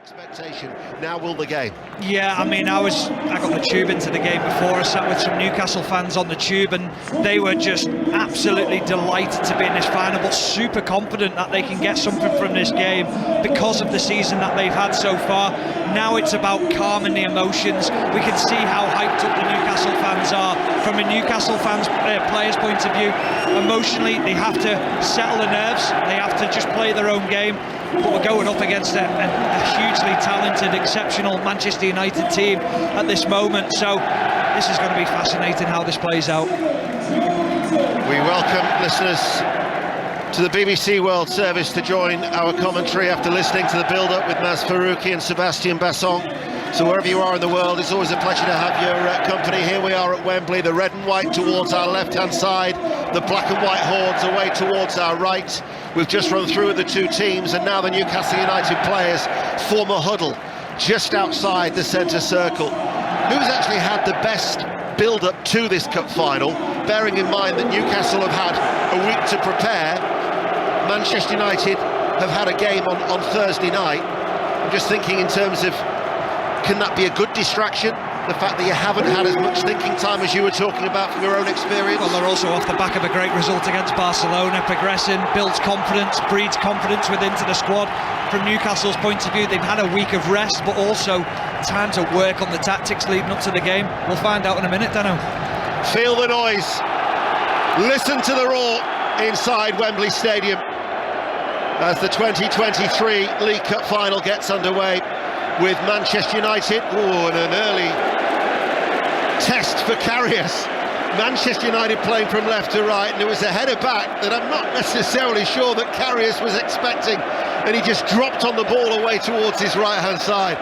Expectation. Now will the game? Yeah, I mean, I got the tube into the game before. I sat with some Newcastle fans on the tube, and they were just absolutely delighted to be in this final, but super confident that they can get something from this game because of the season that they've had so far. Now it's about calming the emotions. We can see how hyped up the Newcastle fans are. From a Newcastle players' point of view, emotionally, they have to settle the nerves. They have to just play their own game. But we're going up against a hugely talented, exceptional Manchester United team at this moment. So this is going to be fascinating how this plays out. We welcome listeners to the BBC World Service to join our commentary after listening to the build-up with Maz Farouki and Sebastian Basson. So wherever you are in the world, it's always a pleasure to have your company. Here we are at Wembley, the red and white towards our left-hand side, the black and white hordes away towards our right. We've just run through the two teams, and now the Newcastle United players form a huddle just outside the centre circle. Who's actually had the best build-up to this cup final, bearing in mind that Newcastle have had a week to prepare? Manchester United have had a game on Thursday night. I'm just thinking in terms of, can that be a good distraction? The fact that you haven't had as much thinking time as you were talking about from your own experience? Well, they're also off the back of a great result against Barcelona, progressing, builds confidence, breeds confidence within the squad. From Newcastle's point of view, they've had a week of rest, but also time to work on the tactics leading up to the game. We'll find out in a minute, Dano. Feel the noise. Listen to the roar inside Wembley Stadium as the 2023 League Cup final gets underway with Manchester United. And an early test for Karius. Manchester United playing from left to right, and it was a header back that I'm not necessarily sure that Karius was expecting, and he just dropped on the ball away towards his right-hand side.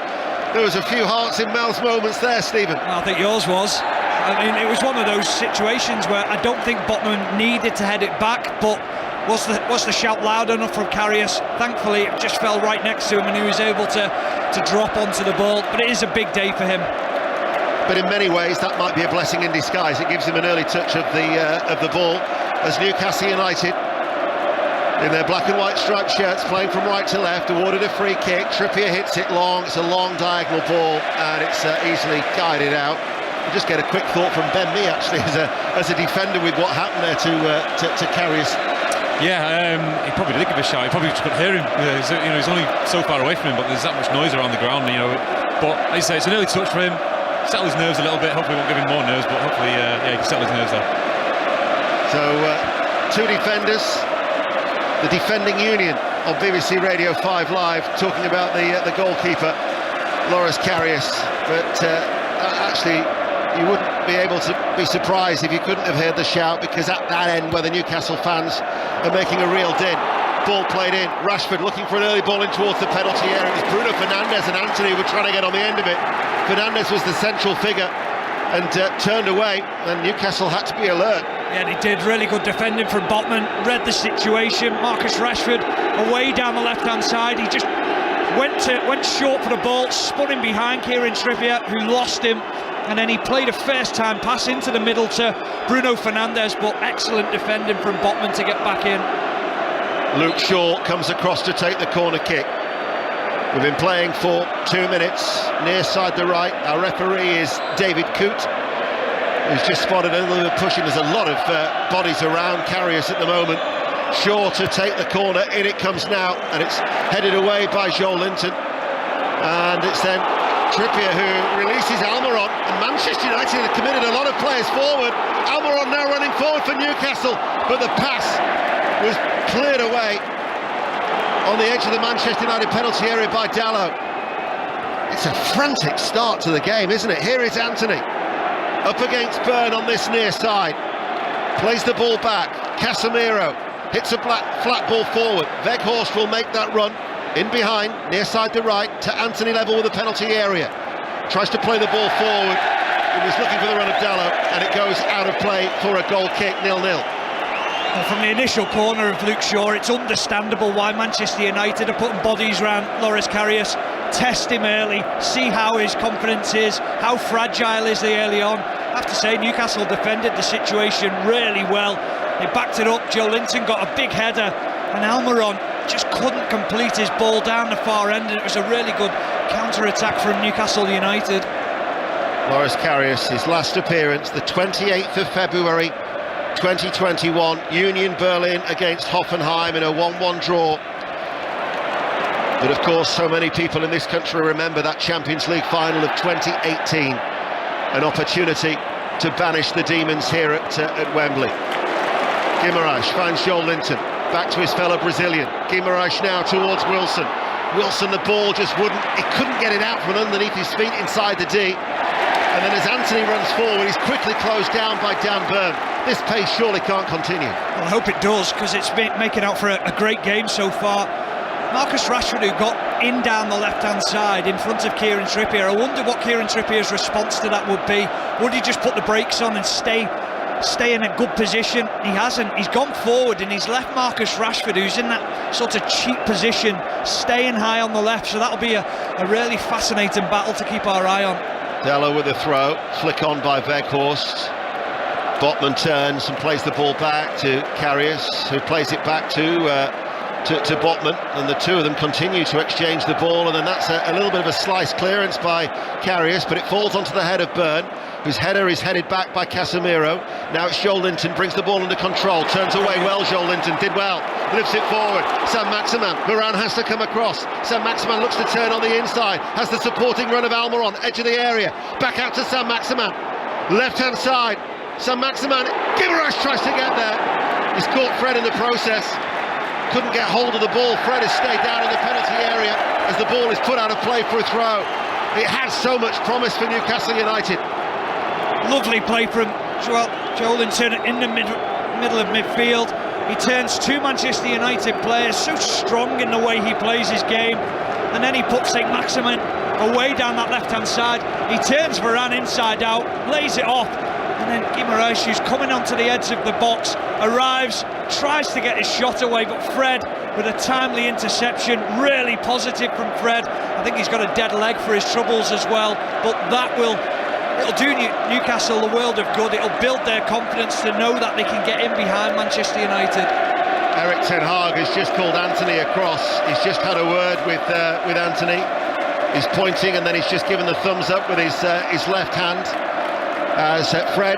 There was a few hearts in mouth moments there, Stephen. I think yours was. I mean, it was one of those situations where I don't think Botman needed to head it back, but was the shout loud enough from Karius? Thankfully, it just fell right next to him, and he was able to drop onto the ball. But it is a big day for him. But in many ways, that might be a blessing in disguise. It gives him an early touch of the ball as Newcastle United, in their black and white striped shirts, playing from right to left, awarded a free kick. Trippier hits it long. It's a long diagonal ball, and it's easily guided out. I'll just get a quick thought from Ben Mee, actually, as a defender, with what happened there to Karius. Yeah, he probably did give a shout. He probably just couldn't hear him. He's only so far away from him, but there's that much noise around the ground. But as I say, it's an early touch for him. Settle his nerves a little bit. Hopefully, it won't give him more nerves, but hopefully, he can settle his nerves there. So, two defenders, the defending union on BBC Radio 5 Live, talking about the goalkeeper, Loris Karius. But actually, you wouldn't be able to be surprised if you couldn't have heard the shout, because at that end where the Newcastle fans are making a real din. Ball played in, Rashford looking for an early ball in towards the penalty area. It was Bruno Fernandes and Anthony were trying to get on the end of it. Fernandes was the central figure and turned away, and Newcastle had to be alert. Yeah, they did. Really good defending from Botman, read the situation. Marcus Rashford away down the left-hand side. He just went short for the ball, spun him behind Kieran Trippier, who lost him, and then he played a first-time pass into the middle to Bruno Fernandes, but excellent defending from Botman to get back in. Luke Shaw comes across to take the corner kick. We've been playing for 2 minutes, near side the right. Our referee is David Coote, who's just spotted a little bit of pushing. There's a lot of bodies around Karius at the moment. Shaw to take the corner, in it comes now, and it's headed away by Joe Linton. And it's then Trippier who releases Almiron, and Manchester United have committed a lot of players forward. Almiron now running forward for Newcastle, but the pass was cleared away on the edge of the Manchester United penalty area by Dalot. It's a frantic start to the game, isn't it? Here is Anthony up against Byrne on this near side, plays the ball back. Casemiro hits a flat ball forward. Weghorst will make that run in behind, near side the right, to Anthony level with the penalty area. Tries to play the ball forward. He was looking for the run of Dalot, and it goes out of play for a goal kick, 0-0. Well, from the initial corner of Luke Shaw, it's understandable why Manchester United are putting bodies around Loris Karius. Test him early, see how his confidence is, how fragile is he early on. I have to say, Newcastle defended the situation really well. They backed it up. Joe Linton got a big header, and Almiron just couldn't complete his ball down the far end, and it was a really good counter-attack from Newcastle United. Loris Karius, his last appearance, the 28th of February 2021, Union Berlin against Hoffenheim in a 1-1 draw. But of course, so many people in this country remember that Champions League final of 2018, an opportunity to banish the demons here at Wembley. Guimaraes finds Joel Linton, back to his fellow Brazilian. Guimaraes now towards Wilson. Wilson, the ball just he couldn't get it out from underneath his feet inside the D. And then as Anthony runs forward, he's quickly closed down by Dan Burn. This pace surely can't continue. Well, I hope it does, because it's making out for a great game so far. Marcus Rashford, who got in down the left-hand side in front of Kieran Trippier. I wonder what Kieran Trippier's response to that would be. Would he just put the brakes on and stay in a good position? He hasn't. He's gone forward and he's left Marcus Rashford, who's in that sort of cheap position, staying high on the left. So that'll be a really fascinating battle to keep our eye on. Dello with a throw, flick on by Weghorst. Botman turns and plays the ball back to Karius, who plays it back to Botman, and the two of them continue to exchange the ball, and then that's a little bit of a slice clearance by Karius, but it falls onto the head of Burn, whose header is headed back by Casemiro. Now it's Joel Linton, brings the ball under control, turns away well. Joel Linton did well, lifts it forward. Saint-Maximin, Varane has to come across. Saint-Maximin looks to turn on the inside, has the supporting run of Almiron, edge of the area, back out to Saint-Maximin, left hand side. Saint-Maximin, Guimaraes tries to get there, he's caught Fred in the process. Couldn't get hold of the ball. Fred has stayed down in the penalty area as the ball is put out of play for a throw. It has so much promise for Newcastle United. Lovely play from Joel Linton in the middle of midfield. He turns two Manchester United players, so strong in the way he plays his game, and then he puts Saint-Maximin away down that left-hand side. He turns Varane inside out, lays it off, and then Guimaraes, who's coming onto the edge of the box, arrives, tries to get his shot away, but Fred with a timely interception. Really positive from Fred. I think he's got a dead leg for his troubles as well, but it'll do Newcastle the world of good. It'll build their confidence to know that they can get in behind Manchester United. Erik ten Hag has just called Anthony across. He's just had a word with Anthony. He's pointing and then he's just given the thumbs up with his left hand, as Fred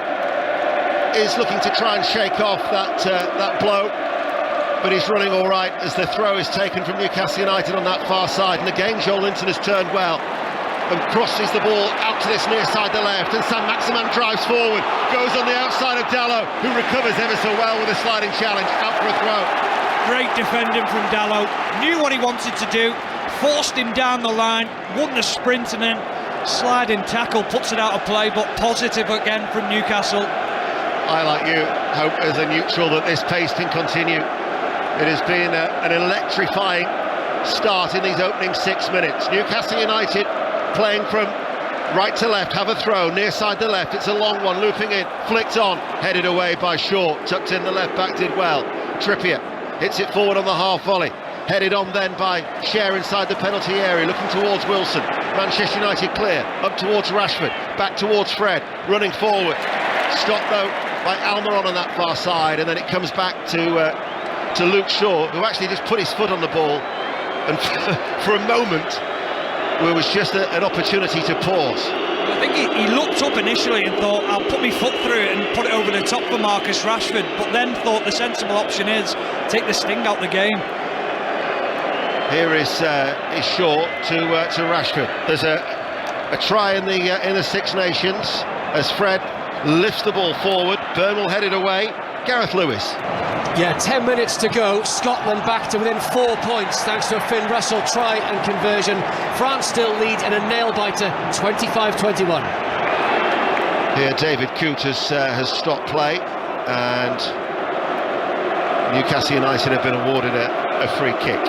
is looking to try and shake off that blow, but he's running all right as the throw is taken from Newcastle United on that far side. And again, Joel Linton has turned well and crosses the ball out to this near side the left, and Saint-Maximin drives forward, goes on the outside of Dalot, who recovers ever so well with a sliding challenge, out for a throw. Great defending from Dalot, knew what he wanted to do, forced him down the line, won the sprint, and then sliding tackle puts it out of play, but positive again from Newcastle. I, like you, hope as a neutral that this pace can continue. It has been an electrifying start in these opening 6 minutes. Newcastle United playing from right to left, have a throw, near side the left, it's a long one, looping in, flicked on, headed away by Shaw, tucked in the left back, did well. Trippier hits it forward on the half volley, headed on then by Cher inside the penalty area, looking towards Wilson. Manchester United clear, up towards Rashford, back towards Fred, running forward. Stopped though by Almiron on that far side, and then it comes back to Luke Shaw, who actually just put his foot on the ball, and for a moment there was just an opportunity to pause. I think he looked up initially and thought, I'll put my foot through it and put it over the top for Marcus Rashford, but then thought the sensible option is take the sting out the game. Here is Shaw to Rashford. There's a try in the Six Nations as Fred lifts the ball forward. Burn will head it away. Gareth Lewis. Yeah, 10 minutes to go. Scotland back to within 4 points thanks to a Finn Russell try and conversion. France still lead in a nail-biter, 25-21. Here David Coote has stopped play, and Newcastle United have been awarded a free kick.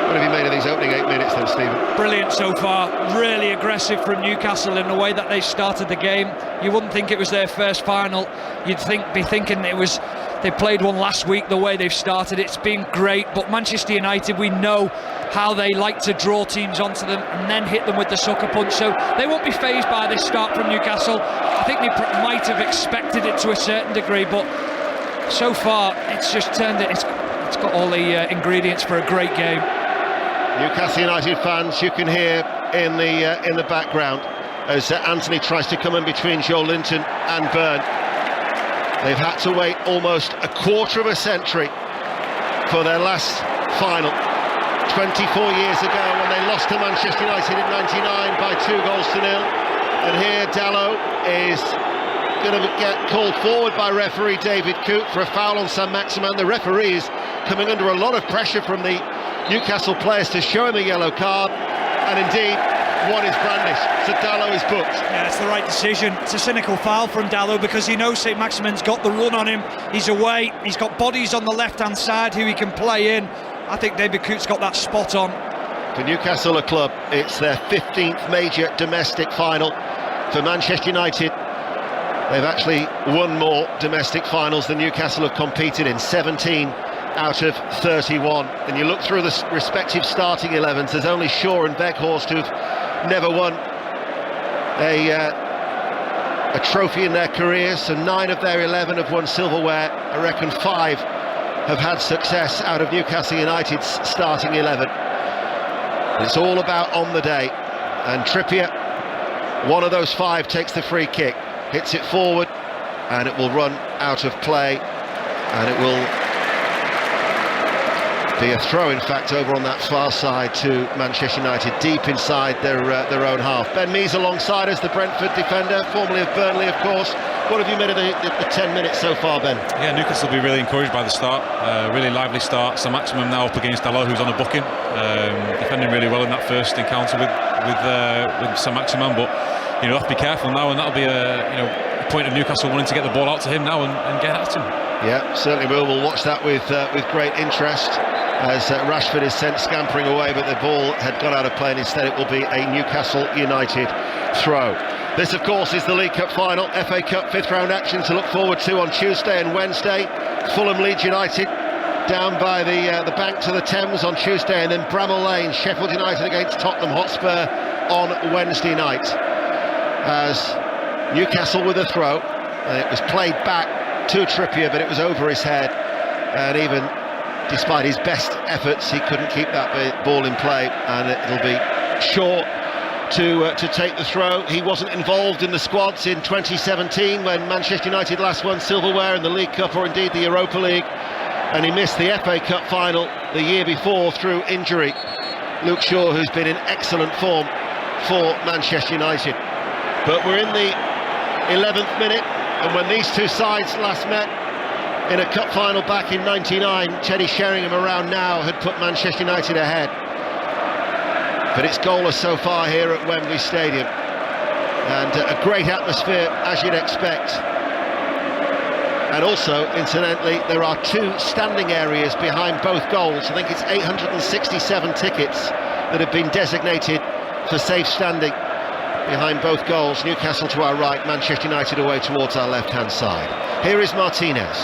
What have you made of these opening 8 minutes then, Stephen? Brilliant so far, really aggressive from Newcastle in the way that they started the game. You wouldn't think it was their first final, you'd be thinking they played one last week. The way they've started, it's been great, but Manchester United, we know how they like to draw teams onto them and then hit them with the sucker punch, so they won't be fazed by this start from Newcastle. I think they might have expected it to a certain degree, but so far it's just turned it, it's got all the ingredients for a great game. Newcastle United fans, you can hear in the background as Anthony tries to come in between Joe Linton and Byrne. They've had to wait almost a quarter of a century for their last final. 24 years ago when they lost to Manchester United in '99 by 2-0. And here Dalot is going to get called forward by referee David Coote for a foul on Saint-Maximin. The referee is coming under a lot of pressure from the Newcastle players to show him a yellow card, and indeed one is brandished, so Dalot is booked. Yeah, it's the right decision. It's a cynical foul from Dalot because he knows Saint-Maximin's got the run on him. He's away, he's got bodies on the left-hand side who he can play in. I think David Coote's got that spot on. For Newcastle, a club, it's their 15th major domestic final. For Manchester United, they've actually won more domestic finals than Newcastle have competed in, 17 out of 31. And you look through the respective starting 11s, there's only Shaw and Weghorst who've never won a trophy in their careers, so 9 of their 11 have won silverware. I reckon 5 have had success out of Newcastle United's starting 11. It's all about on the day, and Trippier, one of those 5, takes the free kick, hits it forward, and it will run out of play, and it will be a throw, in fact, over on that far side to Manchester United, deep inside their own half. Ben Mees alongside us, the Brentford defender, formerly of Burnley, of course. What have you made of the 10 minutes so far, Ben? Yeah, Newcastle will be really encouraged by the start. Really lively start. Saint-Maximin now up against Dalot, who's on a booking, defending really well in that first encounter with Saint-Maximin. But you know, have to be careful now, and that'll be a point of Newcastle wanting to get the ball out to him now and get at him. Yeah, certainly will. We'll watch that with great interest as Rashford is sent scampering away, but the ball had gone out of play, and instead it will be a Newcastle United throw. This, of course, is the League Cup final, FA Cup 5th round action to look forward to on Tuesday and Wednesday. Fulham Leeds United down by the bank to the Thames on Tuesday, and then Bramall Lane, Sheffield United against Tottenham Hotspur on Wednesday night. As Newcastle with a throw, and it was played back to Trippier, but it was over his head, and even despite his best efforts, he couldn't keep that ball in play, and it'll be Shaw to take the throw. He wasn't involved in the squads in 2017 when Manchester United last won silverware in the League Cup, or indeed the Europa League, and he missed the FA Cup final the year before through injury. Luke Shaw, who's been in excellent form for Manchester United. But we're in the 11th minute, and when these two sides last met in a cup final back in '99, Teddy Sheringham around now had put Manchester United ahead. But it's goalless so far here at Wembley Stadium, and a great atmosphere as you'd expect. And also, incidentally, there are 2 standing areas behind both goals. I think it's 867 tickets that have been designated for safe standing behind both goals. Newcastle to our right, Manchester United away towards our left-hand side. Here is Martinez,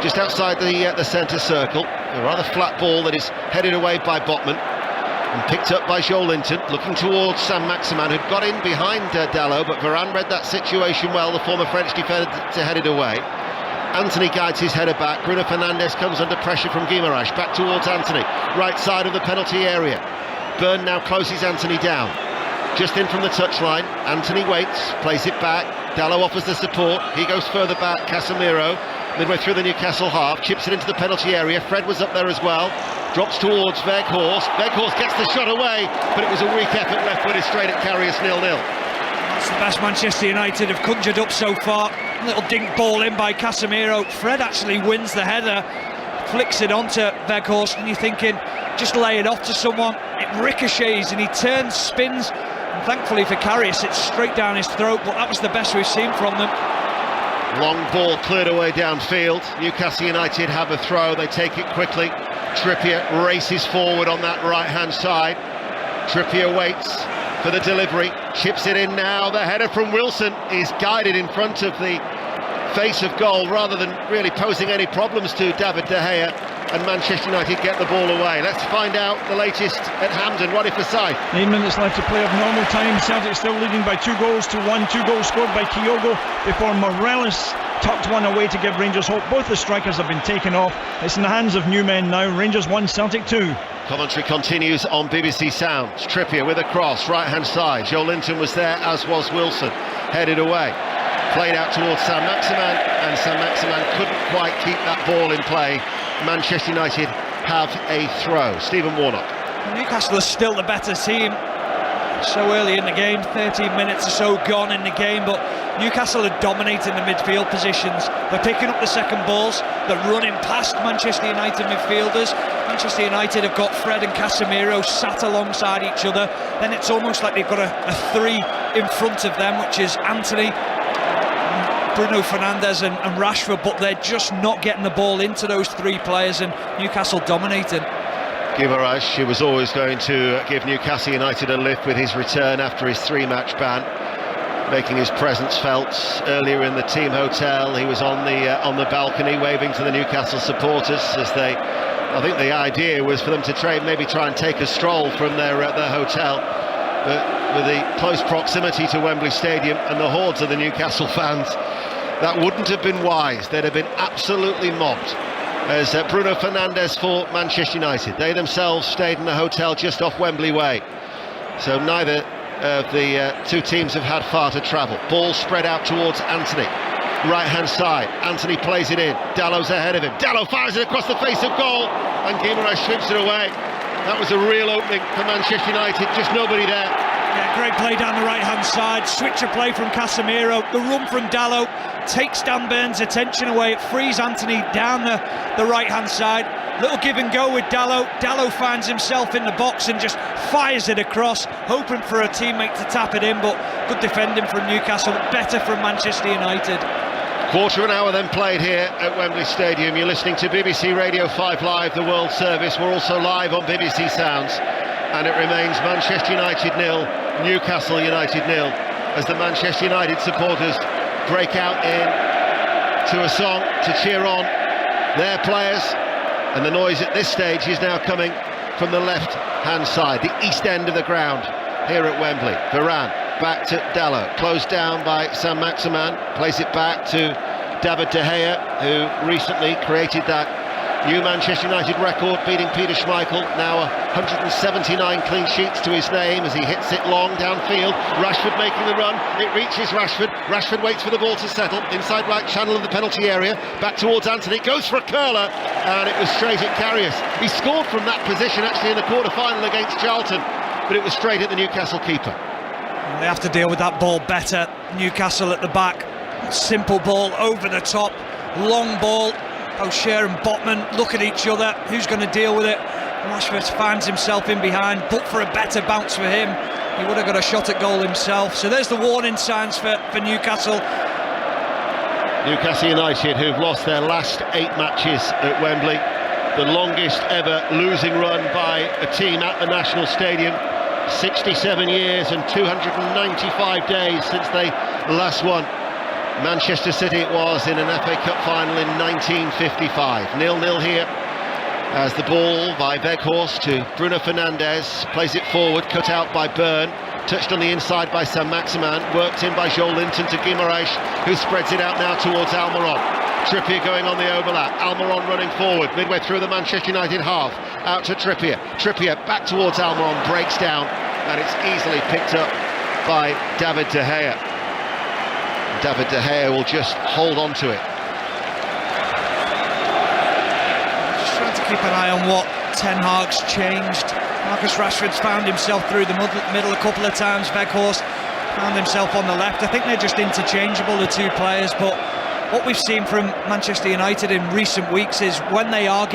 just outside the centre circle. A rather flat ball that is headed away by Botman and picked up by Joe Linton, looking towards Saint-Maximin, who'd got in behind Dalot, but Varane read that situation well, the former French defender, to head it away. Anthony guides his header back. Bruno Fernandes comes under pressure from Guimaraes, back towards Anthony, right side of the penalty area. Byrne now closes Anthony down. Just in from the touchline, Anthony waits, plays it back, Dalot offers the support, he goes further back, Casemiro, midway through the Newcastle half, chips it into the penalty area. Fred was up there as well, drops towards Weghorst. Weghorst gets the shot away, but it was a weak effort, left-footed straight at Karius, 0-0. That's the best Manchester United have conjured up so far. Little dink ball in by Casemiro. Fred actually wins the header, flicks it onto Weghorst, and you're thinking, just lay it off to someone. It ricochets and he turns, spins, and thankfully for Karius, it's straight down his throat, but that was the best we've seen from them. Long ball cleared away downfield. Newcastle United have a throw, they take it quickly. Trippier races forward on that right-hand side. Trippier waits for the delivery, chips it in now. The header from Wilson is guided in front of the face of goal rather than really posing any problems to David De Gea, and Manchester United get the ball away. Let's find out the latest at Hampden. What if Forsyth? 9 minutes left to play of normal time. Celtic still leading by 2-1. 2 goals scored by Kyogo before Morales tucked one away to give Rangers hope. Both the strikers have been taken off. It's in the hands of new men now. Rangers 1, Celtic 2. Commentary continues on BBC Sounds. Trippier with a cross, right-hand side. Joelinton was there, as was Wilson. Headed away. Played out towards Saint-Maximin, and Saint-Maximin couldn't quite keep that ball in play. Manchester United have a throw. Stephen Warnock. Newcastle is still the better team. So early in the game, 13 minutes or so gone in the game, but Newcastle are dominating the midfield positions. They're picking up the second balls, they're running past Manchester United midfielders. Manchester United have got Fred and Casemiro sat alongside each other. Then it's almost like they've got a three in front of them, which is Anthony, Bruno Fernandes and Rashford, but they're just not getting the ball into those three players, and Newcastle dominating. Guimaraes, he was always going to give Newcastle United a lift with his return after his 3-match ban, making his presence felt earlier in the team hotel. He was on the balcony waving to the Newcastle supporters as they, I think the idea was for them to maybe try and take a stroll from their hotel, but with the close proximity to Wembley Stadium and the hordes of the Newcastle fans, that wouldn't have been wise. They'd have been absolutely mobbed. As Bruno Fernandes for Manchester United. They themselves stayed in the hotel just off Wembley Way. So neither of the two teams have had far to travel. Ball spread out towards Anthony. Right-hand side. Anthony plays it in. Dallow's ahead of him. Dallow fires it across the face of goal. And Guimaraes shoots it away. That was a real opening for Manchester United. Just nobody there. Yeah, great play down the right-hand side. Switch of play from Casemiro. The run from Dallow takes Dan Burns' attention away. It frees Anthony down the right-hand side. Little give and go with Dallow. Dallow finds himself in the box and just fires it across, hoping for a teammate to tap it in, but good defending from Newcastle, better from Manchester United. Quarter of an hour then played here at Wembley Stadium. You're listening to BBC Radio 5 Live, the World Service. We're also live on BBC Sounds, and it remains Manchester United 0, Newcastle United 0, as the Manchester United supporters break out to a song to cheer on their players, and the noise at this stage is now coming from the left-hand side, the east end of the ground here at Wembley. Varane back to Dallow, closed down by Saint-Maximin, plays it back to David De Gea, who recently created that new Manchester United record, beating Peter Schmeichel, now 179 clean sheets to his name as he hits it long downfield. Rashford making the run, it reaches Rashford. Rashford waits for the ball to settle, inside right channel of the penalty area, back towards Anthony, goes for a curler, and it was straight at Karius. He scored from that position actually in the quarter-final against Charlton, but it was straight at the Newcastle keeper. They have to deal with that ball better. Newcastle at the back, simple ball over the top, long ball. O'Shea and Botman look at each other, who's going to deal with it? Rashford finds himself in behind, but for a better bounce for him, he would have got a shot at goal himself. So there's the warning signs for Newcastle. Newcastle United, who've lost their last 8 matches at Wembley, the longest ever losing run by a team at the National Stadium, 67 years and 295 days since they last won. Manchester City it was in an FA Cup final in 1955. 0-0 here as the ball by Weghorst to Bruno Fernandes, plays it forward, cut out by Byrne, touched on the inside by Saint-Maximin, worked in by Joelinton to Guimaraes, who spreads it out now towards Almiron. Trippier going on the overlap, Almiron running forward, midway through the Manchester United half, out to Trippier. Trippier back towards Almiron, breaks down, and it's easily picked up by David De Gea. David De Gea will just hold on to it. Just trying to keep an eye on what Ten Hag's changed. Marcus Rashford's found himself through the middle a couple of times. Weghorst found himself on the left. I think they're just interchangeable, the two players, but what we've seen from Manchester United in recent weeks is when they are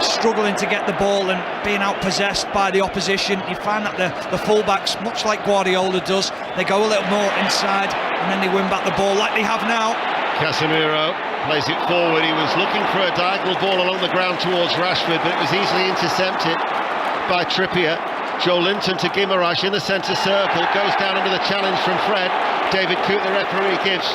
struggling to get the ball and being outpossessed by the opposition, you find that the fullbacks, much like Guardiola does, they go a little more inside and then they win back the ball like they have now. Casemiro plays it forward. He was looking for a diagonal ball along the ground towards Rashford, but it was easily intercepted by Trippier. Joelinton to Guimaraes in the centre circle, goes down under the challenge from Fred. David Coote, the referee, gives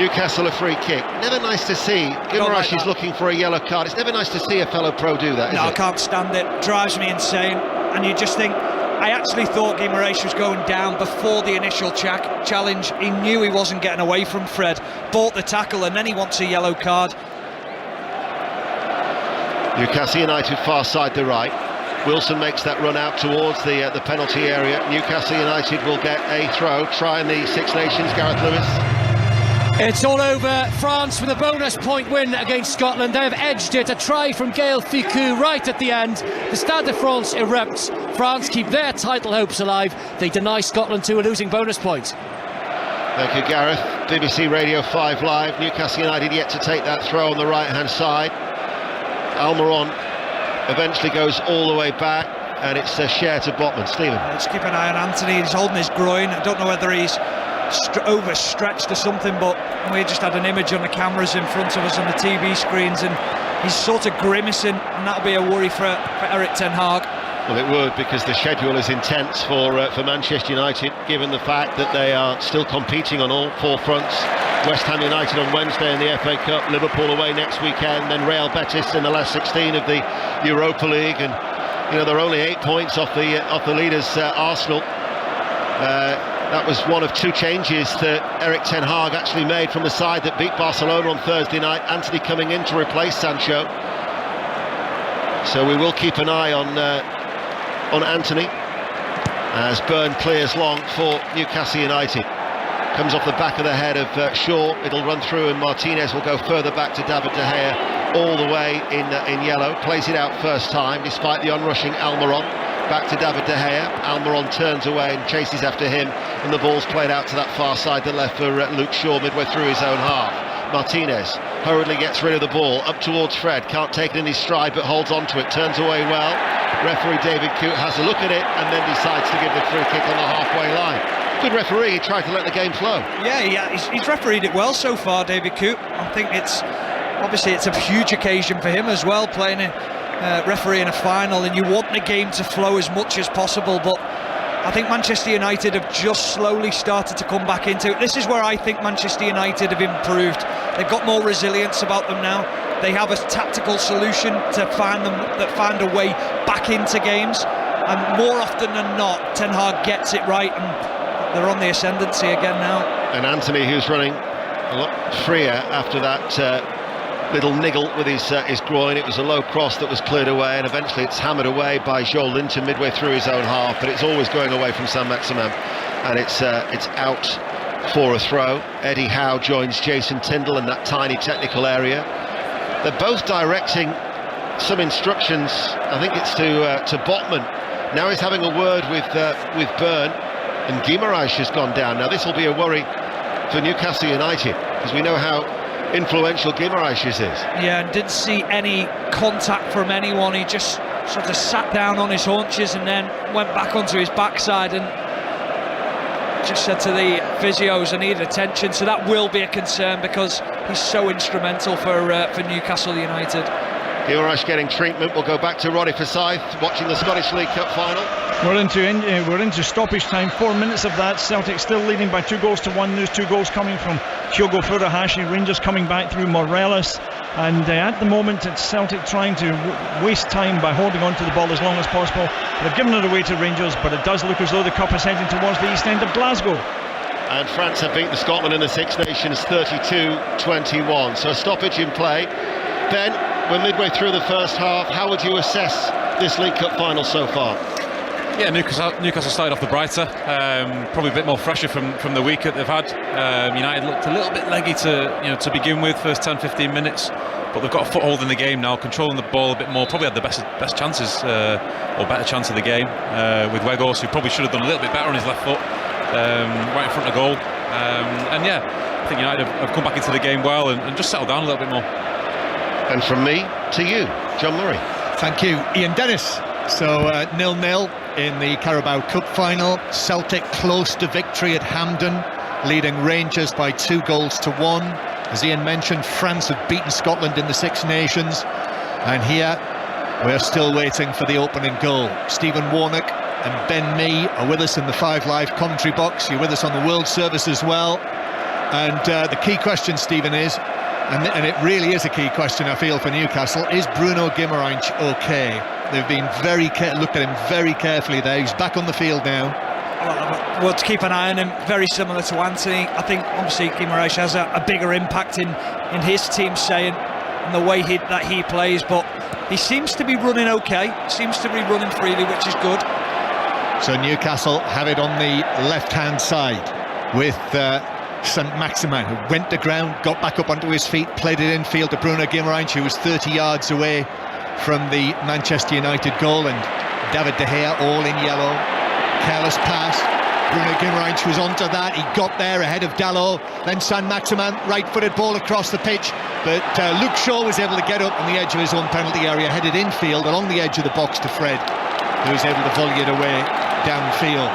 Newcastle a free kick. Never nice to see. Guimaraes is looking for a yellow card. It's never nice to see a fellow pro do that, is it? No, I can't stand it. Drives me insane. And you just think, I actually thought Guimaraes was going down before the initial challenge. He knew he wasn't getting away from Fred, bought the tackle, and then he wants a yellow card. Newcastle United far side the right. Wilson makes that run out towards the penalty area. Newcastle United will get a throw, try in the Six Nations. Gareth Lewis. It's all over. France with a bonus point win against Scotland. They have edged it. A try from Gaël Ficou right at the end. The Stade de France erupts. France keep their title hopes alive. They deny Scotland 2 a losing bonus point. Thank you, Gareth. BBC Radio 5 Live. Newcastle United yet to take that throw on the right-hand side. Almiron eventually goes all the way back, and it's a share to Botman. Stephen. Let's keep an eye on Anthony. He's holding his groin. I don't know whether he's overstretched or something, but we just had an image on the cameras in front of us on the TV screens, and he's sort of grimacing, and that'll be a worry for Erik ten Hag. Well, it would, because the schedule is intense for Manchester United, given the fact that they are still competing on all 4 fronts. West Ham United on Wednesday in the FA Cup, Liverpool away next weekend, then Real Betis in the last 16 of the Europa League, and they're only 8 points off the leaders Arsenal. That was one of 2 changes that Erik ten Hag actually made from the side that beat Barcelona on Thursday night. Anthony coming in to replace Sancho, so we will keep an eye on Anthony as Burn clears long for Newcastle United. Comes off the back of the head of Shaw. It'll run through, and Martinez will go further back to David De Gea, all the way in yellow. Plays it out first time, despite the onrushing Almiron. Back to David De Gea. Almiron turns away and chases after him, and the ball's played out to that far side, the left for Luke Shaw, midway through his own half. Martinez hurriedly gets rid of the ball, up towards Fred. Can't take it in his stride, but holds on to it. Turns away well. Referee David Coote has a look at it, and then decides to give the free kick on the halfway line. Good referee, he tried to let the game flow. Yeah, he's refereed it well so far, David Coote. I think it's a huge occasion for him as well, playing referee in a final, and you want the game to flow as much as possible, but I think Manchester United have just slowly started to come back into it. This is where I think Manchester United have improved. They've got more resilience about them now. They have a tactical solution to find a way back into games, and more often than not, Ten Hag gets it right, and they're on the ascendancy again now. And Anthony, who's running a lot freer after that little niggle with his groin. It was a low cross that was cleared away, and eventually it's hammered away by Joel Linton midway through his own half, but it's always going away from Saint-Maximin, and it's out for a throw. Eddie Howe joins Jason Tindall in that tiny technical area. They're both directing some instructions. I think it's to Botman. Now he's having a word with Byrne, and Guimaraes has gone down. Now this will be a worry for Newcastle United, because we know how influential Guimaraes is. Yeah, and didn't see any contact from anyone. He just sort of sat down on his haunches and then went back onto his backside and just said to the physios, I need attention. So that will be a concern, because he's so instrumental for Newcastle United. Guimaraes getting treatment. We'll go back to Roddy Forsyth watching the Scottish League Cup final. We're into stoppage time. 4 minutes of that. Celtic still leading by 2-1. There's 2 goals coming from Kyogo Furuhashi. Rangers coming back through Morelos, and at the moment it's Celtic trying to waste time by holding on to the ball as long as possible. They've given it away to Rangers, but it does look as though the cup is heading towards the east end of Glasgow. And France have beaten Scotland in the Six Nations 32-21. So a stoppage in play. Ben, we're midway through the first half. How would you assess this League Cup final so far? Yeah, Newcastle started off the brighter, probably a bit more fresher from the week that they've had. United looked a little bit leggy to begin with, first 10-15 minutes, but they've got a foothold in the game now, controlling the ball a bit more. Probably had the best chances or better chance of the game with Weghorst, who probably should have done a little bit better on his left foot, right in front of goal. And yeah, I think United have come back into the game well and just settled down a little bit more. And from me to you, John Murray. Thank you, Ian Dennis. So 0-0 in the Carabao Cup final. Celtic close to victory at Hampden, leading Rangers by 2-1. As Ian mentioned, France have beaten Scotland in the Six Nations, and here we're still waiting for the opening goal. Stephen Warnock and Ben Mee are with us in the 5 Live commentary box. You're with us on the World Service as well, and the key question, Stephen, is, and it really is a key question, I feel, for Newcastle, is Bruno Guimaraes okay? They've been looked at him very carefully there. He's back on the field now. Well, to keep an eye on him, very similar to Anthony. I think obviously Guimaraes has a bigger impact in his team, saying and the way that he plays, but he seems to be running okay, seems to be running freely, which is good. So Newcastle have it on the left-hand side with St. Maximin, who went to ground, got back up onto his feet, played it infield to Bruno Guimaraes, who was 30 yards away from the Manchester United goal, and David De Gea all in yellow. Careless pass. Bruno Guimaraes was onto that. He got there ahead of Dalot. Then St. Maximin, right-footed ball across the pitch, but Luke Shaw was able to get up on the edge of his own penalty area, headed infield along the edge of the box to Fred, who was able to volley it away downfield.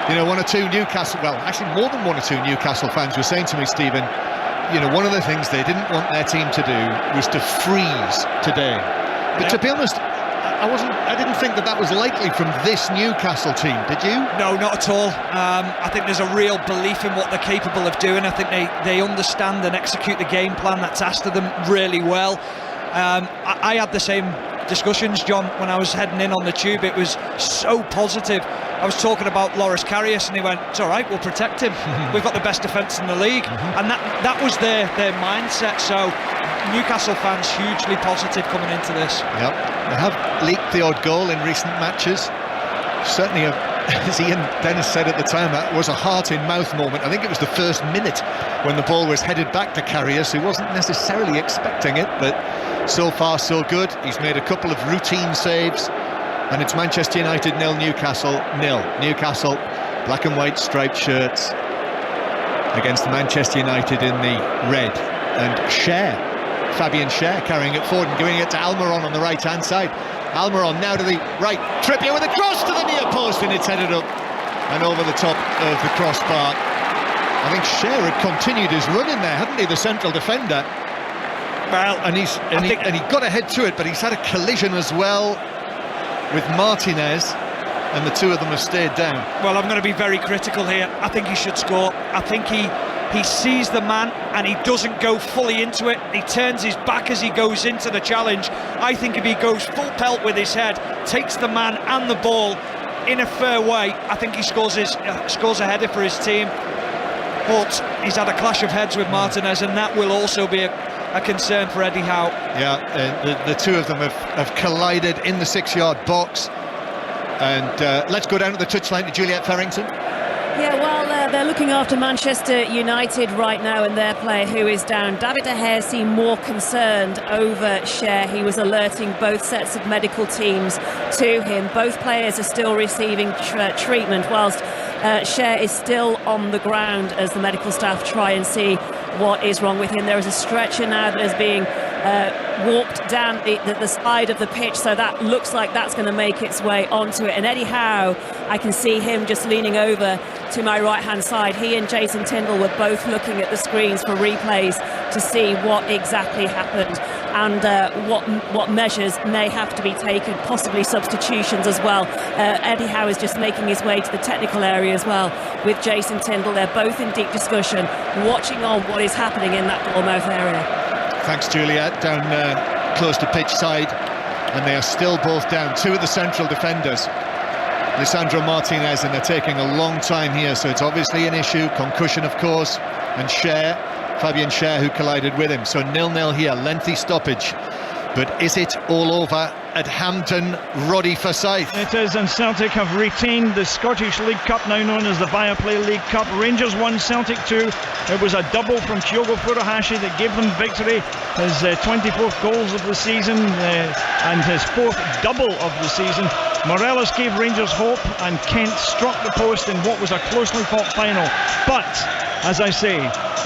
You know, one or two Newcastle, well, actually more than one or two Newcastle fans were saying to me, Stephen, you know, one of the things they didn't want their team to do was to freeze today. But to be honest, I didn't think that was likely from this Newcastle team, did you? No, not at all. I think there's a real belief in what they're capable of doing. I think they understand and execute the game plan that's asked of them really well. I had the same discussions, John, when I was heading in on the tube. It was so positive. I was talking about Loris Karius and he went, it's all right, we'll protect him. We've got the best defence in the league. And that was their mindset. So Newcastle fans hugely positive coming into this. Yep, they have leaked the odd goal in recent matches. Certainly, as Ian Dennis said at the time, that was a heart-in-mouth moment. I think it was the first minute when the ball was headed back to Karius, who wasn't necessarily expecting it, but so far so good. He's made a couple of routine saves, and it's Manchester United 0, Newcastle 0. Newcastle, black and white striped shirts against Manchester United in the red. And Fabian Schär carrying it forward and giving it to Almiron on the right-hand side. Almiron now to the right, Trippier with a cross to the near post, and it's headed up and over the top of the crossbar. I think Schär had continued his run in there, hadn't he, the central defender? Well, and he got ahead to it, but he's had a collision as well with Martinez, and the two of them have stayed down. Well, I'm going to be very critical here. I think he should score. I think he sees the man and he doesn't go fully into it. He turns his back as he goes into the challenge. I think if he goes full pelt with his head, takes the man and the ball in a fair way, I think he scores a header for his team. But he's had a clash of heads with Martinez, and that will also be a concern for Eddie Howe. Yeah, the two of them have collided in the 6-yard box. And let's go down to the touchline to Juliet Farrington. Yeah, well, they're looking after Manchester United right now, and their player who is down. David De Gea seemed more concerned over Schär. He was alerting both sets of medical teams to him. Both players are still receiving treatment, whilst Schär is still on the ground as the medical staff try and see what is wrong with him. There is a stretcher now that is being walked down the side of the pitch, so that looks like that's going to make its way onto it. And Eddie Howe, I can see him just leaning over to my right hand side. He and Jason Tindall were both looking at the screens for replays to see what exactly happened and what measures may have to be taken, possibly substitutions as well. Eddie Howe is just making his way to the technical area as well with Jason Tindall. They're both in deep discussion, watching on what is happening in that Bournemouth area. Thanks, Juliet, down close to pitch side, and they are still both down. Two of the central defenders, Lisandro Martinez, and they're taking a long time here, so it's obviously an issue. Concussion, of course, and Fabian Schär, who collided with him. So 0-0 here, lengthy stoppage. But is it all over at Hampden, Roddy Forsyth? It is, and Celtic have retained the Scottish League Cup, now known as the Viaplay League Cup. Rangers 1, Celtic 2. It was a double from Kyogo Furuhashi that gave them victory. His 24th goals of the season and his 4th double of the season. Morelos gave Rangers hope, and Kent struck the post in what was a closely fought final. But, as I say,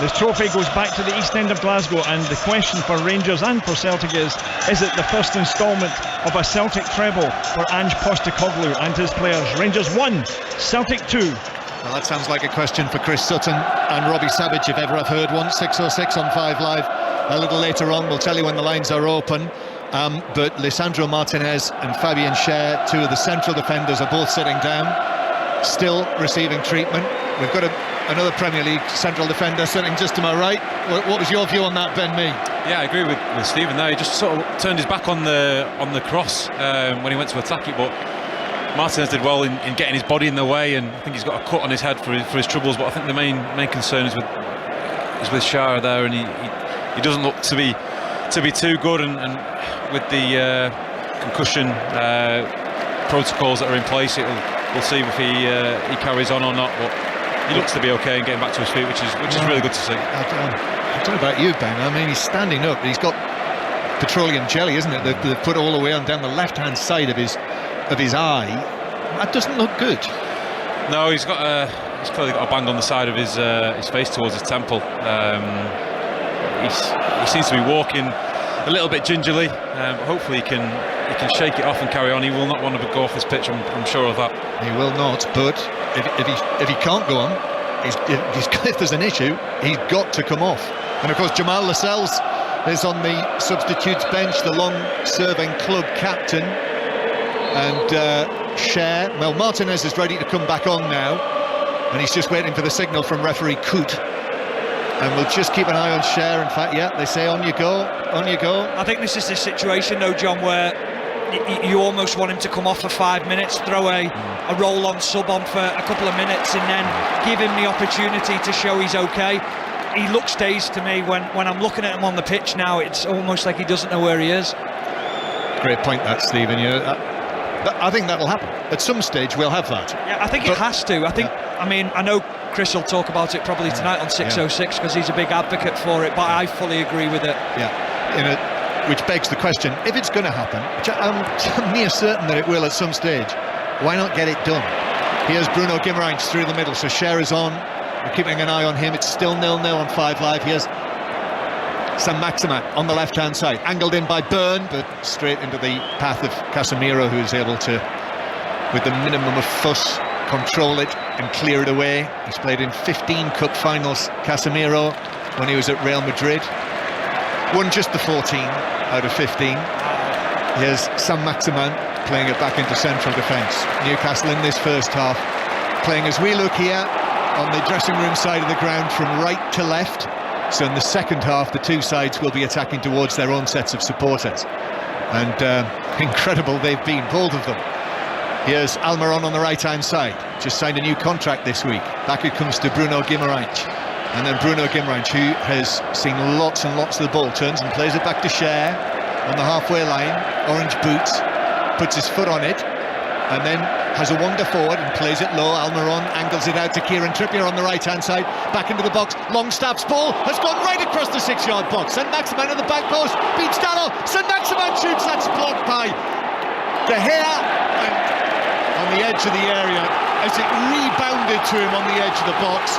the trophy goes back to the East End of Glasgow, and the question for Rangers and for Celtic is it the first instalment of a Celtic treble for Ange Postecoglou and his players? Rangers 1, Celtic 2. Well, that sounds like a question for Chris Sutton and Robbie Savage, if ever I've heard one. 6:06 on 5 Live. A little later on, we'll tell you when the lines are open. But Lisandro Martinez and Fabian Schär, two of the central defenders, are both sitting down, still receiving treatment. We've got another Premier League central defender sitting just to my right. What was your view on that, Ben Mee? Yeah, I agree with Stephen there. He just sort of turned his back on the cross when he went to attack it, but Martinez did well in getting his body in the way, and I think he's got a cut on his head for his troubles. But I think the main concern is with Schär there, and he doesn't look to be to be too good, and with the concussion protocols that are in place, we'll see if he carries on or not. But he looks to be okay and getting back to his feet, which is really good to see. I don't know about you, Ben. I mean, he's standing up. He's got petroleum jelly, isn't it? They've put all the way on down the left-hand side of his eye. That doesn't look good. No, he's clearly got a bang on the side of his face towards his temple. He seems to be walking a little bit gingerly, but hopefully he can shake it off and carry on. He will not want to go off this pitch. I'm sure of that. He will not. But if he can't go on, if there's an issue, he's got to come off. And of course, Jamal Lascelles is on the substitutes bench, the long-serving club captain. And Cher, well, Martinez is ready to come back on now, and he's just waiting for the signal from referee Coote. And we'll just keep an eye on Cher. In fact, yeah, they say on you go, on you go. I think this is the situation, though, John, where you almost want him to come off for 5 minutes, throw a roll-on sub on for a couple of minutes, and then give him the opportunity to show he's okay. He looks dazed to me. When I'm looking at him on the pitch now, it's almost like he doesn't know where he is. Great point, that, Stephen. I think that'll happen. At some stage, we'll have that. Yeah, I think it has to. I mean, I know Chris will talk about it probably tonight on 606 because he's a big advocate for it, but I fully agree with it. Yeah, which begs the question, if it's going to happen, which I'm near certain that it will at some stage, why not get it done? Here's Bruno Guimaraes through the middle, so Cher is on. We're keeping an eye on him. It's still 0-0 on 5 Live. Here's Saint-Maximin on the left-hand side, angled in by Byrne, but straight into the path of Casemiro, who is able to, with the minimum of fuss, control it and clear it away. He's played in 15 cup finals, Casemiro, when he was at Real Madrid. Won just the 14 out of 15. Here's Saint-Maximin playing it back into central defence. Newcastle in this first half, playing as we look here on the dressing room side of the ground from right to left. So in the second half, the two sides will be attacking towards their own sets of supporters. And incredible they've been, both of them. Here's Almiron on the right-hand side. Just signed a new contract this week. Back it comes to Bruno Guimaraes. And then Bruno Guimaraes, who has seen lots and lots of the ball, turns and plays it back to Cher on the halfway line. Orange boots, puts his foot on it, and then has a wander forward and plays it low. Almiron angles it out to Kieran Trippier on the right-hand side, back into the box. Longstaff's ball has gone right across the 6-yard box. Saint-Maximin at the back post, beats Dalot. Saint-Maximin shoots, that's blocked by De Gea, and on the edge of the area, as it rebounded to him on the edge of the box.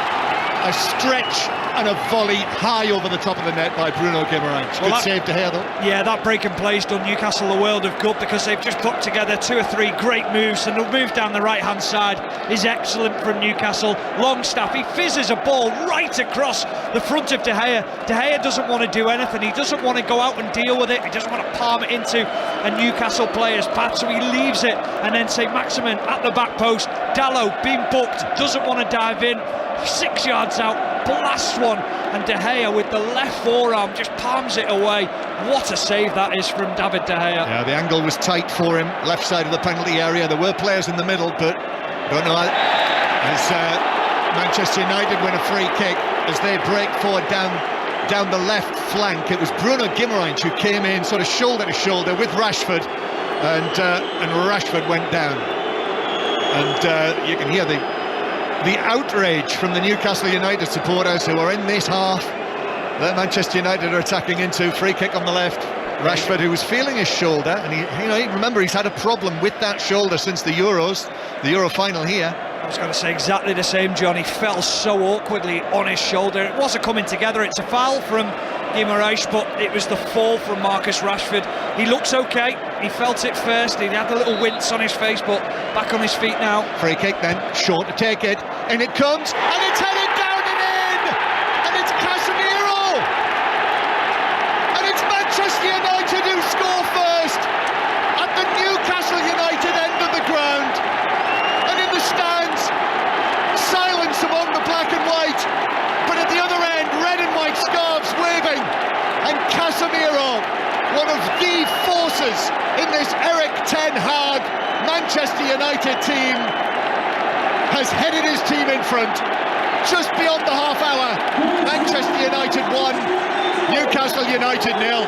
A stretch and a volley high over the top of the net by Bruno Guimaraes. Good save De Gea, though. Yeah, that break and play's done Newcastle a world of good because they've just put together 2 or 3 great moves, and the move down the right-hand side is excellent from Newcastle. Longstaff, he fizzes a ball right across the front of De Gea. De Gea doesn't want to do anything. He doesn't want to go out and deal with it. He doesn't want to palm it into a Newcastle player's path, so he leaves it, and then Saint-Maximin at the back post. Dalot being booked, doesn't want to dive in. 6 yards out, blasts one, and De Gea with the left forearm just palms it away. What a save that is from David De Gea. Yeah, the angle was tight for him, left side of the penalty area. There were players in the middle, but don't know. As Manchester United win a free kick as they break forward down the left flank. It was Bruno Guimaraes who came in sort of shoulder to shoulder with Rashford, and Rashford went down. And you can hear the outrage from the Newcastle United supporters who are in this half that Manchester United are attacking into. Free kick on the left. Rashford, who was feeling his shoulder, and remember he's had a problem with that shoulder since the Euro final here. I was going to say exactly the same, John. He fell so awkwardly on his shoulder. It wasn't coming together. It's a foul from Guimaraes, but it was the fall from Marcus Rashford. He looks okay. He felt it first. He had a little wince on his face, but back on his feet now. Free kick then, short to take it, and it comes, and it's headed down and in, and it's Casemiro, and it's Manchester United who score first at the Newcastle United end of the ground, and in the stands, silence among the black and white, but at the other end, red and white scarves waving, and Casemiro, one of the forces in this Eric Ten Hag Manchester United team, has headed his team in front. Just beyond the half hour, Manchester United 1, Newcastle United 0.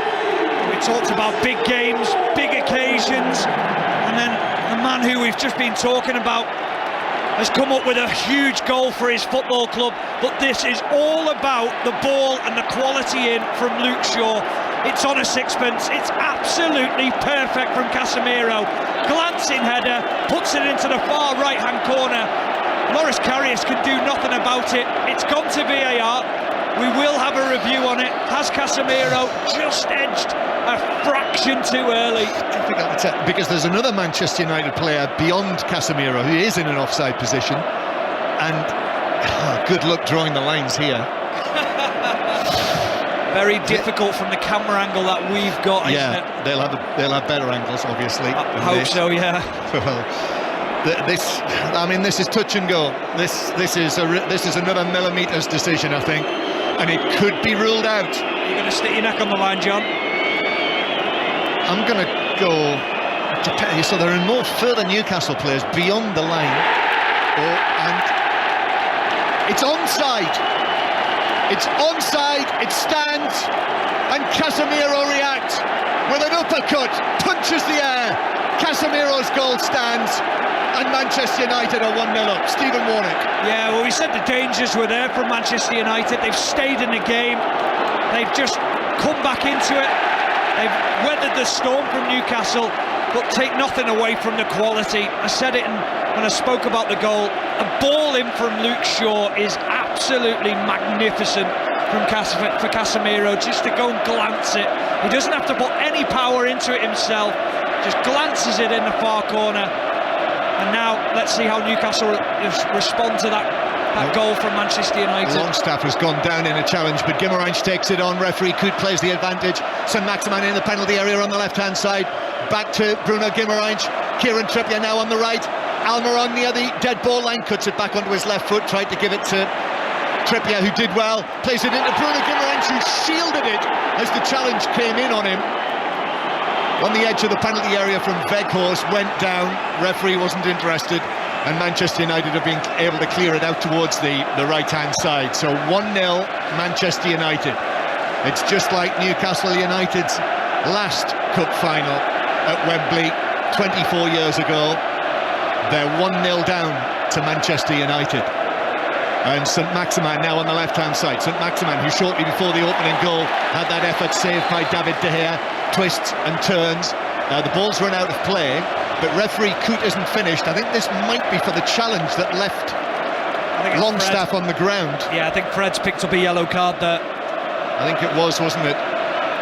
We talked about big games, big occasions, and then the man who we've just been talking about has come up with a huge goal for his football club. But this is all about the ball and the quality in from Luke Shaw. It's on a sixpence. It's absolutely perfect from Casemiro. Glancing header, puts it into the far right-hand corner. Loris Karius can do nothing about it. It's gone to VAR. We will have a review on it. Has Casemiro just edged a fraction too early? Difficult to tell, because there's another Manchester United player beyond Casemiro who is in an offside position, and good luck drawing the lines here. Very difficult from the camera angle that we've got, isn't it? They'll have better angles, obviously. I hope so, yeah. Well, this is touch and go. This is another millimetres decision, I think, and it could be ruled out. You're going to stick your neck on the line, John? I'm going to go. So there are more further Newcastle players beyond the line, and it's onside. It's onside, it stands, and Casemiro reacts with an uppercut, punches the air. Casemiro's goal stands, and Manchester United are 1-0 up. Stephen Warnock. Yeah, well, we said the dangers were there from Manchester United. They've stayed in the game. They've just come back into it. They've weathered the storm from Newcastle, but take nothing away from the quality. I said it when I spoke about the goal. A ball in from Luke Shaw is absolutely magnificent for Casemiro, just to go and glance it. He doesn't have to put any power into it himself, just glances it in the far corner. And now let's see how Newcastle respond to that goal from Manchester United. Longstaff has gone down in a challenge, but Guimaraes takes it on. Referee Coot plays the advantage. Saint-Maximin in the penalty area on the left-hand side. Back to Bruno Guimaraes. Kieran Trippier now on the right. Almiron near the dead ball line, cuts it back onto his left foot, tried to give it to Trippier, who did well, plays it into Bruno Guimaraes, who shielded it as the challenge came in on him. On the edge of the penalty area from Weghorst, went down, referee wasn't interested, and Manchester United have been able to clear it out towards the right-hand side. So 1-0 Manchester United. It's just like Newcastle United's last cup final at Wembley 24 years ago. They're 1-0 down to Manchester United. And Saint-Maximin now on the left-hand side. Saint-Maximin, who shortly before the opening goal had that effort saved by David De Gea, twists and turns. The ball's run out of play, but referee Coot isn't finished. I think this might be for the challenge that left Longstaff on the ground. Yeah, I think Fred's picked up a yellow card there. I think it was, wasn't it?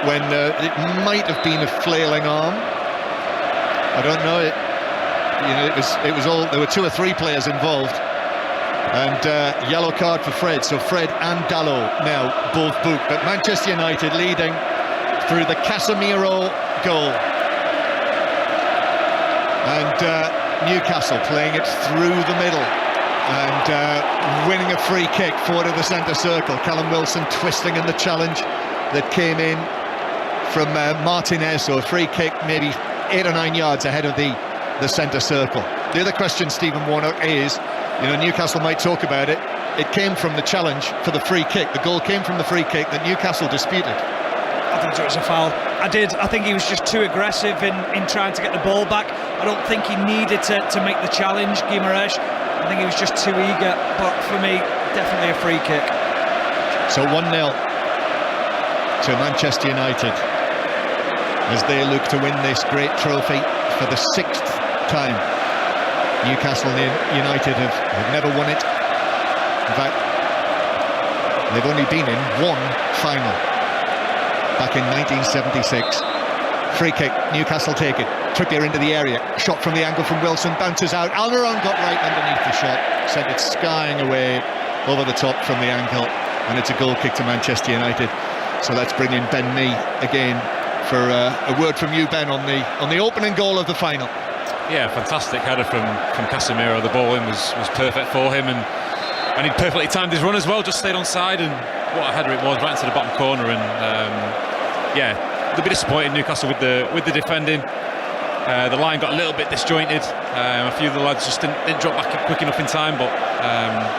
When it might have been a flailing arm. I don't know. It was all. There were 2 or 3 players involved, and yellow card for Fred. So Fred and Dalot now both booked. But Manchester United leading through the Casemiro goal, and Newcastle playing it through the middle and winning a free kick forward of the centre circle. Callum Wilson twisting in the challenge that came in from Martinez. So a free kick, maybe 8 or 9 yards ahead of the centre circle. The other question, Stephen Warnock, is, Newcastle might talk about it. It came from the challenge for the free kick. The goal came from the free kick that Newcastle disputed. I think it was a foul. I think he was just too aggressive in trying to get the ball back. I don't think he needed to make the challenge, Guimaraes. I think he was just too eager. But for me, definitely a free kick. So 1-0 to Manchester United as they look to win this great trophy for the 6th time. Newcastle United have never won it. In fact, they've only been in one final back in 1976. Free kick, Newcastle take it. Trippier into the area, shot from the angle from Wilson, bounces out. Almiron got right underneath the shot, sent it skying away over the top from the angle, and it's a goal kick to Manchester United. So let's bring in Ben Mee again for a word from you, Ben, on the opening goal of the final. Yeah, fantastic header from Casemiro. The ball in was perfect for him, and he perfectly timed his run as well. Just stayed on side, and what a header it was, right into the bottom corner. And yeah, a little bit disappointed Newcastle with the defending. The line got a little bit disjointed. A few of the lads just didn't drop back quick enough in time. But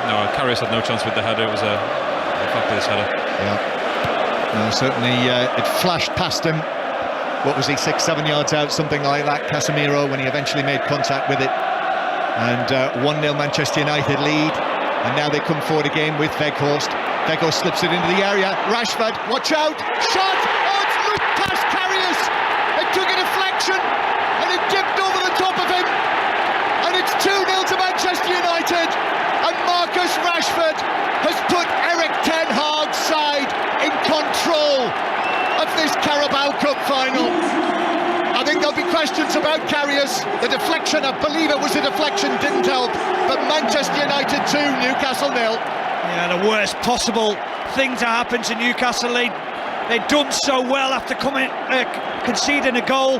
no, Karius had no chance with the header. It was a fabulous header. Yeah. No, certainly it flashed past him what was he, 6-7 yards out, something like that, Casemiro, when he eventually made contact with it. And 1-0 Manchester United lead, and now they come forward again with Weghorst. Weghorst slips it into the area, Rashford, watch out, shot, oh, it's looped past Karius, it took a deflection, and it dipped over the top of him, and it's 2-0 to Manchester United, and Marcus Rashford has put Erik ten Hag's side in control of this Carabao Cup final. I think there'll be questions about Karius. The deflection, I believe it was a deflection, didn't help. But Manchester United 2, Newcastle 0. Yeah, the worst possible thing to happen to Newcastle. They'd done so well after conceding a goal.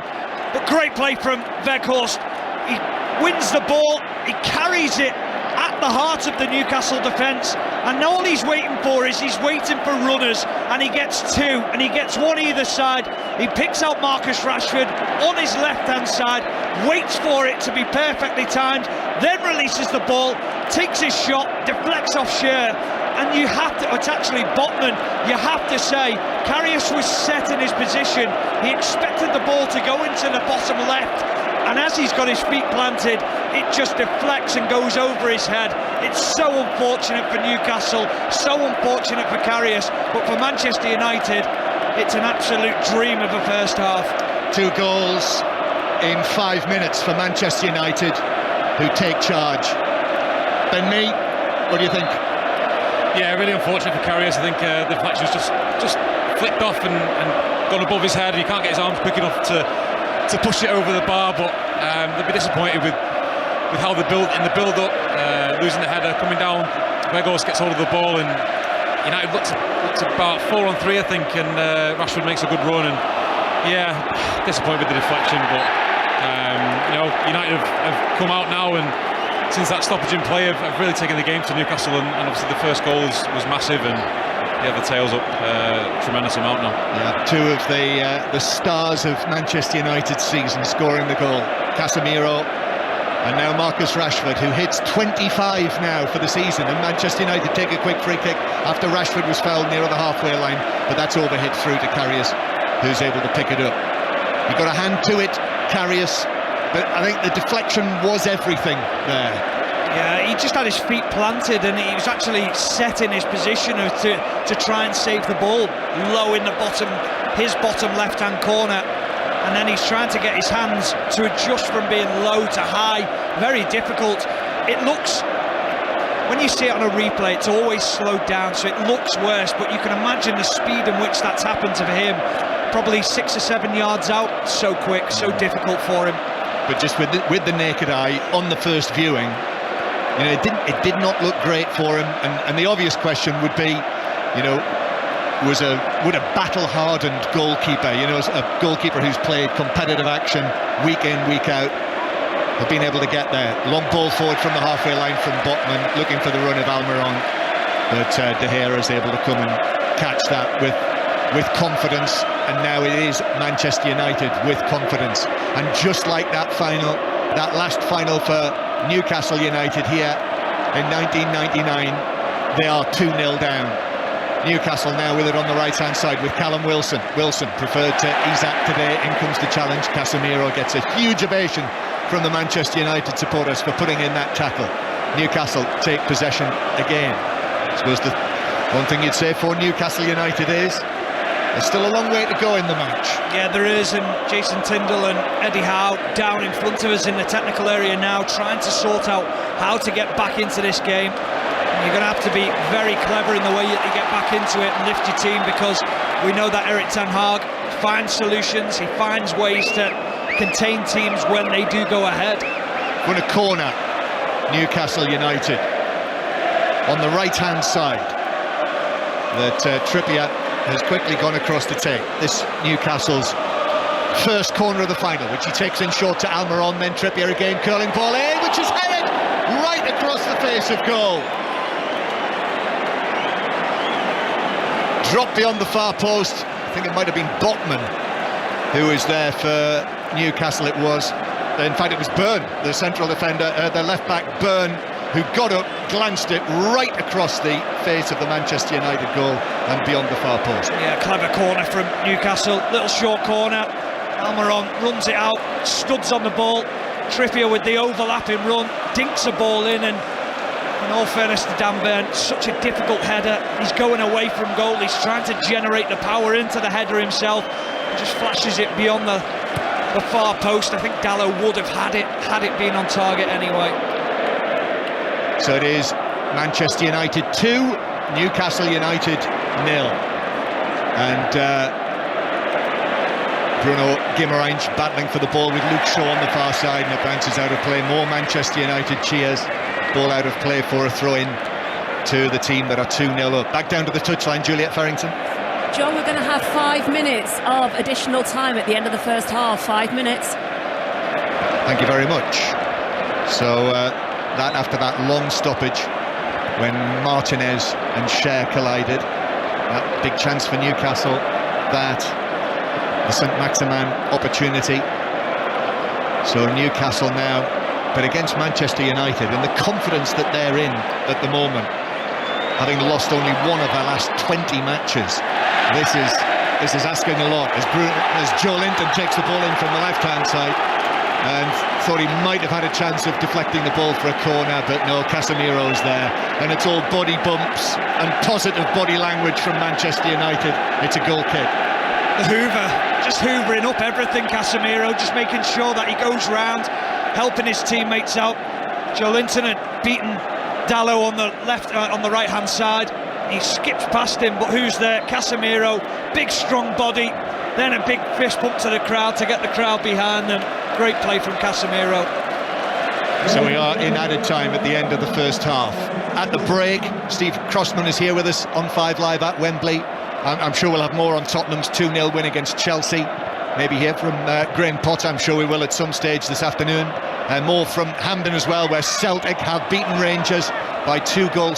But great play from Weghorst. He wins the ball, he carries it at the heart of the Newcastle defence, and all he's waiting for is he's waiting for runners, and he gets two, and he gets one either side. He picks out Marcus Rashford on his left-hand side, waits for it to be perfectly timed, then releases the ball, takes his shot, deflects off Schär, and you have to, it's actually Botman, you have to say, Karius was set in his position, he expected the ball to go into the bottom left, and as he's got his feet planted, it just deflects and goes over his head. It's so unfortunate for Newcastle, so unfortunate for Karius, but for Manchester United, it's an absolute dream of a first half. 2 goals in 5 minutes for Manchester United, who take charge. Ben Mee, what do you think? Yeah, really unfortunate for Karius. I think the deflection's just flicked off and gone above his head. He can't get his arms quick enough to push it over the bar, but they'll be disappointed with how the build-up, losing the header, coming down. Weghorst gets hold of the ball, and United looked about 4-on-3, I think, and Rashford makes a good run, and yeah, disappointed with the deflection, but United have come out now, and since that stoppage in play have really taken the game to Newcastle, and obviously the first goal was massive, and yeah, the tail's up tremendous amount now. Yeah, 2 of the stars of Manchester United's season scoring the goal, Casemiro and now Marcus Rashford, who hits 25 now for the season, and Manchester United take a quick free kick after Rashford was fouled near the halfway line, but that's overhit through to Karius, who's able to pick it up. He got a hand to it, Karius, but I think the deflection was everything there. Yeah, he just had his feet planted, and he was actually set in his position to try and save the ball low in the his bottom left-hand corner, and then he's trying to get his hands to adjust from being low to high. Very difficult. It looks, when you see it on a replay, it's always slowed down, so it looks worse, but you can imagine the speed in which that's happened to him. Probably 6 or 7 yards out, so quick, so difficult for him. But just with the naked eye, on the first viewing, it did not look great for him, and the obvious question would be, would a battle-hardened goalkeeper, a goalkeeper who's played competitive action week in, week out, have been able to get there. Long ball forward from the halfway line from Botman, looking for the run of Almiron, but De Gea is able to come and catch that with confidence, and now it is Manchester United with confidence. And just like that last final for Newcastle United here in 1999, they are 2-0 down. Newcastle now with it on the right-hand side with Callum Wilson. Wilson preferred to Isak today. In comes the challenge. Casemiro gets a huge ovation from the Manchester United supporters for putting in that tackle. Newcastle take possession again. I suppose the one thing you'd say for Newcastle United is there's still a long way to go in the match. Yeah, there is, and Jason Tindall and Eddie Howe down in front of us in the technical area now, trying to sort out how to get back into this game. You're going to have to be very clever in the way that you get back into it and lift your team, because we know that Erik ten Hag finds solutions, he finds ways to contain teams when they do go ahead. Going to corner, Newcastle United on the right-hand side that Trippier has quickly gone across to take. This Newcastle's first corner of the final, which he takes in short to Almiron, then Trippier again, curling ball in, which is headed right across the face of goal. Dropped beyond the far post. I think it might have been Botman who was there for Newcastle. It was, in fact, it was Byrne, the central defender, the left-back Byrne, who got up, glanced it right across the face of the Manchester United goal and beyond the far post. Yeah, clever corner from Newcastle, little short corner, Almiron runs it out, studs on the ball. Trippier with the overlapping run, dinks a ball in, and in all fairness to Dan Burn, such a difficult header. He's going away from goal, he's trying to generate the power into the header himself. He just flashes it beyond the far post. I think Dalot would have had it been on target anyway. So it is Manchester United 2, Newcastle United 0. And Bruno Guimaraes battling for the ball with Luke Shaw on the far side, and it bounces out of play. More Manchester United cheers. Ball out of play for a throw-in to the team that are 2-0 up. Back down to the touchline, Juliet Farrington. John, we're going to have 5 minutes of additional time at the end of the first half. 5 minutes. Thank you very much. So that after that long stoppage when Martinez and Cher collided, that big chance for Newcastle, that the St Maximin opportunity. So Newcastle now, but against Manchester United, and the confidence that they're in at the moment, having lost only one of their last 20 matches, this is asking a lot. As Joe Linton takes the ball in from the left-hand side, and thought he might have had a chance of deflecting the ball for a corner, but no, Casemiro's there, and it's all body bumps and positive body language from Manchester United. It's a goal kick. The Hoover, just hoovering up everything, Casemiro, just making sure that he goes round, helping his teammates out. Joe Linton had beaten Dalot on the right hand side. He skips past him, but who's there? Casemiro, big strong body, then a big fist pump to the crowd to get the crowd behind them. Great play from Casemiro. So we are in added time at the end of the first half. At the break, Steve Crossman is here with us on 5 Live at Wembley. I'm sure we'll have more on Tottenham's 2-0 win against Chelsea. Maybe hear from Graham Potter, I'm sure we will at some stage this afternoon. More from Hampden as well, where Celtic have beaten Rangers by 2-1.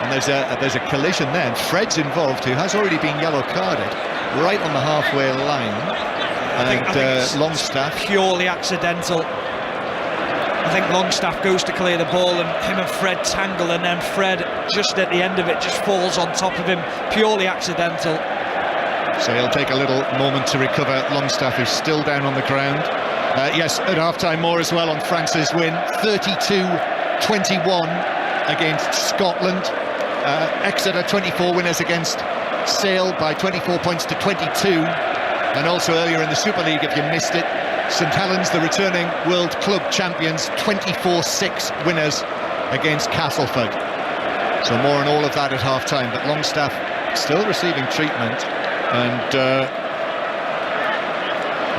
And there's a collision there, and Fred's involved, who has already been yellow carded right on the halfway line. I think Longstaff, purely accidental. I think Longstaff goes to clear the ball, and him and Fred tangle, and then Fred just at the end of it just falls on top of him, purely accidental. So he'll take a little moment to recover. Longstaff is still down on the ground. Yes, at half-time more as well on France's win, 32-21 against Scotland. Exeter 24 winners against Sale by 24 points to 22. And also earlier in the Super League, if you missed it, St Helens, the returning World Club champions, 24-6 winners against Castleford. So more on all of that at half-time, but Longstaff still receiving treatment, and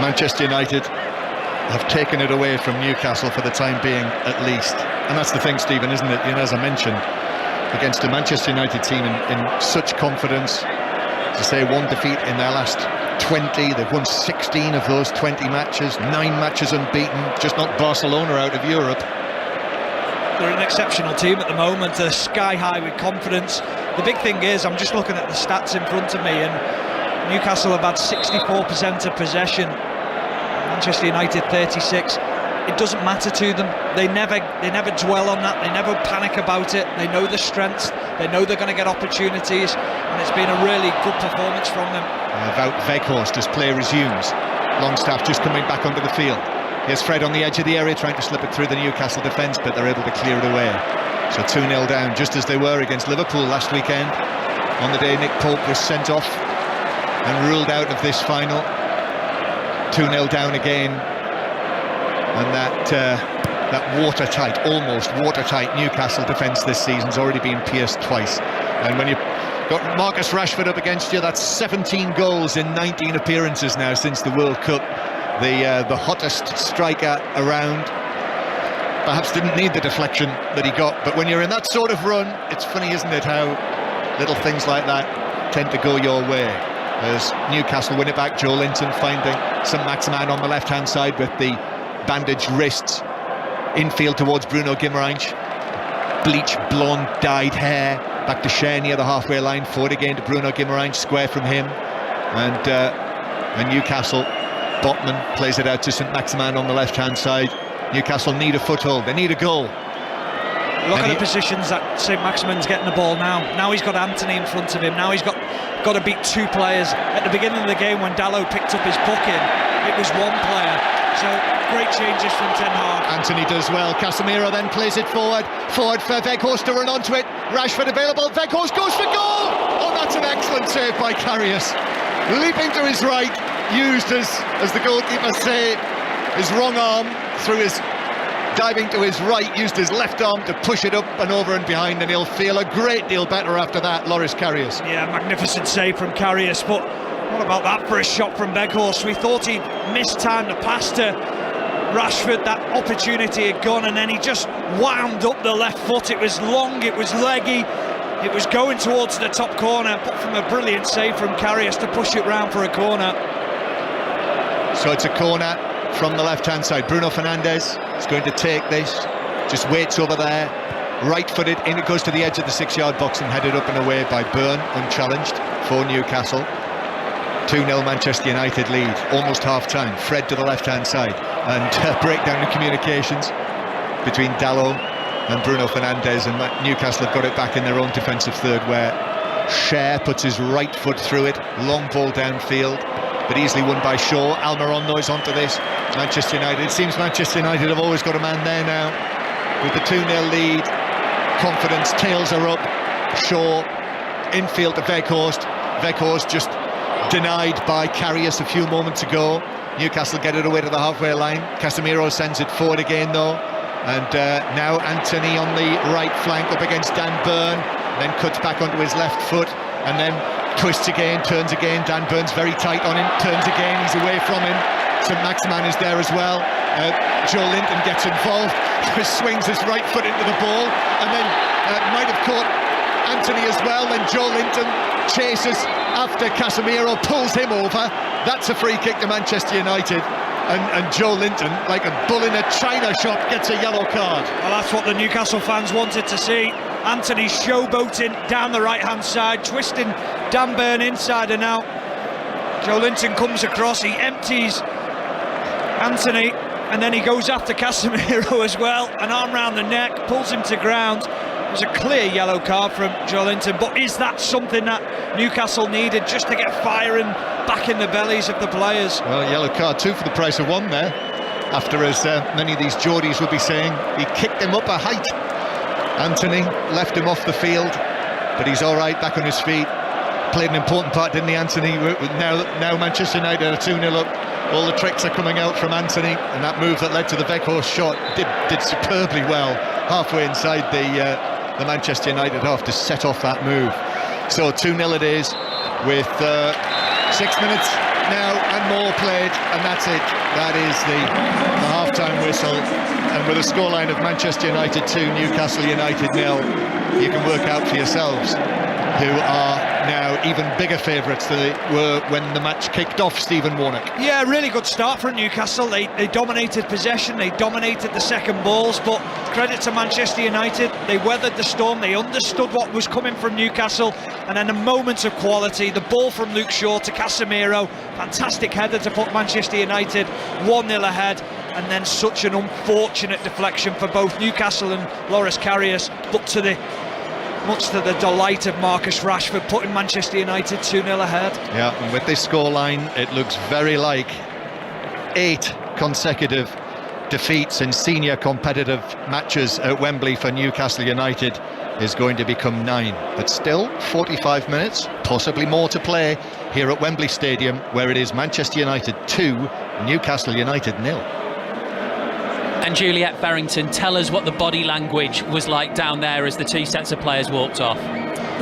Manchester United have taken it away from Newcastle for the time being, at least. And that's the thing, Stephen, isn't it? You know, as I mentioned, against a Manchester United team in such confidence, to say one defeat in their last 20, they've won 16 of those 20 matches, 9 matches unbeaten, just knocked Barcelona out of Europe. They're an exceptional team at the moment, they're sky high with confidence. The big thing is, I'm just looking at the stats in front of me, and Newcastle have had 64% of possession, Manchester United 36. It doesn't matter to them. They never dwell on that. They never panic about it. They know the strengths. They know they're going to get opportunities, and it's been a really good performance from them. Wout Weghorst as play resumes. Longstaff just coming back onto the field. Here's Fred on the edge of the area trying to slip it through the Newcastle defence, but they're able to clear it away. So 2-0 down, just as they were against Liverpool last weekend, on the day Nick Pope was sent off and ruled out of this final. 2-0 down again, and that watertight, almost watertight Newcastle defence this season's already been pierced twice. And when you've got Marcus Rashford up against you, that's 17 goals in 19 appearances now since the World Cup. The hottest striker around. Perhaps didn't need the deflection that he got, but when you're in that sort of run, it's funny, isn't it, how little things like that tend to go your way. As Newcastle win it back, Joe Linton finding St Maximin on the left-hand side with the bandaged wrists. Infield towards Bruno Guimaraes. Bleach blonde dyed hair. Back to Cher near the halfway line. Forward again to Bruno Guimaraes, square from him. And Newcastle, Botman plays it out to St Maximin on the left-hand side. Newcastle need a foothold. They need a goal. Look at the positions that St Maximin's getting the ball now. Now he's got Anthony in front of him. Now he's got to beat 2 players. At the beginning of the game, when Dalot picked up his booking, it was one player. So great changes from Ten Hag. Anthony does well. Casemiro then plays it forward for Weghorst to run onto it. Rashford available. Weghorst goes for goal. Oh, that's an excellent save by Karius. Leaping to his right, used as the goalkeeper say, his wrong arm through his diving to his right, used his left arm to push it up and over and behind, and he'll feel a great deal better after that, Loris Karius. Yeah, magnificent save from Karius, but what about that for a shot from Weghorst? We thought he'd mistimed the pass to Rashford, that opportunity had gone, and then he just wound up the left foot. It was long, it was leggy, it was going towards the top corner, but from a brilliant save from Karius to push it round for a corner. So it's a corner from the left-hand side. Bruno Fernandes is going to take this, just waits over there, right-footed, in it goes to the edge of the 6-yard box and headed up and away by Byrne, unchallenged for Newcastle. 2-0 Manchester United lead, almost half-time. Fred to the left-hand side, and breakdown in communications between Dalot and Bruno Fernandes, and Newcastle have got it back in their own defensive third, where Cher puts his right foot through it, long ball downfield, but easily won by Shaw. Almiron though is onto this. Manchester United, it seems Manchester United have always got a man there now. With the 2-0 lead, confidence, tails are up. Shaw, infield to Weghorst. Weghorst just denied by Karius a few moments ago. Newcastle get it away to the halfway line. Casemiro sends it forward again though. And now Anthony on the right flank up against Dan Byrne. Then cuts back onto his left foot. And then twists again, turns again. Dan Byrne's very tight on him, turns again, he's away from him. St Maximin is there as well. Joe Linton gets involved, swings his right foot into the ball, and then might have caught Anthony as well. Then Joe Linton chases after Casemiro, pulls him over. That's a free kick to Manchester United. And Joe Linton, like a bull in a china shop, gets a yellow card. Well, that's what the Newcastle fans wanted to see. Anthony showboating down the right-hand side, twisting Dan Byrne inside and out. Joe Linton comes across, he empties Anthony, and then he goes after Casemiro as well. An arm round the neck, pulls him to ground. It was a clear yellow card from Joe Linton, but is that something that Newcastle needed just to get firing back in the bellies of the players? Well, yellow card, 2 for the price of 1 there. After, as many of these Geordies would be saying, he kicked him up a height. Anthony left him off the field, but he's all right, back on his feet. Played an important part, didn't he, Anthony? Now Manchester United are 2-0 up. All the tricks are coming out from Anthony, and that move that led to the Weghorst shot did superbly well, halfway inside the Manchester United half to set off that move. So 2-0 it is, with 6 minutes now and more played, and that's it. That is the half-time whistle, and with a scoreline of Manchester United 2, Newcastle United 0, you can work out for yourselves who are now even bigger favourites than they were when the match kicked off, Stephen Warnock. Yeah, really good start from Newcastle. They dominated possession, they dominated the second balls, but credit to Manchester United, they weathered the storm, they understood what was coming from Newcastle, and then a moment of quality, the ball from Luke Shaw to Casemiro, fantastic header to put Manchester United 1-0 ahead, and then such an unfortunate deflection for both Newcastle and Loris Karius, but much to the delight of Marcus Rashford, putting Manchester United 2-0 ahead. Yeah, and with this scoreline, it looks very like 8 consecutive defeats in senior competitive matches at Wembley for Newcastle United is going to become 9. But still, 45 minutes, possibly more to play here at Wembley Stadium, where it is Manchester United 2, Newcastle United 0. And Juliet Berrington, tell us what the body language was like down there as the 2 sets of players walked off.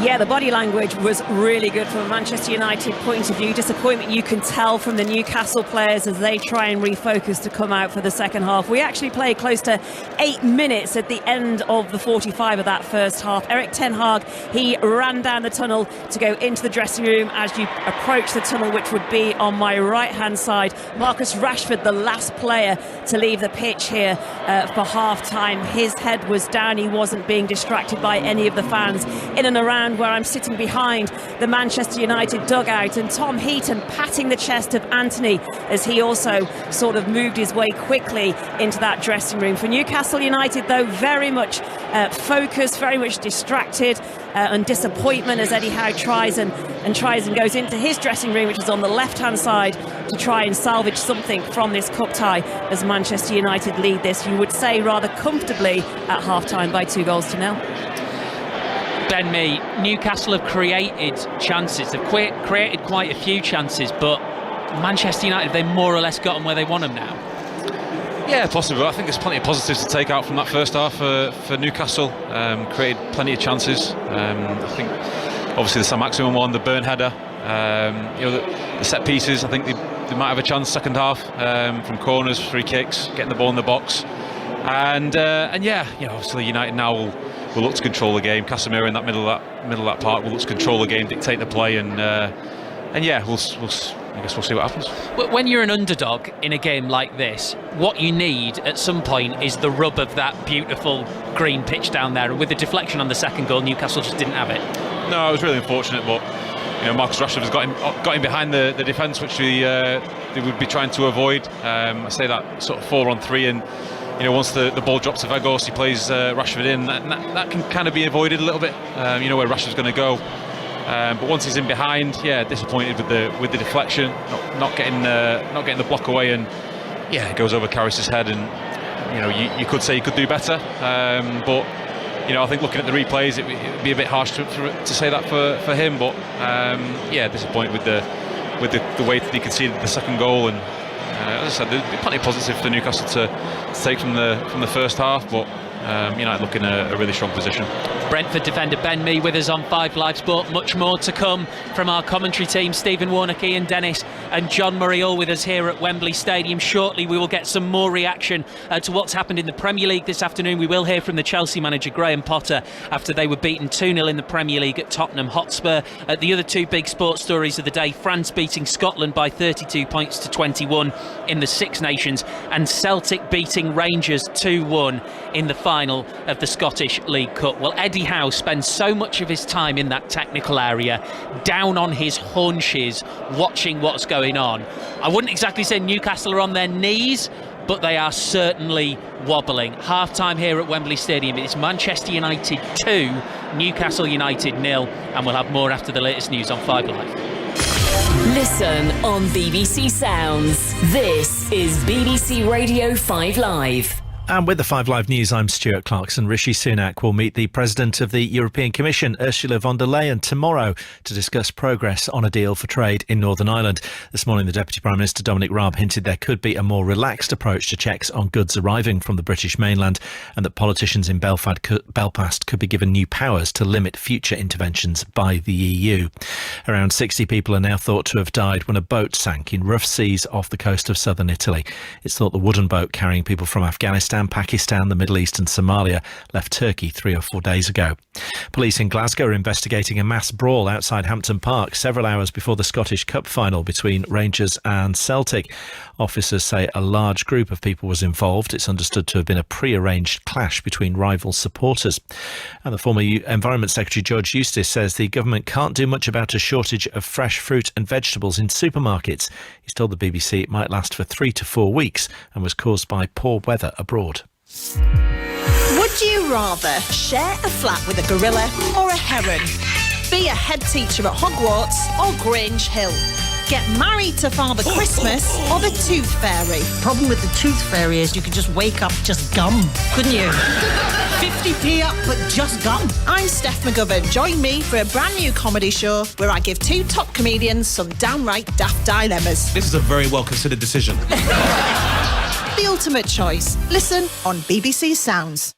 Yeah, the body language was really good from a Manchester United point of view. Disappointment you can tell from the Newcastle players as they try and refocus to come out for the second half. We actually played close to 8 minutes at the end of the 45 of that first half. Erik Ten Hag, he ran down the tunnel to go into the dressing room. As you approach the tunnel, which would be on my right-hand side, Marcus Rashford, the last player to leave the pitch here for half-time. His head was down. He wasn't being distracted by any of the fans in and around where I'm sitting behind the Manchester United dugout, and Tom Heaton patting the chest of Anthony as he also sort of moved his way quickly into that dressing room. For Newcastle United, though, very much focus, very much distracted, and disappointment as Eddie Howe tries and goes into his dressing room, which is on the left-hand side, to try and salvage something from this cup tie as Manchester United lead this, you would say, rather comfortably at half-time by 2-0. Ben Mee, Newcastle have created chances. They've created quite a few chances, but Manchester United, they've more or less got them where they want them now. Yeah, possibly. I think there's plenty of positives to take out from that first half for Newcastle. Created plenty of chances. I think obviously the Sam Maximin one, the Burn header, the set pieces. I think they might have a chance second half from corners, free kicks, getting the ball in the box, and yeah, obviously United now will look to control the game. Casemiro in that middle of that part will look to control the game, dictate the play, and yeah, I guess we'll see what happens. When you're an underdog in a game like this, what you need at some point is the rub of that beautiful green pitch down there. And with the deflection on the second goal, Newcastle just didn't have it. No, it was really unfortunate, but Marcus Rashford has got him behind the defence, which they would be trying to avoid. I say that sort of 4-on-3, and once the ball drops to Vagos, he plays Rashford in. That can kind of be avoided a little bit. Where Rashford's going to go. But once he's in behind, disappointed with the deflection, not getting the block away, and it goes over Karius's head, and you could say he could do better, but I think looking at the replays, it would be a bit harsh to say that for him, but disappointed with the way that he conceded the second goal, and as I said, there'd be plenty of positive for Newcastle to take from the first half, but United look in a really strong position. Brentford defender Ben Mee with us on 5 Live Sport. Much more to come from our commentary team, Stephen Warnock, Ian Dennis and John Murray, all with us here at Wembley Stadium. Shortly we will get some more reaction to what's happened in the Premier League this afternoon. We will hear from the Chelsea manager Graham Potter after they were beaten 2-0 in the Premier League at Tottenham Hotspur. The other two big sports stories of the day: France beating Scotland by 32 points to 21 in the Six Nations, and Celtic beating Rangers 2-1 in the final of the Scottish League Cup. Well, Eddie Howe spends so much of his time in that technical area, down on his haunches, watching what's going on. I wouldn't exactly say Newcastle are on their knees, but they are certainly wobbling. Half-time here at Wembley Stadium. It's Manchester United 2, Newcastle United 0, and we'll have more after the latest news on 5 Live. Listen on BBC Sounds. This is BBC Radio 5 Live. And with the 5 Live News, I'm Stuart Clarkson. Rishi Sunak will meet the President of the European Commission, Ursula von der Leyen, tomorrow to discuss progress on a deal for trade in Northern Ireland. This morning, the Deputy Prime Minister, Dominic Raab, hinted there could be a more relaxed approach to checks on goods arriving from the British mainland, and that politicians in Belfast could be given new powers to limit future interventions by the EU. Around 60 people are now thought to have died when a boat sank in rough seas off the coast of southern Italy. It's thought the wooden boat carrying people from Afghanistan, Pakistan, the Middle East and Somalia left Turkey 3 or 4 days ago. Police in Glasgow are investigating a mass brawl outside Hampton Park several hours before the Scottish Cup final between Rangers and Celtic. Officers say a large group of people was involved. It's understood to have been a pre-arranged clash between rival supporters. And the former Environment Secretary George Eustice says the government can't do much about a shortage of fresh fruit and vegetables in supermarkets. He's told the BBC it might last for 3 to 4 weeks and was caused by poor weather abroad. Would you rather share a flat with a gorilla or a heron? Be a head teacher at Hogwarts or Grange Hill? Get married to Father Christmas or the Tooth Fairy? Problem with the Tooth Fairy is you could just wake up just gum, couldn't you? 50p up, but just gum. I'm Steph McGovern. Join me for a brand new comedy show where I give 2 top comedians some downright daft dilemmas. This is a very well considered decision. The ultimate choice. Listen on BBC Sounds.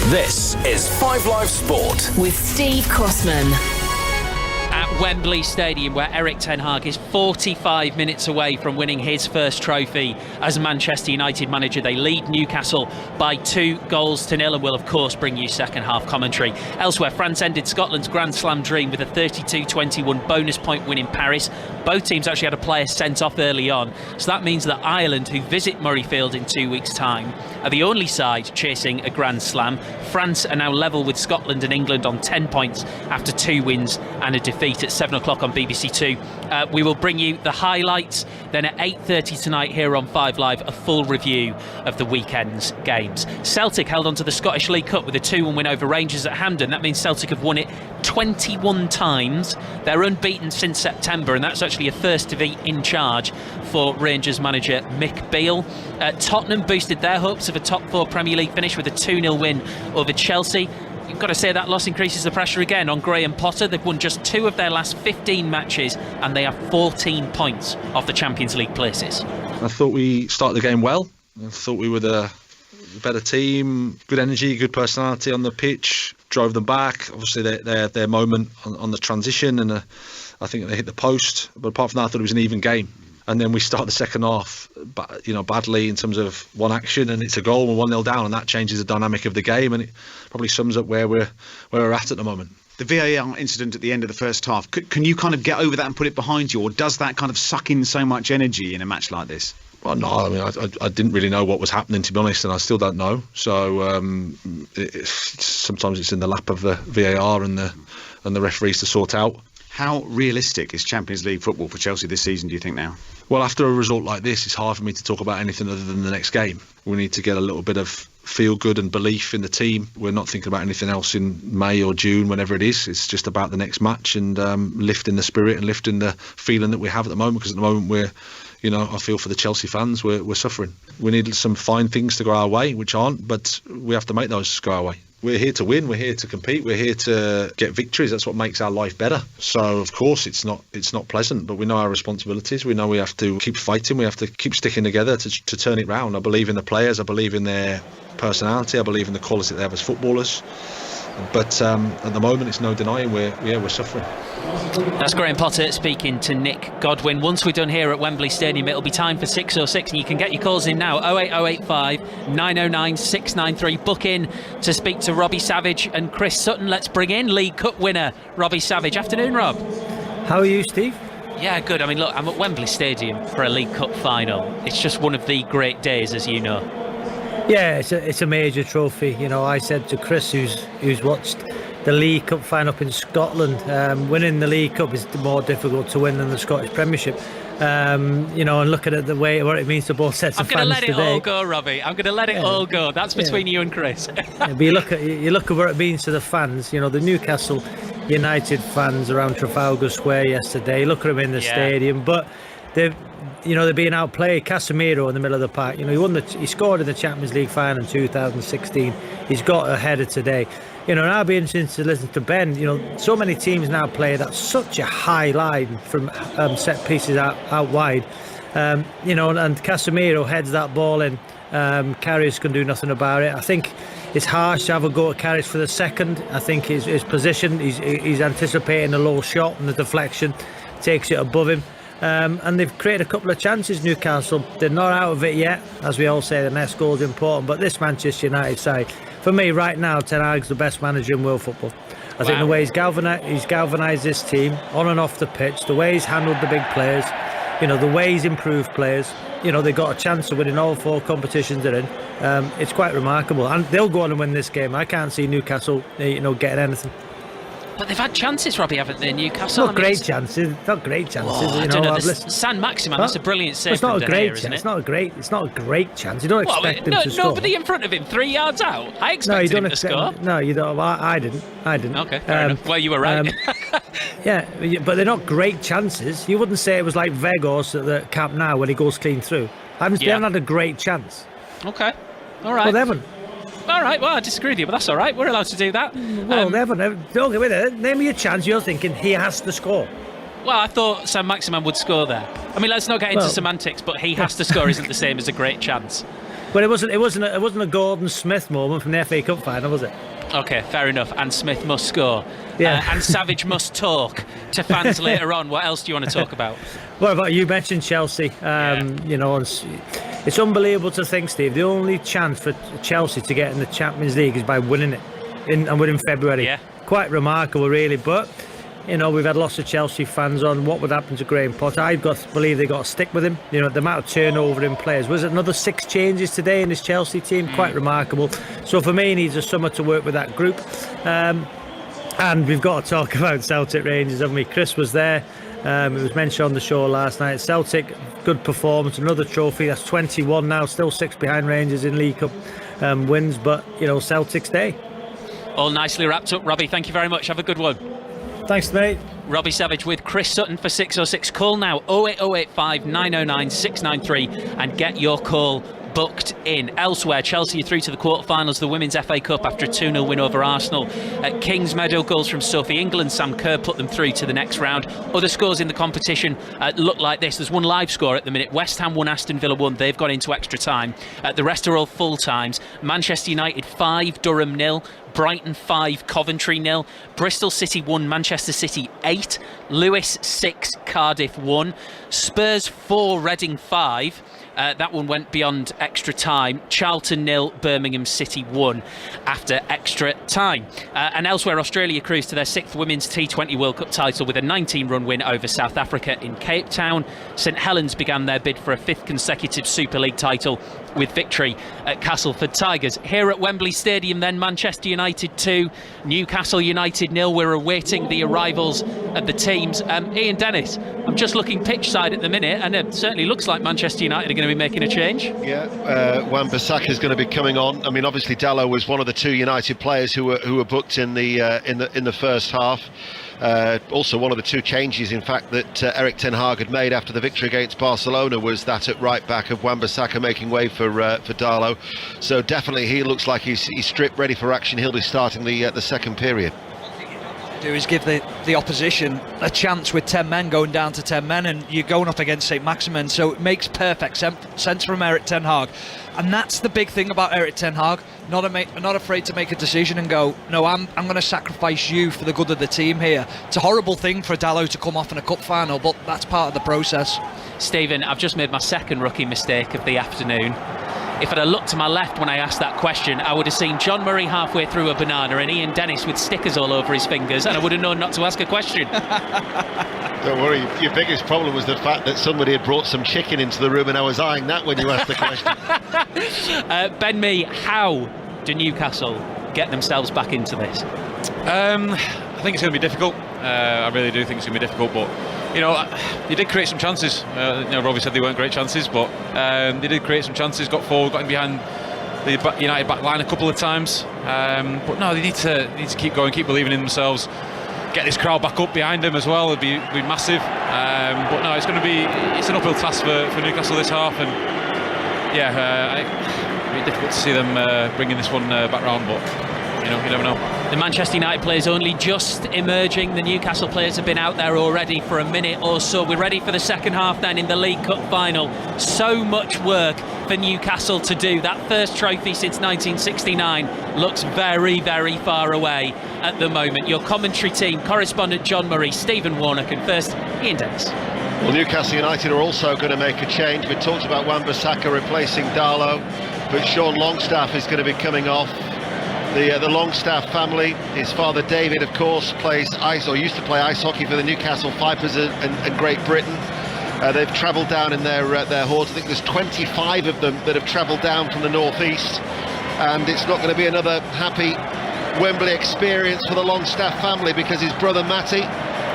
This is 5 Live Sport with Steve Crossman. At Wembley Stadium, where Erik ten Hag is 45 minutes away from winning his first trophy as Manchester United manager. They lead Newcastle by 2-0, and will of course bring you second half commentary. Elsewhere, France ended Scotland's Grand Slam dream with a 32-21 bonus point win in Paris. Both teams actually had a player sent off early on, so that means that Ireland, who visit Murrayfield in 2 weeks' time, are the only side chasing a Grand Slam. France are now level with Scotland and England on 10 points after 2 wins and a defeat tonight at 7 o'clock on BBC Two. We will bring you the highlights. Then at 8:30 tonight here on 5 Live, a full review of the weekend's games. Celtic held on to the Scottish League Cup with a 2-1 win over Rangers at Hampden. That means Celtic have won it 21 times. They're unbeaten since September, and that's actually a first to be in charge for Rangers manager Mick Beale. Tottenham boosted their hopes of a top 4 Premier League finish with a 2-0 win over Chelsea. You've got to say that loss increases the pressure again on Graham Potter. They've won just 2 of their last 15 matches, and they are 14 points off the Champions League places. I thought we started the game well. I thought we were the better team, good energy, good personality on the pitch, drove them back. Obviously they had their moment on the transition, and I think they hit the post, but apart from that I thought it was an even game. And then we start the second half badly in terms of one action, and it's a goal and 1-0 down, and that changes the dynamic of the game, and it probably sums up where we're at the moment. The VAR incident at the end of the first half, can you kind of get over that and put it behind you, or does that kind of suck in so much energy in a match like this? Well, no, I mean, I didn't really know what was happening, to be honest, and I still don't know. So sometimes it's in the lap of the VAR and the referees to sort out. How realistic is Champions League football for Chelsea this season, do you think, now? Well, after a result like this, it's hard for me to talk about anything other than the next game. We need to get a little bit of feel-good and belief in the team. We're not thinking about anything else in May or June, whenever it is. It's just about the next match and lifting the spirit and lifting the feeling that we have at the moment, because at the moment I feel for the Chelsea fans, we're suffering. We need some fine things to go our way, which aren't, but we have to make those go our way. We're here to win, we're here to compete, we're here to get victories. That's what makes our life better. So of course it's not pleasant, but we know our responsibilities. We know we have to keep fighting, we have to keep sticking together to turn it round. I believe in the players, I believe in their personality, I believe in the quality they have as footballers. But at the moment, it's no denying we're suffering. That's Graham Potter speaking to Nick Godwin. Once we're done here at Wembley Stadium, it'll be time for 606, and you can get your calls in now. 08085 909 693. Book in to speak to Robbie Savage and Chris Sutton. Let's bring in League Cup winner Robbie Savage. Afternoon, Rob. How are you, Steve? Yeah, good. I mean, look, I'm at Wembley Stadium for a League Cup final. It's just one of the great days, as you know. Yeah, it's a major trophy. You know, I said to Chris, who's watched the League Cup final up in Scotland, winning the League Cup is more difficult to win than the Scottish Premiership. And looking at what it means to both sets of fans today. I'm going to let it all go, Robbie. I'm going to let it all go. That's between you and Chris. But you look at what it means to the fans. You know, the Newcastle United fans around Trafalgar Square yesterday. You look at them in the stadium, but they're being outplayed. Casemiro in the middle of the park. You know, he scored in the Champions League final in 2016. He's got a header today. You know, and I'll be interested to listen to Ben. You know, so many teams now play at such a high line from set pieces out wide. And Casemiro heads that ball in. Karius can do nothing about it. I think it's harsh to have a go at Karius for the second. I think his position, he's anticipating a low shot, and the deflection takes it above him. And they've created a couple of chances, Newcastle. They're not out of it yet. As we all say, the next goal is important. But this Manchester United side, for me right now, Ten Hag's the best manager in world football. I think the way he's galvanised this team on and off the pitch, the way he's handled the big players, the way he's improved players, they've got a chance of winning all 4 competitions they're in. It's quite remarkable. And they'll go on and win this game. I can't see Newcastle, getting anything. But they've had chances, Robbie, haven't they, Newcastle? Not great chances. I don't know. San Maximan, that's a brilliant save from De Gea, isn't it? It's not a great chance. You don't expect him to score. Nobody in front of him, 3 yards out. I expected him to score. No, you don't. I didn't. Okay, fair enough. Well, you were right. Yeah, but they're not great chances. You wouldn't say it was like Vegas at the Camp Nou when he goes clean through. They haven't had a great chance. Okay, all right. Well, they haven't. All right, well, I disagree with you, but that's all right. We're allowed to do that. Well, don't get with it. Name me a chance you're thinking he has to score. Well, I thought San Maximan would score there. I mean, let's not get into semantics, but he has to score isn't the same as a great chance. Well, it wasn't a Gordon Smith moment from the FA Cup final, was it? Okay, fair enough. And Smith must score. Yeah. And Savage must talk to fans later on. What else do you want to talk about? What about you mentioned Chelsea? It's unbelievable to think, Steve, the only chance for Chelsea to get in the Champions League is by winning it in February. Yeah. Quite remarkable, really. But we've had lots of Chelsea fans on what would happen to Graham Potter. I believe they got to stick with him. The amount of turnover in players. Was it another 6 changes today in his Chelsea team? Quite remarkable. So for me, he needs a summer to work with that group. And we've got to talk about Celtic Rangers, haven't we? Chris was there. It was mentioned on the show last night. Celtic, good performance, another trophy. That's 21 now, still 6 behind Rangers in League Cup wins. But, Celtic's day. All nicely wrapped up, Robbie. Thank you very much. Have a good one. Thanks, mate. Robbie Savage with Chris Sutton for 606. Call now 08085 909 693 and get your call booked in. Elsewhere, Chelsea are through to the quarter-finals of the Women's FA Cup after a 2-0 win over Arsenal. At Kingsmeadow, goals from Sophie England, Sam Kerr put them through to the next round. Other scores in the competition look like this. There's one live score at the minute. West Ham 1, Aston Villa 1. They've gone into extra time. The rest are all full times. Manchester United 5, Durham 0. Brighton 5, Coventry 0. Bristol City 1, Manchester City 8. Lewis 6, Cardiff 1. Spurs 4, Reading 5. That one went beyond extra time. Charlton 0, Birmingham City 1 after extra time. And elsewhere, Australia cruised to their 6th Women's T20 World Cup title with a 19-run win over South Africa in Cape Town. St Helens began their bid for a 5th consecutive Super League title with victory at Castleford Tigers. Here at Wembley Stadium then, Manchester United 2, Newcastle United 0. We're awaiting the arrivals of the teams. Ian Dennis, I'm just looking pitch side at the minute, and it certainly looks like Manchester United are going to be making a change. Yeah, Wan-Bissaka is going to be coming on. I mean, obviously Dalot was one of the 2 United players who were booked in the first half. Also, one of the 2 changes, in fact, that Eric Ten Hag had made after the victory against Barcelona was that at right back of Wan-Bissaka making way for Dalot. So definitely, he looks like he's stripped, ready for action. He'll be starting the second period. Do is give the opposition a chance with 10 men going down to 10 men, and you're going up against St Maximin, so it makes perfect sense from Eric Ten Hag. And that's the big thing about Eric Ten Hag, not afraid to make a decision and go, no, I'm going to sacrifice you for the good of the team here. It's a horrible thing for Dalot to come off in a cup final, but that's part of the process. Stephen, I've just made my second rookie mistake of the afternoon. If I'd have looked to my left when I asked that question, I would have seen John Murray halfway through a banana and Ian Dennis with stickers all over his fingers, and I would have known not to ask a question. Don't worry, your biggest problem was the fact that somebody had brought some chicken into the room and I was eyeing that when you asked the question. Ben Mee, how do Newcastle get themselves back into this? I think it's going to be difficult. I really do think it's going to be difficult, but they did create some chances. Robbie said they weren't great chances, but they did create some chances, got forward, got in behind the United back line a couple of times. But no, they need to keep going, keep believing in themselves, get this crowd back up behind them as well. It'd be massive. But no, it's an uphill task for Newcastle this half, and it'd be difficult to see them bringing this one back round, but you never know. The Manchester United players only just emerging. The Newcastle players have been out there already for a minute or so. We're ready for the second half then in the League Cup final. So much work for Newcastle to do. That first trophy since 1969 looks very, very far away at the moment. Your commentary team, correspondent John Murray, Stephen Warnock, and first Ian Dennis. Well, Newcastle United are also going to make a change. We talked about Wan-Bissaka replacing Dalot, but Sean Longstaff is going to be coming off. The Longstaff family, his father David, of course, used to play ice hockey for the Newcastle Vipers and Great Britain. They've travelled down in their hordes. I think there's 25 of them that have travelled down from the northeast, and it's not going to be another happy Wembley experience for the Longstaff family, because his brother Matty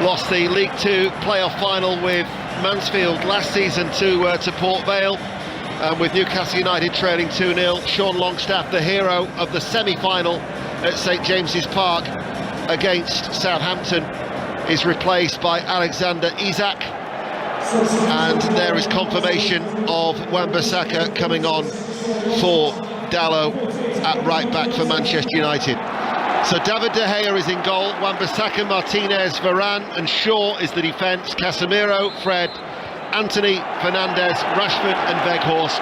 lost the League Two playoff final with Mansfield last season to Port Vale. With Newcastle United trailing 2-0, Sean Longstaff, the hero of the semi-final at St James's Park against Southampton, is replaced by Alexander Isak, and there is confirmation of Wan-Bissaka coming on for Dalot at right back for Manchester United. So David De Gea is in goal, Wan-Bissaka, Martinez, Varane, and Shaw is the defence. Casemiro, Fred, Anthony, Fernandes, Rashford and Weghorst.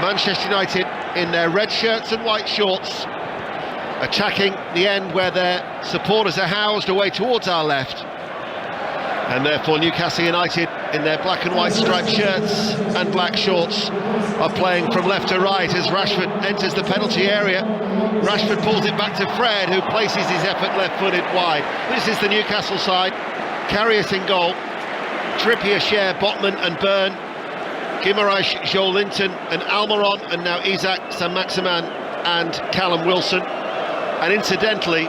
Manchester United in their red shirts and white shorts, attacking the end where their supporters are housed away towards our left. And therefore Newcastle United in their black and white striped shirts and black shorts are playing from left to right as Rashford enters the penalty area. Rashford pulls it back to Fred, who places his effort left-footed wide. This is the Newcastle side. Karius in goal. Trippier, Schär, Botman and Byrne, Guimaraes, Joelinton and Almiron, and now Isaac, Saint-Maximin and Callum Wilson. And incidentally,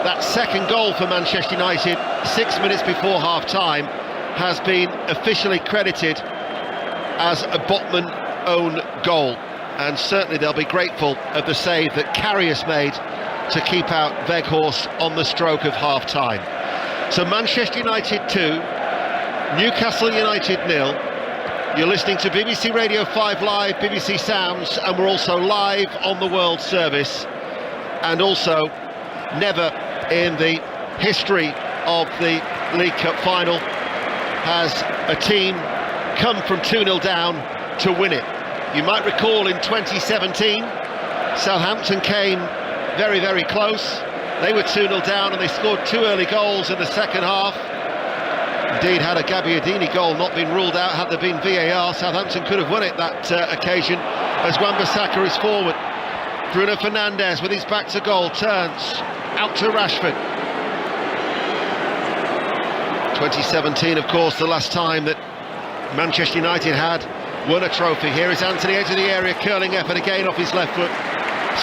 that second goal for Manchester United 6 minutes before half-time has been officially credited as a Botman own goal, and certainly they'll be grateful of the save that Karius made to keep out Weghorst on the stroke of half-time. So Manchester United 2, Newcastle United 0. You're listening to BBC Radio 5 Live, BBC Sounds, and we're also live on the World Service. And also, never in the history of the League Cup final has a team come from 2-0 down to win it. You might recall in 2017, Southampton came very, very close. They were 2-0 down and they scored 2 early goals in the second half. Indeed, had a Gabbiadini goal not been ruled out, had there been VAR, Southampton could have won it that occasion, as Wan-Bissaka is forward. Bruno Fernandes with his back to goal, turns out to Rashford. 2017, of course, the last time that Manchester United had won a trophy. Here is Anthony, edge of the area, curling effort again off his left foot,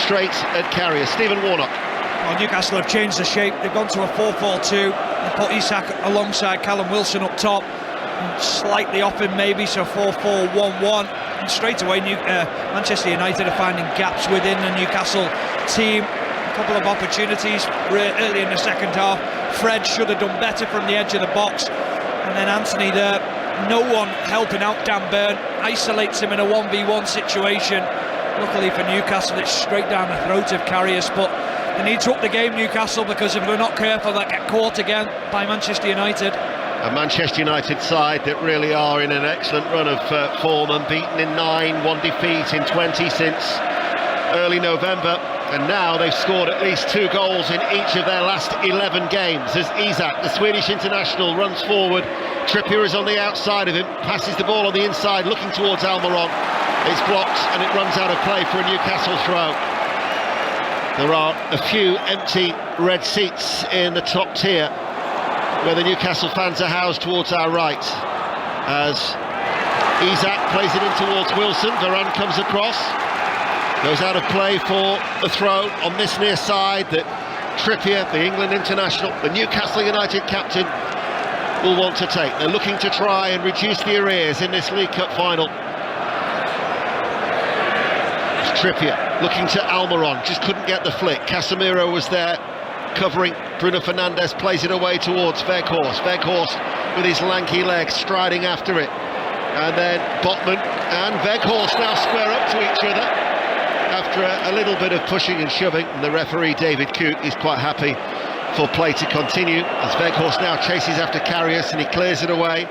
straight at Karius. Stephen Warnock. Well, Newcastle have changed the shape. They've gone to a 4-4-2. They put Isak alongside Callum Wilson up top, and slightly off him maybe, so 4-4-1-1. And straight away, Manchester United are finding gaps within the Newcastle team. A couple of opportunities early in the second half. Fred should have done better from the edge of the box, and then Anthony there, no one helping out Dan Burn, isolates him in a 1v1 situation. Luckily for Newcastle, it's straight down the throat of Karius, but they need to up the game, Newcastle, because if they're not careful, they'll get caught again by Manchester United. A Manchester United side that really are in an excellent run of form, unbeaten in 9, one defeat in 20 since early November, and now they've scored at least 2 goals in each of their last 11 games as Isak, the Swedish international, runs forward. Trippier is on the outside of him, passes the ball on the inside, looking towards Almiron. It's blocked and it runs out of play for a Newcastle throw. There are a few empty red seats in the top tier where the Newcastle fans are housed towards our right, as Isak plays it in towards Wilson. Varane comes across, goes out of play for the throw on this near side that Trippier, the England international, the Newcastle United captain, will want to take. They're looking to try and reduce the arrears in this League Cup final. It's Trippier looking to Almiron, just couldn't get the flick. Casemiro was there covering. Bruno Fernandes plays it away towards Weghorst. Weghorst with his lanky legs striding after it. And then Botman and Weghorst now square up to each other after a little bit of pushing and shoving. And the referee, David Coote, is quite happy for play to continue as Weghorst now chases after Karius and he clears it away.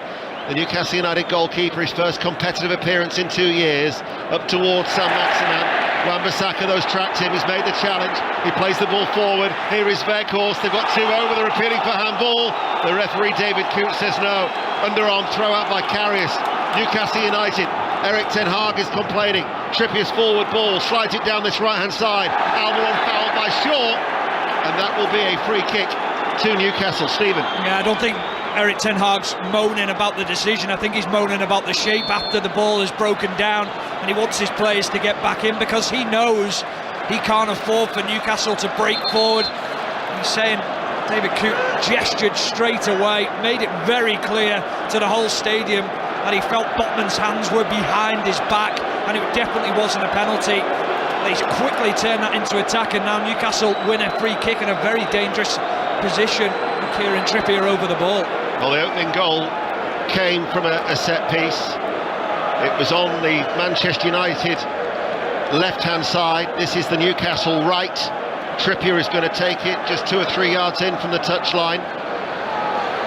The Newcastle United goalkeeper, his first competitive appearance in 2 years, up towards Saint-Maximin. Wan-Bissaka, those tracked him, he's made the challenge, he plays the ball forward. Here is Weghorst, they've got 2 over, they're appealing for handball. The referee, David Coote, says no. Underarm throw out by Karius. Newcastle United, Erik ten Hag is complaining. Trippier's forward ball, slides it down this right-hand side. Almiron fouled by Shaw, and that will be a free kick to Newcastle. Stephen. Yeah, I don't think Erik ten Hag's moaning about the decision. I think he's moaning about the shape after the ball is broken down, and he wants his players to get back in because he knows he can't afford for Newcastle to break forward. He's saying, David Coote gestured straight away, made it very clear to the whole stadium that he felt Botman's hands were behind his back, and it definitely wasn't a penalty. They quickly turn that into attack, and now Newcastle win a free kick in a very dangerous position. Kieran Trippier over the ball. Well, the opening goal came from a set piece. It was on the Manchester United left-hand side. This is the Newcastle right. Trippier is going to take it just 2 or 3 yards in from the touchline.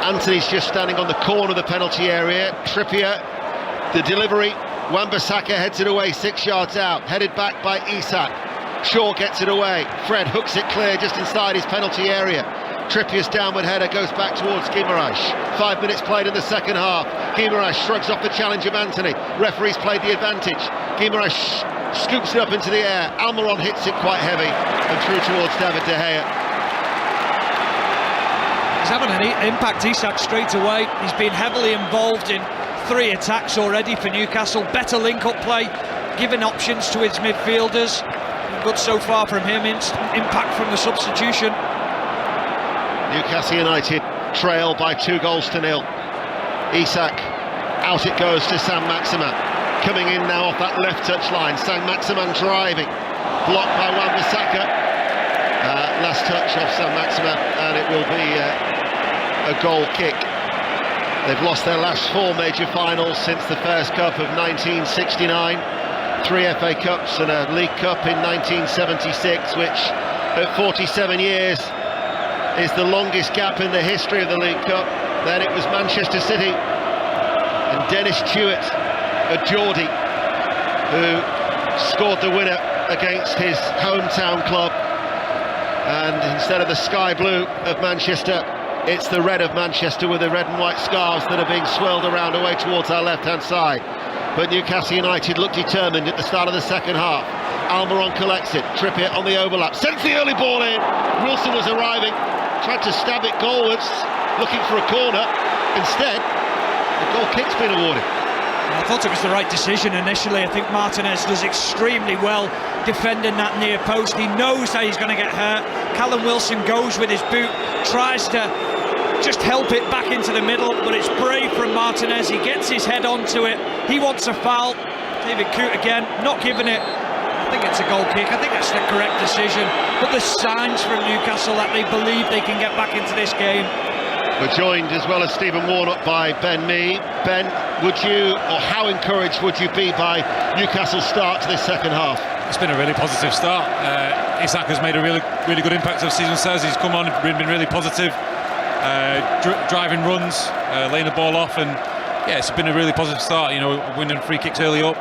Anthony's just standing on the corner of the penalty area. Trippier, the delivery. Wan-Bissaka heads it away 6 yards out, headed back by Isak. Shaw gets it away. Fred hooks it clear just inside his penalty area. Trippier's downward header goes back towards Guimaraes. 5 minutes played in the second half. Guimaraes shrugs off the challenge of Anthony. Referee's played the advantage. Guimaraes scoops it up into the air. Almiron hits it quite heavy and through towards David De Gea. He's having an impact, Isak, straight away. He's been heavily involved in 3 attacks already for Newcastle. Better link-up play, giving options to his midfielders. Good so far from him. Instant impact from the substitution. Newcastle United trail by 2 goals to 0. Isak, out it goes to Saint-Maximin. Coming in now off that left touch line. Saint-Maximin driving. Blocked by Wan-Bissaka. Last touch of Saint-Maximin, and it will be a goal kick. They've lost their last 4 major finals since the first cup of 1969. 3 FA Cups and a League Cup in 1976, which at 47 years is the longest gap in the history of the League Cup. Then it was Manchester City and Dennis Tuitt, a Geordie, who scored the winner against his hometown club. And instead of the sky blue of Manchester, it's the red of Manchester, with the red and white scarves that are being swirled around away towards our left-hand side. But Newcastle United look determined at the start of the second half. Almiron collects it, Trippier on the overlap, sends the early ball in. Wilson was arriving, tried to stab it goalwards, looking for a corner. Instead, the goal kick's been awarded. I thought it was the right decision initially. I think Martinez does extremely well defending that near post. He knows that he's going to get hurt. Callum Wilson goes with his boot, tries to just help it back into the middle, but it's brave from Martinez. He gets his head onto it. He wants a foul. David Coote again, not giving it. I think it's a goal kick. I think that's the correct decision. But there's signs from Newcastle that they believe they can get back into this game. We're joined, as well as Stephen Warnock, by Ben Mee. Ben, would you, or how encouraged would you be by Newcastle's start to this second half? It's been a really positive start. Isak has made a really good impact, as season says. He's come on, been really positive, driving runs, laying the ball off, and yeah, it's been a really positive start. You know, winning free kicks early on,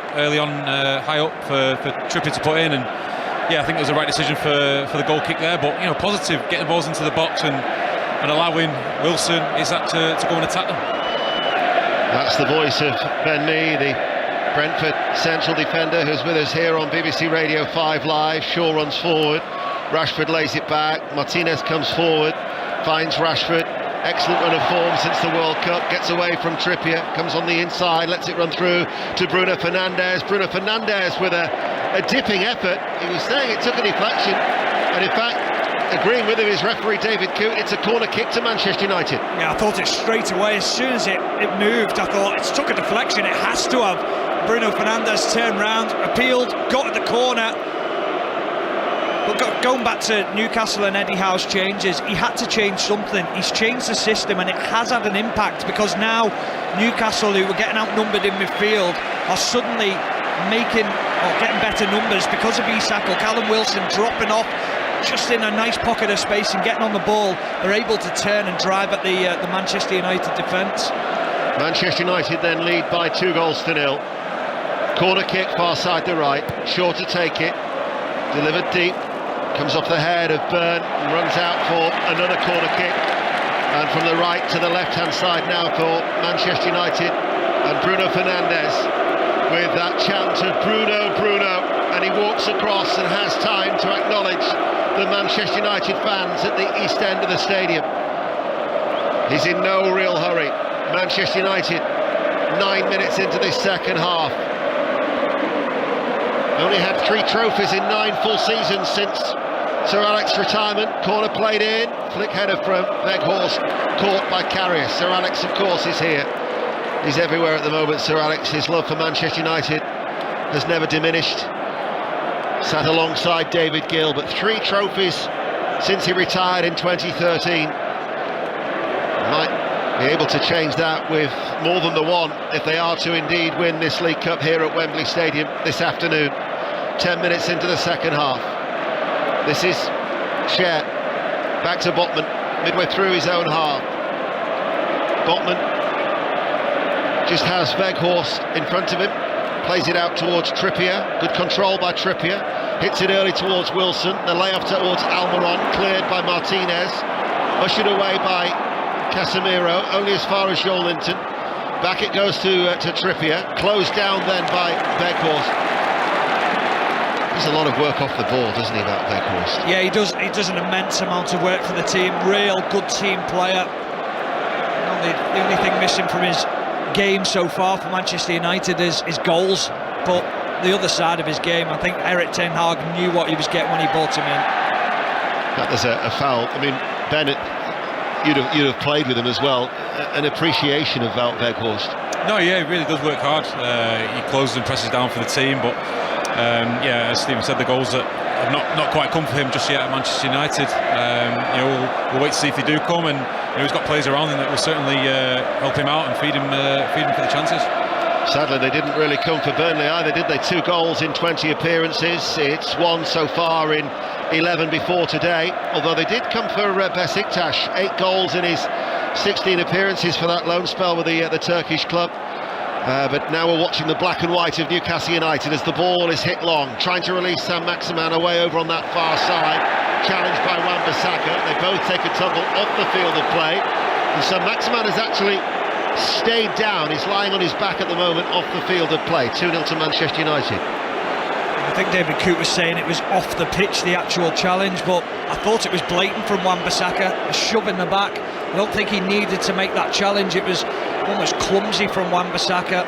high up for Trippier to put in, and yeah, I think it was the right decision for the goal kick there. But you know, positive, getting balls into the box and allowing Wilson, Isak to go and attack them. That's the voice of Ben Mee, the Brentford central defender, who's with us here on BBC Radio 5 Live. Shaw runs forward, Rashford lays it back, Martinez comes forward, finds Rashford. Excellent run of form since the World Cup, gets away from Trippier, comes on the inside, lets it run through to Bruno Fernandes. Bruno Fernandes with a dipping effort. He was saying it took a deflection, and in fact, agreeing with him is referee David Coote. It's a corner kick to Manchester United. Yeah, I thought it straight away. As soon as it moved, I thought it took a deflection. It has to have. Bruno Fernandes turned round, appealed, got at the corner. But going back to Newcastle and Eddie Howe's changes, he had to change something. He's changed the system, and it has had an impact, because now Newcastle, who were getting outnumbered in midfield, are suddenly getting better numbers because of Isak or Callum Wilson dropping off just in a nice pocket of space and getting on the ball. They're able to turn and drive at the Manchester United defence. Manchester United then lead by 2 goals to 0. Corner kick far side to right, Shaw to take it, delivered deep, comes off the head of Byrne and runs out for another corner kick. And from the right to the left hand side now for Manchester United, and Bruno Fernandes with that chant of Bruno, and he walks across and has time to acknowledge the Manchester United fans at the east end of the stadium. He's in no real hurry. Manchester United 9 minutes into this second half. Only had 3 trophies in 9 full seasons since Sir Alex's retirement. Corner played in, flick header from Weghorst, caught by Karius. Sir Alex, of course, is here. He's everywhere at the moment, Sir Alex. His love for Manchester United has never diminished. Sat alongside David Gill, but 3 trophies since he retired in 2013. Might be able to change that with more than the one if they are to indeed win this League Cup here at Wembley Stadium this afternoon. 10 minutes into the second half. This is Cher, back to Botman, midway through his own half. Botman just has Weghorst in front of him, plays it out towards Trippier, good control by Trippier, hits it early towards Wilson, the layup towards Almiron, cleared by Martinez, ushered away by Casemiro, only as far as Joelinton. Back it goes to Trippier, closed down then by Weghorst. There's a lot of work off the ball, doesn't he, about Weghorst? Yeah, he does an immense amount of work for the team. Real good team player. The only thing missing from his game so far for Manchester United is goals. But the other side of his game, I think Erik ten Hag knew what he was getting when he brought him in. That was a foul. I mean, Bennett, you'd have played with him as well, an appreciation of Wout Weghorst. No, yeah, he really does work hard. He closes and presses down for the team, but yeah, as Stephen said, the goals that have not quite come for him just yet at Manchester United. We'll wait to see if they do come, and he's got players around him that will certainly help him out and feed him for the chances. Sadly, they didn't really come for Burnley either, did they? 2 goals in 20 appearances. It's 1 so far in 11 before today, although they did come for Besiktas. 8 goals in his 16 appearances for that loan spell with the Turkish club. But now we're watching the black and white of Newcastle United as the ball is hit long, trying to release Saint-Maximin away over on that far side, challenged by Wan-Bissaka. They both take a tumble off the field of play, and Saint-Maximin has actually stayed down. He's lying on his back at the moment off the field of play. 2-0 to Manchester United. I think David Coote was saying it was off the pitch, the actual challenge, but I thought it was blatant from Wan-Bissaka, a shove in the back. I don't think he needed to make that challenge. It was almost clumsy from Wan-Bissaka.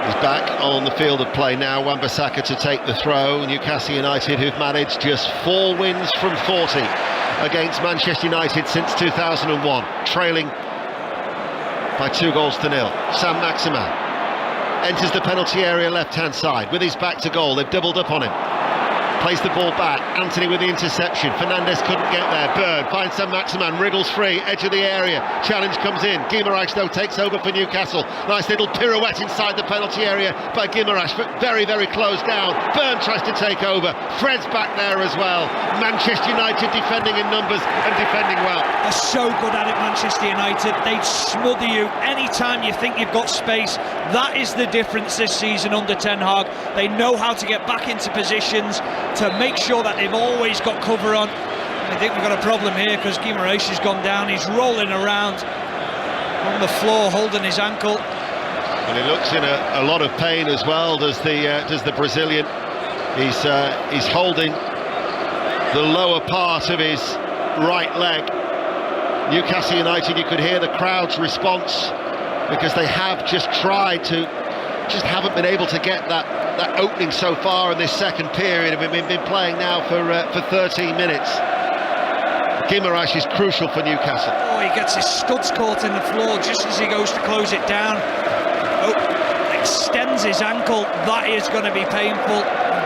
He's back on the field of play now. Wan-Bissaka to take the throw. Newcastle United, who've managed just 4 wins from 40 against Manchester United since 2001, trailing by 2 goals to 0. Saint-Maximin enters the penalty area left-hand side with his back to goal. They've doubled up on him. Plays the ball back. Anthony with the interception. Fernandes couldn't get there. Bird finds Saint-Maximin, wriggles free, edge of the area. Challenge comes in. Guimaraes though takes over for Newcastle. Nice little pirouette inside the penalty area by Guimaraes, but very, very close down. Byrne tries to take over. Fred's back there as well. Manchester United defending in numbers and defending well. They're so good at it, Manchester United. They smother you anytime you think you've got space. That is the difference this season under Ten Hag. They know how to get back into positions to make sure that they've always got cover on. I think we've got a problem here because Guimaraes has gone down. He's rolling around on the floor, holding his ankle. And he looks in a lot of pain as well. Does the Brazilian? He's holding the lower part of his right leg. Newcastle United, you could hear the crowd's response because they have just tried to, just haven't been able to get that opening so far in this second period. We've been playing now for 13 minutes. Guimaraes is crucial for Newcastle. Oh, he gets his studs caught in the floor just as he goes to close it down. Oh, extends his ankle. That is going to be painful,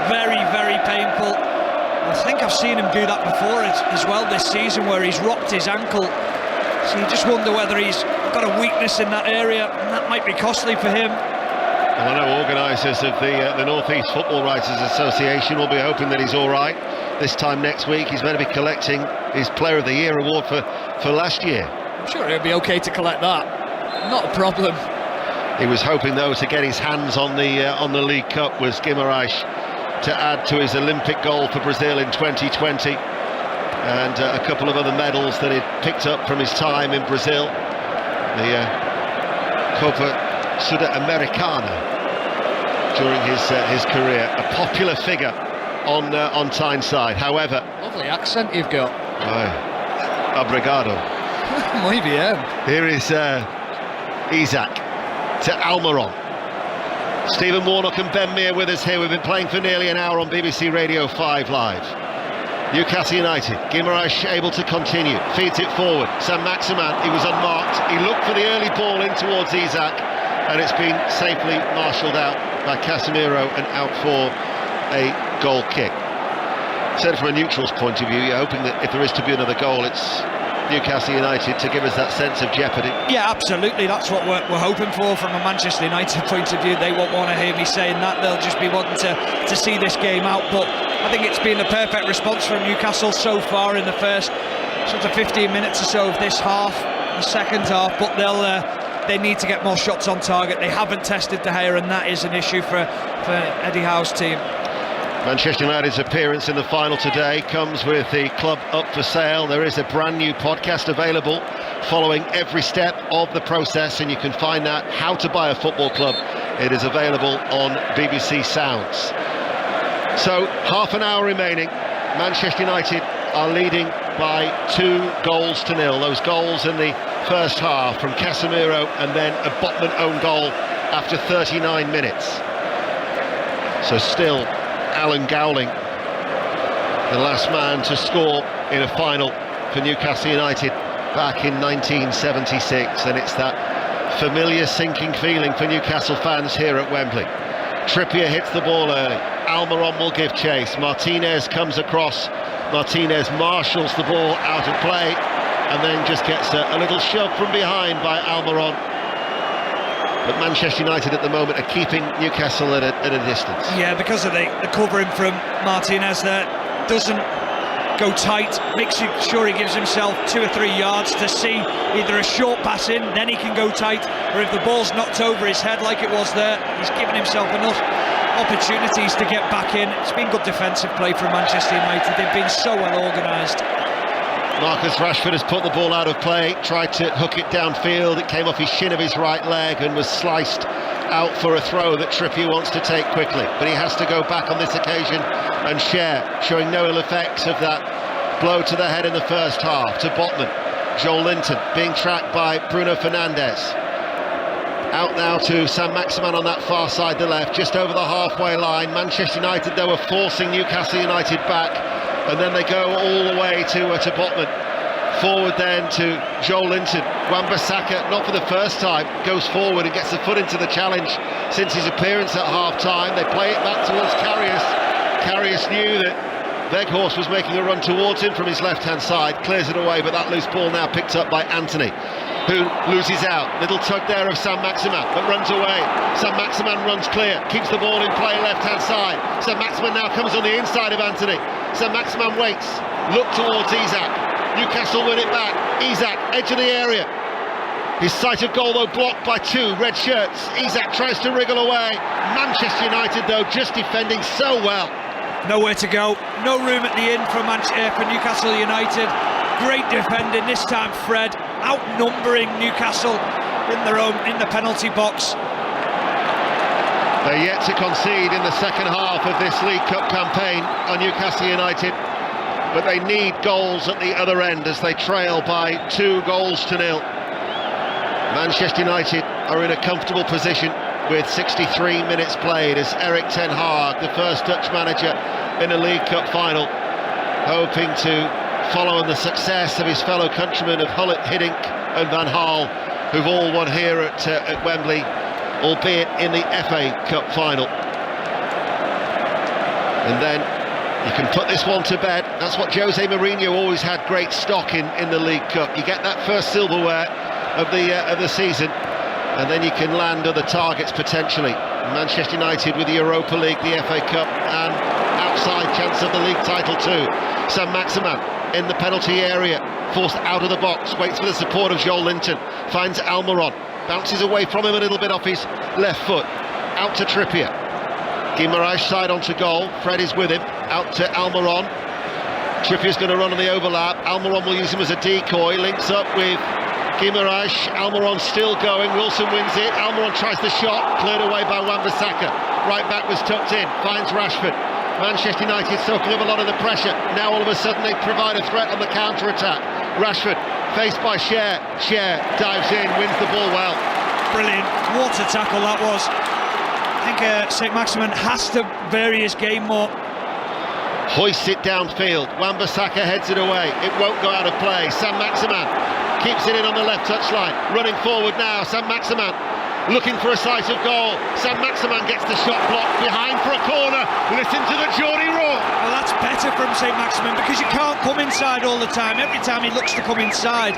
very, very painful. I think I've seen him do that before as well this season, where he's rocked his ankle. So you just wonder whether he's got a weakness in that area, and that might be costly for him. Well, I know organisers of the North East Football Writers Association will be hoping that he's all right. This time next week, he's meant to be collecting his Player of the Year award for last year. I'm sure he'll be okay to collect that. Not a problem. He was hoping, though, to get his hands on the League Cup, was Guimaraes, to add to his Olympic goal for Brazil in 2020, and a couple of other medals that he'd picked up from his time in Brazil. The Copa Sudamericana during his career. A popular figure on Tyneside. However, lovely accent you've got. Obrigado. Maybe, yeah. Here is Isaac to Almiron. Stephen Warnock and Ben Meir with us here. We've been playing for nearly an hour on BBC Radio 5 Live. Newcastle United, Guimaraes able to continue, feeds it forward. Saint-Maximin, he was unmarked. He looked for the early ball in towards Isaac, and it's been safely marshalled out by Casemiro and out for a goal kick. Said from a neutral's point of view, you're hoping that if there is to be another goal, it's Newcastle United to give us that sense of jeopardy. Yeah, absolutely. That's what we're hoping for from a Manchester United point of view. They won't want to hear me saying that. They'll just be wanting to see this game out. But I think it's been a perfect response from Newcastle so far in the first sort of 15 minutes or so of this half, the second half. But they need to get more shots on target. They haven't tested De Gea, and that is an issue for Eddie Howe's team. Manchester United's appearance in the final today comes with the club up for sale. There is a brand new podcast available following every step of the process, and you can find that, How to Buy a Football Club. It is available on BBC Sounds. So, half an hour remaining. Manchester United are leading by 2-0. Those goals in the first half from Casemiro and then a Botman own goal after 39 minutes. So still Alan Gowling, the last man to score in a final for Newcastle United back in 1976, and it's that familiar sinking feeling for Newcastle fans here at Wembley. Trippier hits the ball early, Almiron will give chase, Martinez comes across, Martinez marshals the ball out of play and then just gets a little shove from behind by Almiron. But Manchester United at the moment are keeping Newcastle at a distance. Yeah, because of the covering from Martinez there, doesn't go tight, makes sure he gives himself 2 or 3 yards to see either a short pass in, then he can go tight, or if the ball's knocked over his head like it was there, he's given himself enough opportunities to get back in. It's been good defensive play from Manchester United. They've been so well organised. Marcus Rashford has put the ball out of play, tried to hook it downfield, it came off his shin of his right leg and was sliced out for a throw that Trippier wants to take quickly, but he has to go back on this occasion and share, showing no ill effects of that blow to the head in the first half. To Botman, Joel Linton being tracked by Bruno Fernandes. Out now to Saint-Maximin on that far side, the left, just over the halfway line. Manchester United, they were forcing Newcastle United back, and then they go all the way to Botman. Forward then to Joel Linton. Wan-Bissaka, not for the first time, goes forward and gets the foot into the challenge since his appearance at half-time. They play it back towards Karius. Karius knew that Weghorst was making a run towards him from his left-hand side, clears it away, but that loose ball now picked up by Anthony, who loses out. Little tug there of Saint-Maximin, but runs away. Saint-Maximin runs clear, keeps the ball in play left-hand side. Saint-Maximin now comes on the inside of Anthony. Saint-Maximin waits, look towards Isak. Newcastle win it back. Isak, edge of the area. His sight of goal, though, blocked by 2 red shirts. Isak tries to wriggle away. Manchester United, though, just defending so well. Nowhere to go, no room at the inn for Newcastle United. Great defending, this time Fred outnumbering Newcastle in the penalty box. They're yet to concede in the second half of this League Cup campaign on Newcastle United, but they need goals at the other end as they trail by 2-0. Manchester United are in a comfortable position with 63 minutes played as Erik ten Hag, the first Dutch manager in a League Cup final, hoping to follow on the success of his fellow countrymen of Gullit, Hiddink and Van Gaal, who've all won here at Wembley, albeit in the FA Cup final. And then you can put this one to bed. That's what Jose Mourinho always had great stock in the League Cup. You get that first silverware of the season, and then you can land other targets potentially. Manchester United with the Europa League, the FA Cup, and outside chance of the league title too. Saint-Maximin in the penalty area, forced out of the box, waits for the support of Joel Linton, finds Almiron, bounces away from him a little bit off his left foot, out to Trippier. Guimaraes side onto goal, Fred is with him, out to Almiron. Trippier's going to run on the overlap, Almiron will use him as a decoy, links up with Guimaraes, Almiron still going, Wilson wins it, Almiron tries the shot, cleared away by Wan-Bissaka. Right back was tucked in, finds Rashford. Manchester United soaking up a lot of the pressure. Now all of a sudden they provide a threat on the counter-attack. Rashford faced by Cher. Cher dives in, wins the ball well. Brilliant, what a tackle that was. I think Saint-Maximin has to vary his game more. Hoists it downfield, Wan-Bissaka heads it away, it won't go out of play. Saint-Maximin keeps it in on the left touchline, running forward now. Saint-Maximin looking for a sight of goal. Saint-Maximin gets the shot blocked, behind for a corner. Listen to the Geordie roar. Well, that's better from Saint-Maximin because you can't come inside all the time. Every time he looks to come inside,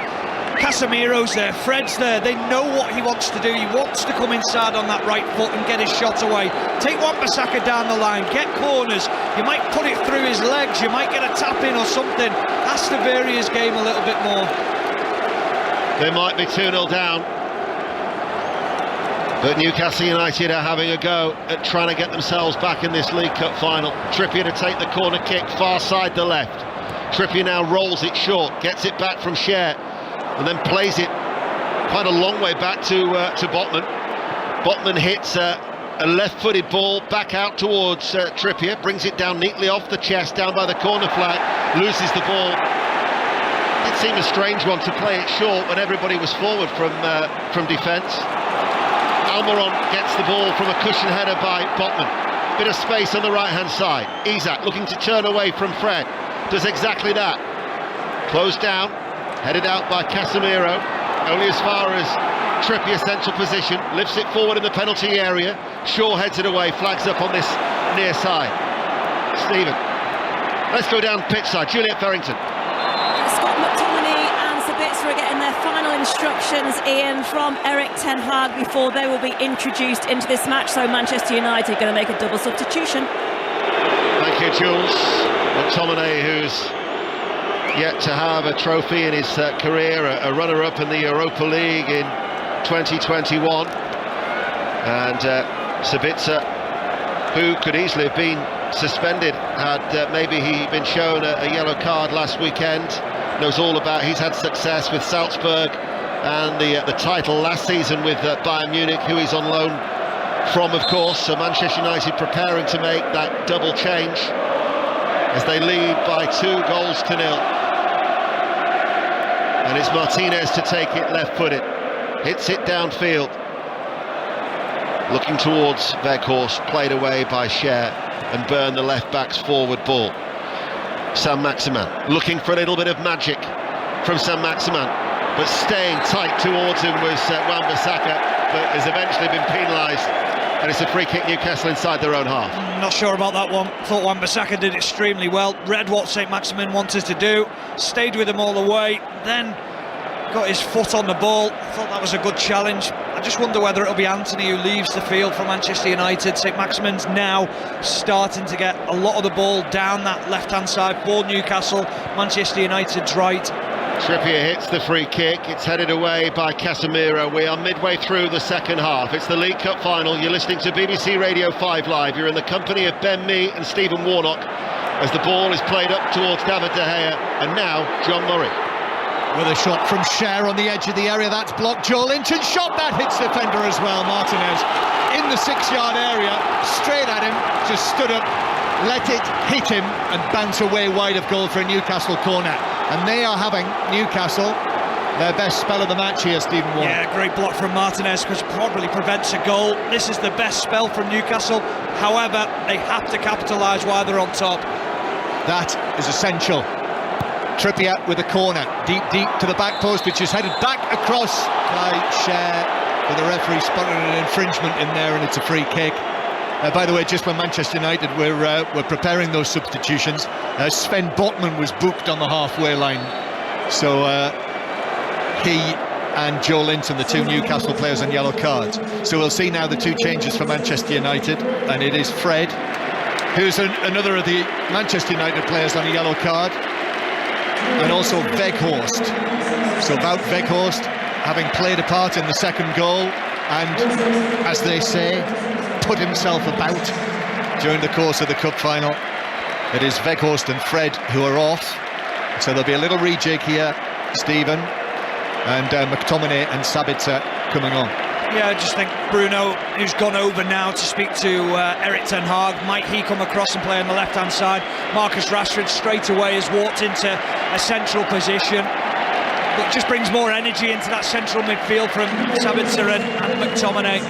Casemiro's there, Fred's there. They know what he wants to do. He wants to come inside on that right foot and get his shot away. Take Wan-Bissaka down the line, get corners. You might put it through his legs, you might get a tap in or something. Has to vary his game a little bit more. They might be 2-0 down, but Newcastle United are having a go at trying to get themselves back in this League Cup final. Trippier to take the corner kick, far side the left. Trippier now rolls it short, gets it back from Cher, and then plays it quite a long way back to Botman. Botman hits a left-footed ball back out towards Trippier, brings it down neatly off the chest, down by the corner flag, loses the ball. It seemed a strange one to play it short when everybody was forward from defence. Almiron gets the ball from a cushion header by Botman. Bit of space on the right-hand side. Isak looking to turn away from Fred. Does exactly that. Closed down, headed out by Casemiro, only as far as Trippier's central position, lifts it forward in the penalty area. Shaw heads it away, flags up on this near side. Stephen, let's go down pitch side. Juliet Farrington. Scott McTominay and Sabitzer are getting their final instructions, Ian, from Eric Ten Hag before they will be introduced into this match. So Manchester United going to make a double substitution. Thank you, Jules. McTominay, who's yet to have a trophy in his career, a runner-up in the Europa League in 2021, and Sabitzer, who could easily have been suspended had maybe he been shown a yellow card last weekend, knows all about. He's had success with Salzburg and the title last season with Bayern Munich, who he's on loan from, of course. So Manchester United preparing to make that double change as they lead by 2-0. And it's Martinez to take it left-footed. Hits it downfield. Looking towards Weghorst, played away by Cher, and Burn, the left-back's forward ball. Saint-Maximin looking for a little bit of magic from Saint-Maximin, but staying tight towards him was Wan-Bissaka, but has eventually been penalised, and it's a free kick, Newcastle inside their own half. Not sure about that one. Thought Wan-Bissaka did extremely well, read what Saint-Maximin wanted to do, stayed with him all the way, then got his foot on the ball. Thought that was a good challenge. I just wonder whether it'll be Anthony who leaves the field for Manchester United. Saint-Maximin's now starting to get a lot of the ball down that left-hand side for Newcastle. Manchester United's right. Trippier hits the free kick. It's headed away by Casemiro. We are midway through the second half. It's the League Cup final. You're listening to BBC Radio 5 Live. You're in the company of Ben Mee and Stephen Warnock as the ball is played up towards David De Gea, and now John Murray. With a shot from Cher on the edge of the area, that's blocked. Joelinton shot, that hits the defender as well. Martinez in the 6-yard area, straight at him, just stood up, let it hit him and bounce away wide of goal for a Newcastle corner. And they are having, Newcastle, their best spell of the match here, Stephen Warren. Yeah, great block from Martinez, which probably prevents a goal. This is the best spell from Newcastle. However, they have to capitalise while they're on top. That is essential. Trippier with a corner, deep to the back post, which is headed back across by Cher, but the referee spotted an infringement in there, and it's a free kick. By the way, just when Manchester United were preparing those substitutions, Sven Botman was booked on the halfway line, so he and Joelinton, the two Newcastle players, on yellow cards. So we'll see now the two changes for Manchester United, and it is Fred, who's another of the Manchester United players, on a yellow card, and also Weghorst. So Wout Weghorst, having played a part in the second goal, and, as they say, put himself about during the course of the cup final. It is Weghorst and Fred who are off, so there'll be a little rejig here, Stephen, and McTominay and Sabitzer coming on. Yeah, I just think Bruno, who's gone over now to speak to Eric Ten Hag, might he come across and play on the left-hand side. Marcus Rashford straight away has walked into a central position, but just brings more energy into that central midfield from Sabitzer and McTominay.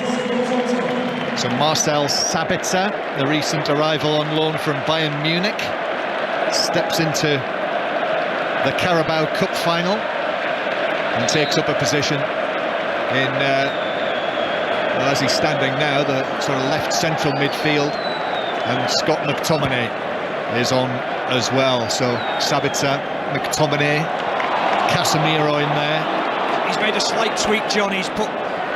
So Marcel Sabitzer, the recent arrival on loan from Bayern Munich, steps into the Carabao Cup final and takes up a position in, well, as he's standing now, the sort of left central midfield, and Scott McTominay is on as well. So Sabitzer, McTominay, Casemiro in there. He's made a slight tweak, John. He's put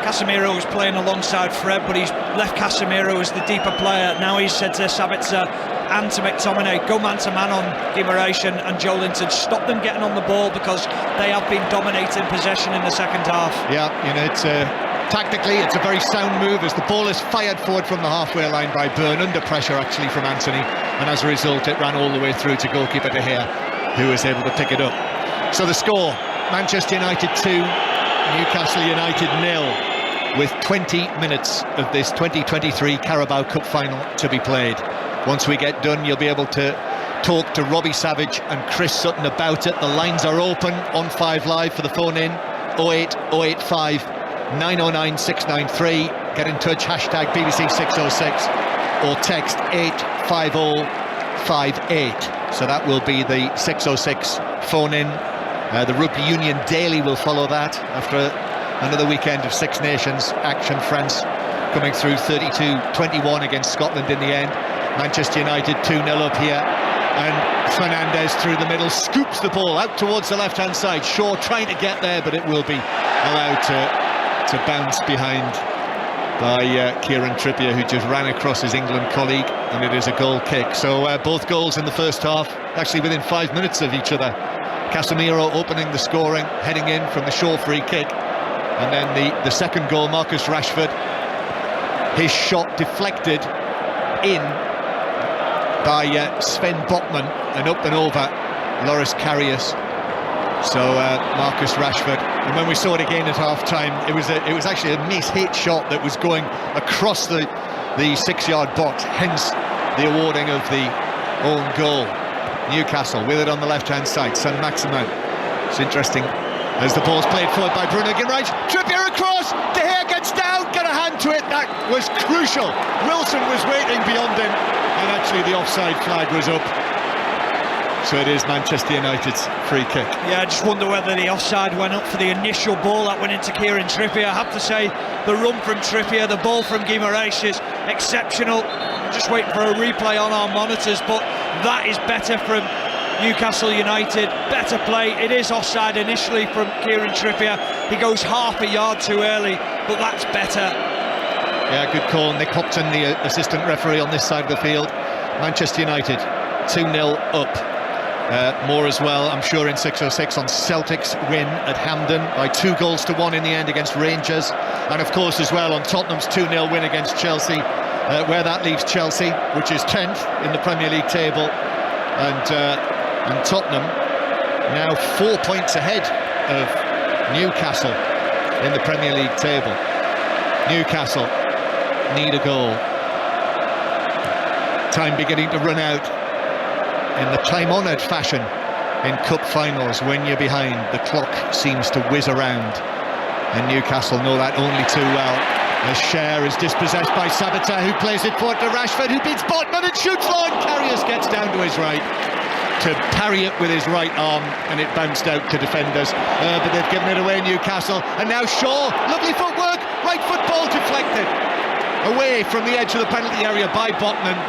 Casemiro was playing alongside Fred, but he's left Casemiro as the deeper player. Now he's said to Sabitzer and to McTominay, go man-to-man on Guimaraes and Joelinton, stop them getting on the ball, because they have been dominating possession in the second half. Yeah, you know, it's tactically it's a very sound move as the ball is fired forward from the halfway line by Burn, under pressure actually from Anthony, and as a result it ran all the way through to goalkeeper De Gea, who was able to pick it up. So the score, Manchester United 2, Newcastle United 0, with 20 minutes of this 2023 Carabao Cup final to be played. Once we get done, you'll be able to talk to Robbie Savage and Chris Sutton about it. The lines are open on 5 Live for the phone in, 08085 909 693. Get in touch, hashtag BBC 606, or text 85058. So that will be the 606 phone in The Rugby Union Daily will follow that after another weekend of Six Nations action. France coming through 32-21 against Scotland in the end. Manchester United 2-0 up here, and Fernandes through the middle scoops the ball out towards the left-hand side. Shaw trying to get there, but it will be allowed to bounce behind by Kieran Trippier, who just ran across his England colleague, and it is a goal kick. So both goals in the first half, actually within 5 minutes of each other. Casemiro opening the scoring, heading in from the Shaw free kick, and then the second goal, Marcus Rashford, his shot deflected in by Sven Botman and up and over Loris Karius. So Marcus Rashford, and when we saw it again at half-time, it was actually a mis-hit shot that was going across the 6-yard box, hence the awarding of the own goal. Newcastle with it on the left-hand side, Saint-Maximin. It's interesting as the ball's played forward by Bruno Guimaraes. Trippier across, De Gea gets down, got a hand to it, that was crucial. Wilson was waiting beyond him, and actually the offside flag was up. So it is Manchester United's free kick. Yeah, I just wonder whether the offside went up for the initial ball that went into Kieran Trippier. I have to say, the run from Trippier, the ball from Guimaraes is exceptional. I'm just waiting for a replay on our monitors, but that is better from Newcastle United. Better play. It is offside initially from Kieran Trippier. He goes half a yard too early, but that's better. Yeah, good call. Nick Hopton, the assistant referee on this side of the field. Manchester United 2-0 up. More as well, I'm sure, in 606 on Celtic's win at Hampden by 2-1 in the end against Rangers, and of course as well on Tottenham's 2-0 win against Chelsea, where that leaves Chelsea, which is 10th in the Premier League table, and Tottenham now 4 points ahead of Newcastle in the Premier League table. Newcastle need a goal. Time beginning to run out in the time-honoured fashion in cup finals. When you're behind, the clock seems to whiz around, and Newcastle know that only too well. As Cher is dispossessed by Sabitzer, who plays it forward to Rashford, who beats Botman and shoots long. Karius gets down to his right to parry it with his right arm, and it bounced out to defenders, but they've given it away, Newcastle. And now Shaw, lovely footwork, right foot ball deflected away from the edge of the penalty area by Botman,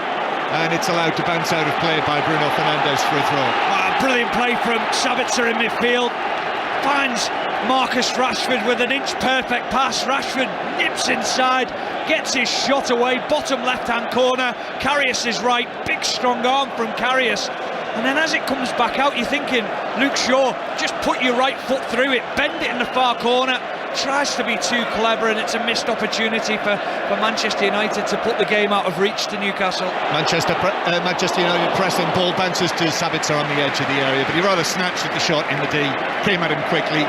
and it's allowed to bounce out of play by Bruno Fernandes for a throw. Brilliant play from Sabitzer in midfield. Finds Marcus Rashford with an inch-perfect pass. Rashford nips inside, gets his shot away, bottom left-hand corner. Karius is right, big strong arm from Karius. And then as it comes back out, you're thinking, Luke Shaw, just put your right foot through it, bend it in the far corner. Tries to be too clever, and it's a missed opportunity for Manchester United to put the game out of reach to Newcastle. Manchester United pressing, ball bounces to Sabitzer on the edge of the area, but he rather snatched at the shot in the D, came at him quickly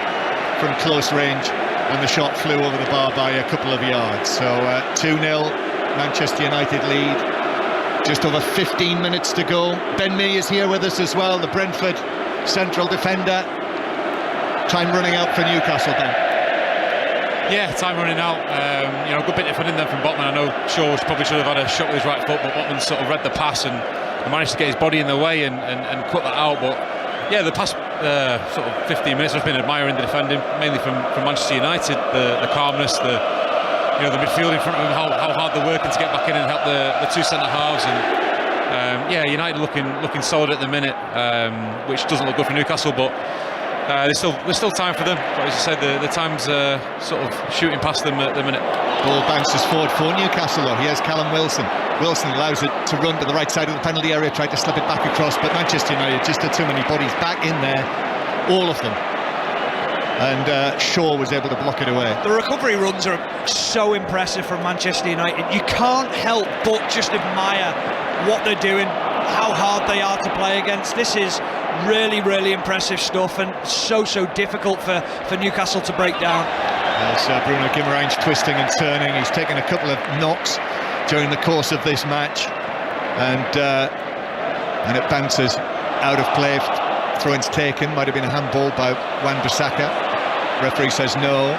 from close range, and the shot flew over the bar by a couple of yards. So 2-0, Manchester United lead. Just over 15 minutes to go. Ben Mee is here with us as well, the Brentford central defender. Time running out for Newcastle, Ben. Yeah, time running out. Good bit of fun in there from Botman. I know Shaw probably should have had a shot with his right foot, but Botman sort of read the pass and managed to get his body in the way and cut that out. But yeah, the past sort of 15 minutes I've been admiring the defending, mainly from Manchester United, the calmness, the midfield in front of them, how hard they're working to get back in and help the two centre halves. And United looking solid at the minute, which doesn't look good for Newcastle, but there's still time for them. But as you said, the time's sort of shooting past them at the minute. Ball bounces forward for Newcastle though. Here's Callum Wilson. Wilson allows it to run to the right side of the penalty area, tried to slip it back across, but Manchester United just had too many bodies back in there, all of them. And Shaw was able to block it away. The recovery runs are so impressive from Manchester United. You can't help but just admire what they're doing, how hard they are to play against. This is really, really impressive stuff, and so difficult for Newcastle to break down. As Bruno Guimaraes twisting and turning, he's taken a couple of knocks during the course of this match, and it bounces out of play. Throw-in's taken, might have been a handball by Wan-Bissaka. Referee says no.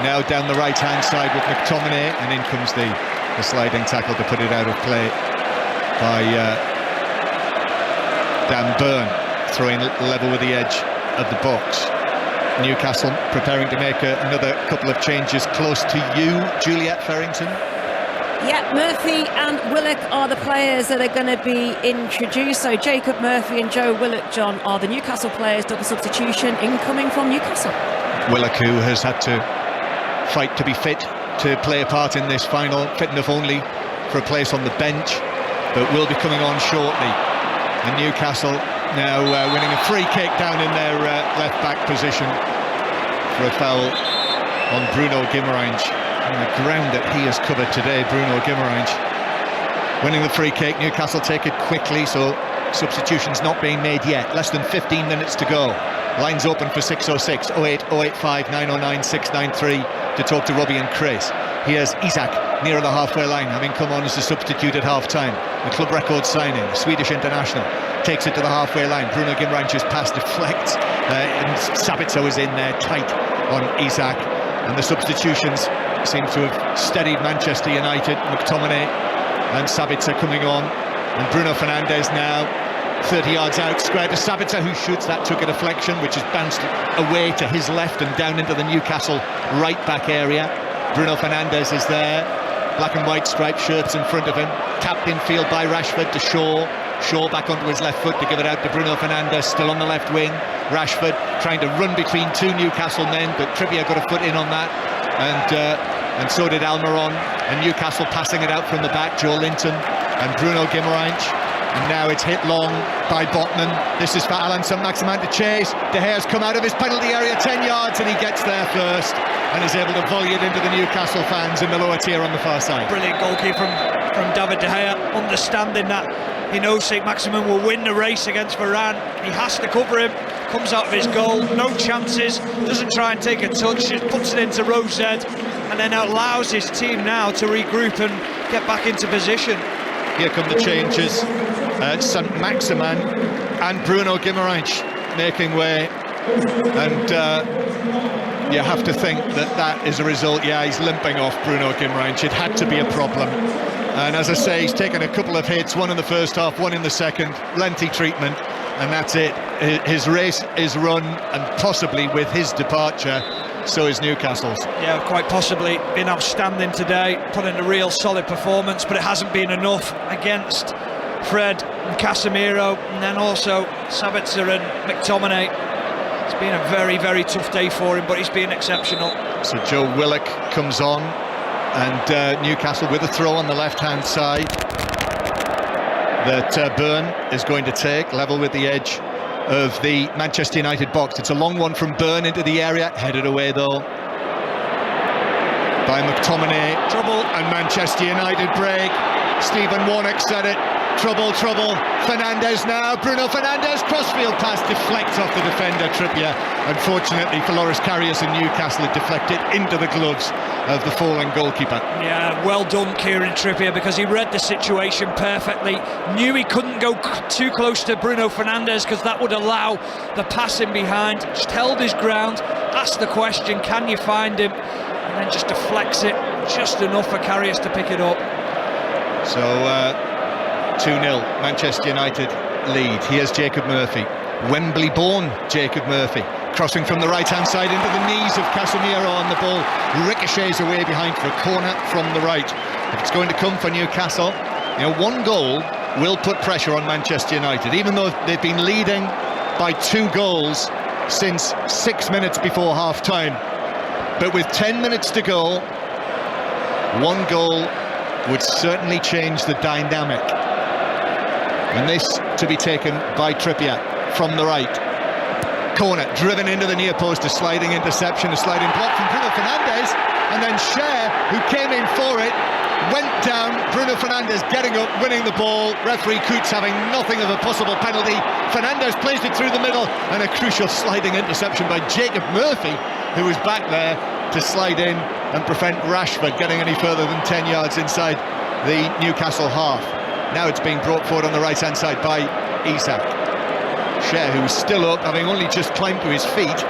Now down the right-hand side with McTominay, and in comes the sliding tackle to put it out of play by Dan Burn, throwing level with the edge of the box. Newcastle preparing to make another couple of changes close to you, Juliet Farrington. Yeah, Murphy and Willock are the players that are going to be introduced. So Jacob Murphy and Joe Willock, John, are the Newcastle players. Double substitution incoming from Newcastle. Willock, who has had to fight to be fit to play a part in this final, fit enough only for a place on the bench, but will be coming on shortly. And Newcastle now winning a free kick down in their left-back position for a foul on Bruno Guimaraes. On the ground that he has covered today, Bruno Guimaraes. Winning the free kick, Newcastle take it quickly, so substitutions not being made yet. Less than 15 minutes to go. Lines open for 606 08 085 909 693 to talk to Robbie and Chris. Here's Isak near the halfway line, having come on as a substitute at half-time. The club record signing, the Swedish international, takes it to the halfway line. Bruno Guimaraes' pass deflects, and Sabitzer was in there tight on Isak. And the substitutions seem to have steadied Manchester United. McTominay and Sabitzer coming on, and Bruno Fernandes now 30 yards out, square to Sabitzer, who shoots. That took a deflection which has bounced away to his left and down into the Newcastle right back area. Bruno Fernandes is there, black and white striped shirts in front of him, tapped in field by Rashford to Shaw. Shaw back onto his left foot to give it out to Bruno Fernandes, still on the left wing. Rashford trying to run between two Newcastle men, but Trippier got a foot in on that, and so did Almiron. And Newcastle passing it out from the back, Joe Linton and Bruno Guimaraes. And now it's hit long by Botman. This is for Alan Saint-Maximin to chase. De Gea's come out of his penalty area 10 yards, and he gets there first and is able to volley it into the Newcastle fans in the lower tier on the far side. Brilliant goalkeeper from David De Gea, understanding that he knows Saint-Maximin will win the race against Varane. He has to cover him, comes out of his goal, no chances, doesn't try and take a touch, just puts it into row Z, and then allows his team now to regroup and get back into position. Here come the changes. Saint-Maximin and Bruno Guimaraes making way, and you have to think that is a result. Yeah, he's limping off Bruno Guimaraes. It had to be a problem, and as I say, he's taken a couple of hits, one in the first half, one in the second, lengthy treatment, and that's it. His race is run, and possibly with his departure, so is Newcastle's. Yeah, quite possibly been outstanding today, put in a real solid performance, but it hasn't been enough against Fred and Casemiro, and then also Sabitzer and McTominay. It's been a very, very tough day for him, but he's been exceptional. So Joe Willock comes on, and Newcastle with a throw on the left-hand side that Byrne is going to take, level with the edge of the Manchester United box. It's a long one from Byrne into the area, headed away though by McTominay. Trouble, and Manchester United break. Stephen Warnock said it. Trouble. Fernandes now. Bruno Fernandes, crossfield pass deflects off the defender Trippier. Unfortunately for Loris Karius and Newcastle, it deflected into the gloves of the fallen goalkeeper. Yeah, well done Kieran Trippier, because he read the situation perfectly. Knew he couldn't go too close to Bruno Fernandes because that would allow the pass in behind. Just held his ground, asked the question, can you find him? And then just deflects it just enough for Karius to pick it up. So 2-0, Manchester United lead. Here's Jacob Murphy, Wembley-born Jacob Murphy, crossing from the right-hand side into the knees of Casemiro, on the ball ricochets away behind for a corner from the right. If it's going to come for Newcastle, one goal will put pressure on Manchester United, even though they've been leading by 2 goals since 6 minutes before half-time. But with 10 minutes to go, 1 goal would certainly change the dynamic. And this to be taken by Trippier from the right. Corner, driven into the near post, a sliding interception, a sliding block from Bruno Fernandes, and then Cher, who came in for it, went down. Bruno Fernandes getting up, winning the ball. Referee Coots having nothing of a possible penalty. Fernandes plays it through the middle, and a crucial sliding interception by Jacob Murphy, who was back there to slide in and prevent Rashford getting any further than 10 yards inside the Newcastle half. Now it's being brought forward on the right-hand side by Isak. Cher, who's still up, having only just climbed to his feet.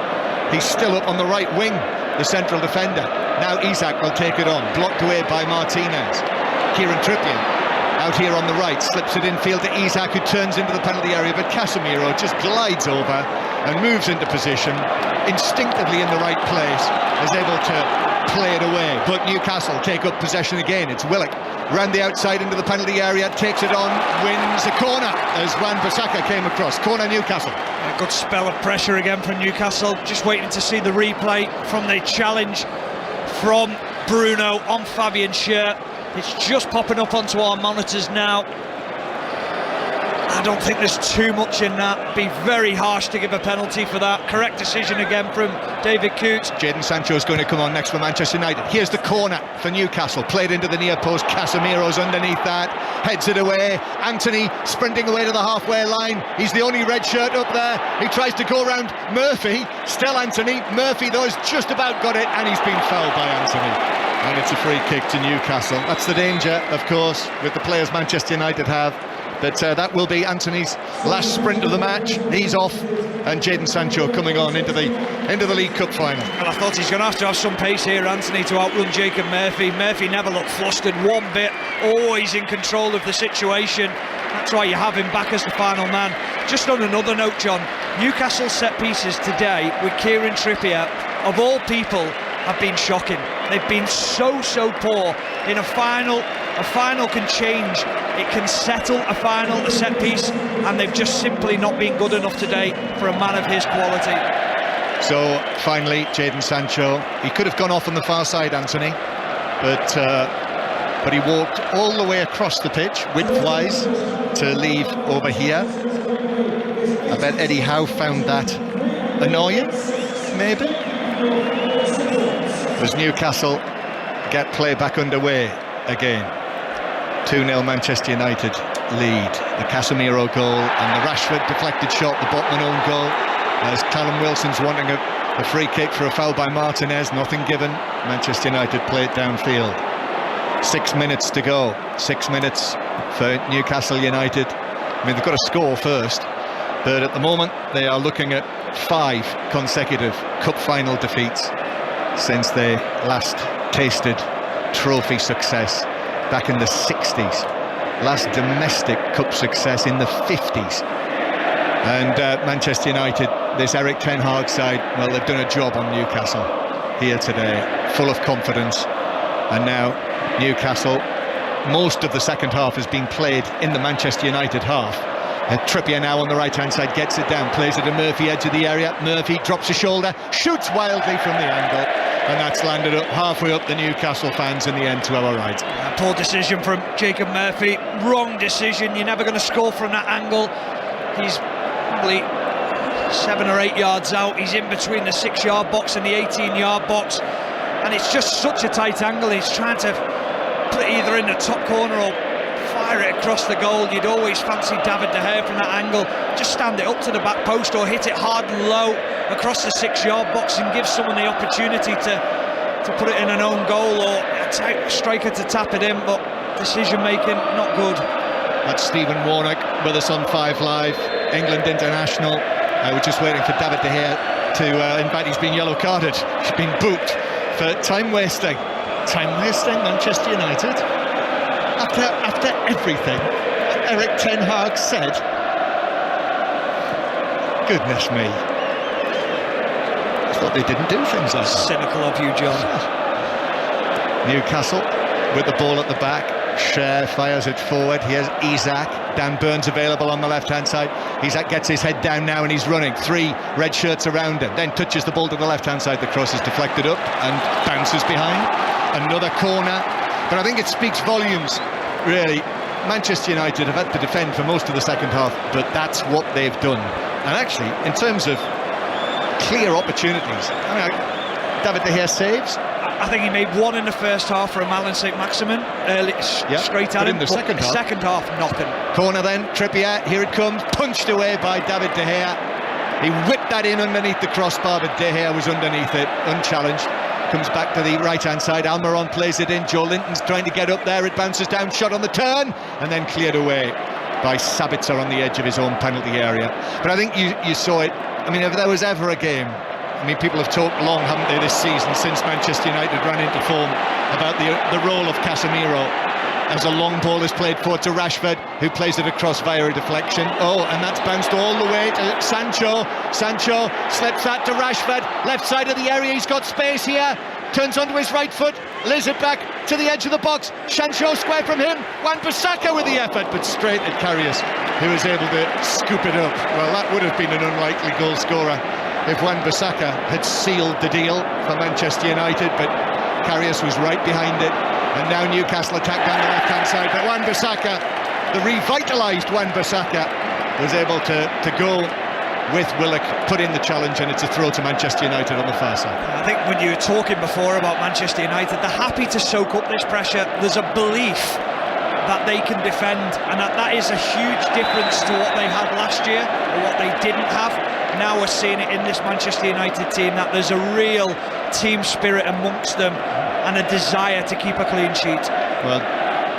He's still up on the right wing, the central defender. Now Isak will take it on, blocked away by Martinez. Kieran Trippier out here on the right, slips it infield to Isak, who turns into the penalty area, but Casemiro just glides over and moves into position, instinctively in the right place, is able to play it away. But Newcastle take up possession again. It's Willock round the outside into the penalty area, takes it on, wins a corner as Wan-Bissaka came across. Corner Newcastle. A good spell of pressure again from Newcastle. Just waiting to see the replay from the challenge from Bruno on Fabian Schär. It's just popping up onto our monitors now. I don't think there's too much in that. Be very harsh to give a penalty for that. Correct decision again from David Coote. Jadon Sancho is going to come on next for Manchester United. Here's the corner for Newcastle, played into the near post. Casemiro's underneath that, heads it away. Anthony sprinting away to the halfway line. He's the only red shirt up there. He tries to go around Murphy. Still Anthony. Murphy though has just about got it, and he's been fouled by Anthony. And it's a free kick to Newcastle. That's the danger, of course, with the players Manchester United have. But that will be Anthony's last sprint of the match. He's off, and Jadon Sancho coming on into the League Cup final. Well, I thought he's going to have some pace here, Anthony, to outrun Jacob Murphy. Murphy never looked flustered one bit, always in control of the situation. That's why you have him back as the final man. Just on another note, John, Newcastle set pieces today with Kieran Trippier, of all people, have been shocking. They've been so poor in a final. A final can change, it can settle a final, a set piece, and they've just simply not been good enough today for a man of his quality. So finally, Jadon Sancho, he could have gone off on the far side, Anthony, but he walked all the way across the pitch, widthwise, to leave over here. I bet Eddie Howe found that annoying, maybe. As Newcastle get play back underway again. 2-0 Manchester United lead. The Casemiro goal and the Rashford deflected shot, the Botman own goal, as Callum Wilson's wanting a free kick for a foul by Martinez, nothing given. Manchester United play it downfield. 6 minutes to go. 6 minutes for Newcastle United. I mean, they've got to score first, but at the moment they are looking at 5 consecutive cup final defeats since they last tasted trophy success back in the 60s. Last domestic cup success in the 50s. And Manchester United, this Eric Ten Hag side, well, they've done a job on Newcastle here today, full of confidence. And now Newcastle, most of the second half has been played in the Manchester United half. Trippier now on the right hand side gets it down, plays it to Murphy, edge of the area. Murphy drops a shoulder, shoots wildly from the angle, and that's landed up halfway up the Newcastle fans in the end to our right. Poor decision from Jacob Murphy, wrong decision. You're never going to score from that angle. He's probably 7 or 8 yards out. He's in between the 6-yard box and the 18-yard box, and it's just such a tight angle. He's trying to put it either in the top corner or fire it across the goal. You'd always fancy David De Gea from that angle. Just stand it up to the back post or hit it hard and low across the 6-yard box and give someone the opportunity to put it in an own goal, or a striker to tap it in. But decision making not good. That's Stephen Warnock with us on 5 Live, England international. We're just waiting for David De Gea to in fact he's been yellow carded, he's been booked for time wasting Manchester United. After everything Eric Ten Hag said, goodness me, I thought they didn't do things like that. Cynical of you, John. Newcastle with the ball at the back. Schär fires it forward. Here's Isak. Dan Burns available on the left hand side. Isak gets his head down now and he's running. 3 red shirts around him, then touches the ball to the left hand side. The cross is deflected up and bounces behind. Another corner. But I think it speaks volumes, really. Manchester United have had to defend for most of the second half, but that's what they've done. And actually, in terms of clear opportunities, I mean, David De Gea saves. I think he made 1 in the first half for a Malin St Maximin, straight at him. In the second half, nothing. Corner then, Trippier, here it comes, punched away by David De Gea. He whipped that in underneath the crossbar, but De Gea was underneath it, unchallenged. Comes back to the right-hand side, Almiron plays it in, Joe Linton's trying to get up there, it bounces down, shot on the turn, and then cleared away by Sabitzer on the edge of his own penalty area. But I think you saw it. I mean, if there was ever a game, I mean, people have talked long, haven't they, this season, since Manchester United ran into form, about the role of Casemiro. as a long ball is played forward to Rashford, who plays it across via a deflection. Oh, and that's bounced all the way to Sancho. Sancho slips that to Rashford, left side of the area, he's got space here, turns onto his right foot, lays it back to the edge of the box. Sancho square from him, Wan-Bissaka with the effort, but straight at Karius, who is able to scoop it up. Well, that would have been an unlikely goal scorer if Wan-Bissaka had sealed the deal for Manchester United, but Karius was right behind it. And now Newcastle attack down the left-hand side, but Wan-Bissaka, the revitalised Wan-Bissaka, was able to go with Willock, put in the challenge, and it's a throw to Manchester United on the far side. I think when you were talking before about Manchester United, they're happy to soak up this pressure. There's a belief that they can defend, and that is a huge difference to what they had last year or what they didn't have. Now we're seeing it in this Manchester United team, that there's a real team spirit amongst them and a desire to keep a clean sheet. Well,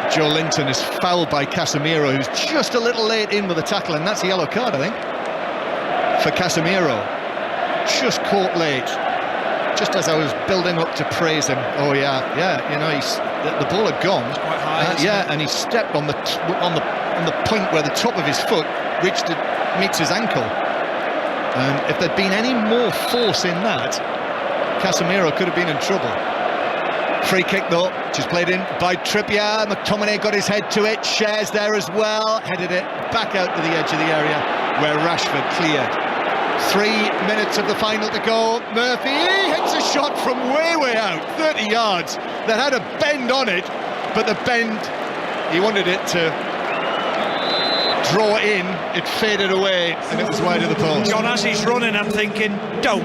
Joe Linton is fouled by Casemiro, who's just a little late in with the tackle, and that's a yellow card, I think, for Casemiro. Just caught late, just as I was building up to praise him. Oh yeah, you know, the ball had gone. It's quite high, and he stepped on the point where the top of his foot meets his ankle. And if there'd been any more force in that, Casemiro could have been in trouble. Free kick though, which is played in by Trippier. McTominay got his head to it. Shares there as well, headed it back out to the edge of the area where Rashford cleared. 3 minutes of the final to go. Murphy hits a shot from way out, 30 yards, that had a bend on it, but the bend, he wanted it to draw in, it faded away, and it was wide of the post. John, as he's running, I'm thinking, don't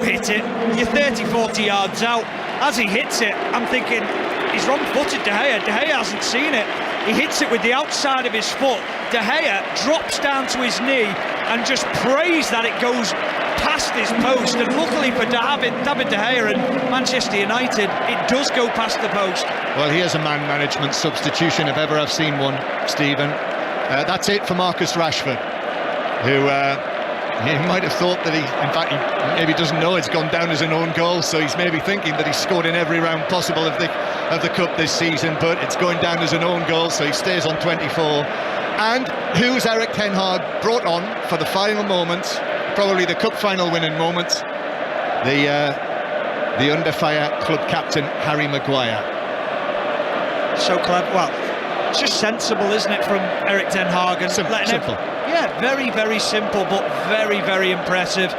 hit it. You're 30-40 yards out. As he hits it, I'm thinking, he's wrong-footed, De Gea. De Gea hasn't seen it. He hits it with the outside of his foot. De Gea drops down to his knee and just prays that it goes past his post. And luckily for David De Gea and Manchester United, it does go past the post. Well, here's a man management substitution if ever I've seen one, Stephen. That's it for Marcus Rashford, who he might have thought that he maybe doesn't know it's gone down as an own goal, so he's maybe thinking that he's scored in every round possible of the cup this season, but it's going down as an own goal, so he stays on 24. And who's Eric Ten Hag brought on for the final moments, probably the cup final winning moments? The under fire club captain Harry Maguire. So clever. Well, it's just sensible, isn't it, from Eric Ten Hag? And simple. Very, very simple, but very, very impressive.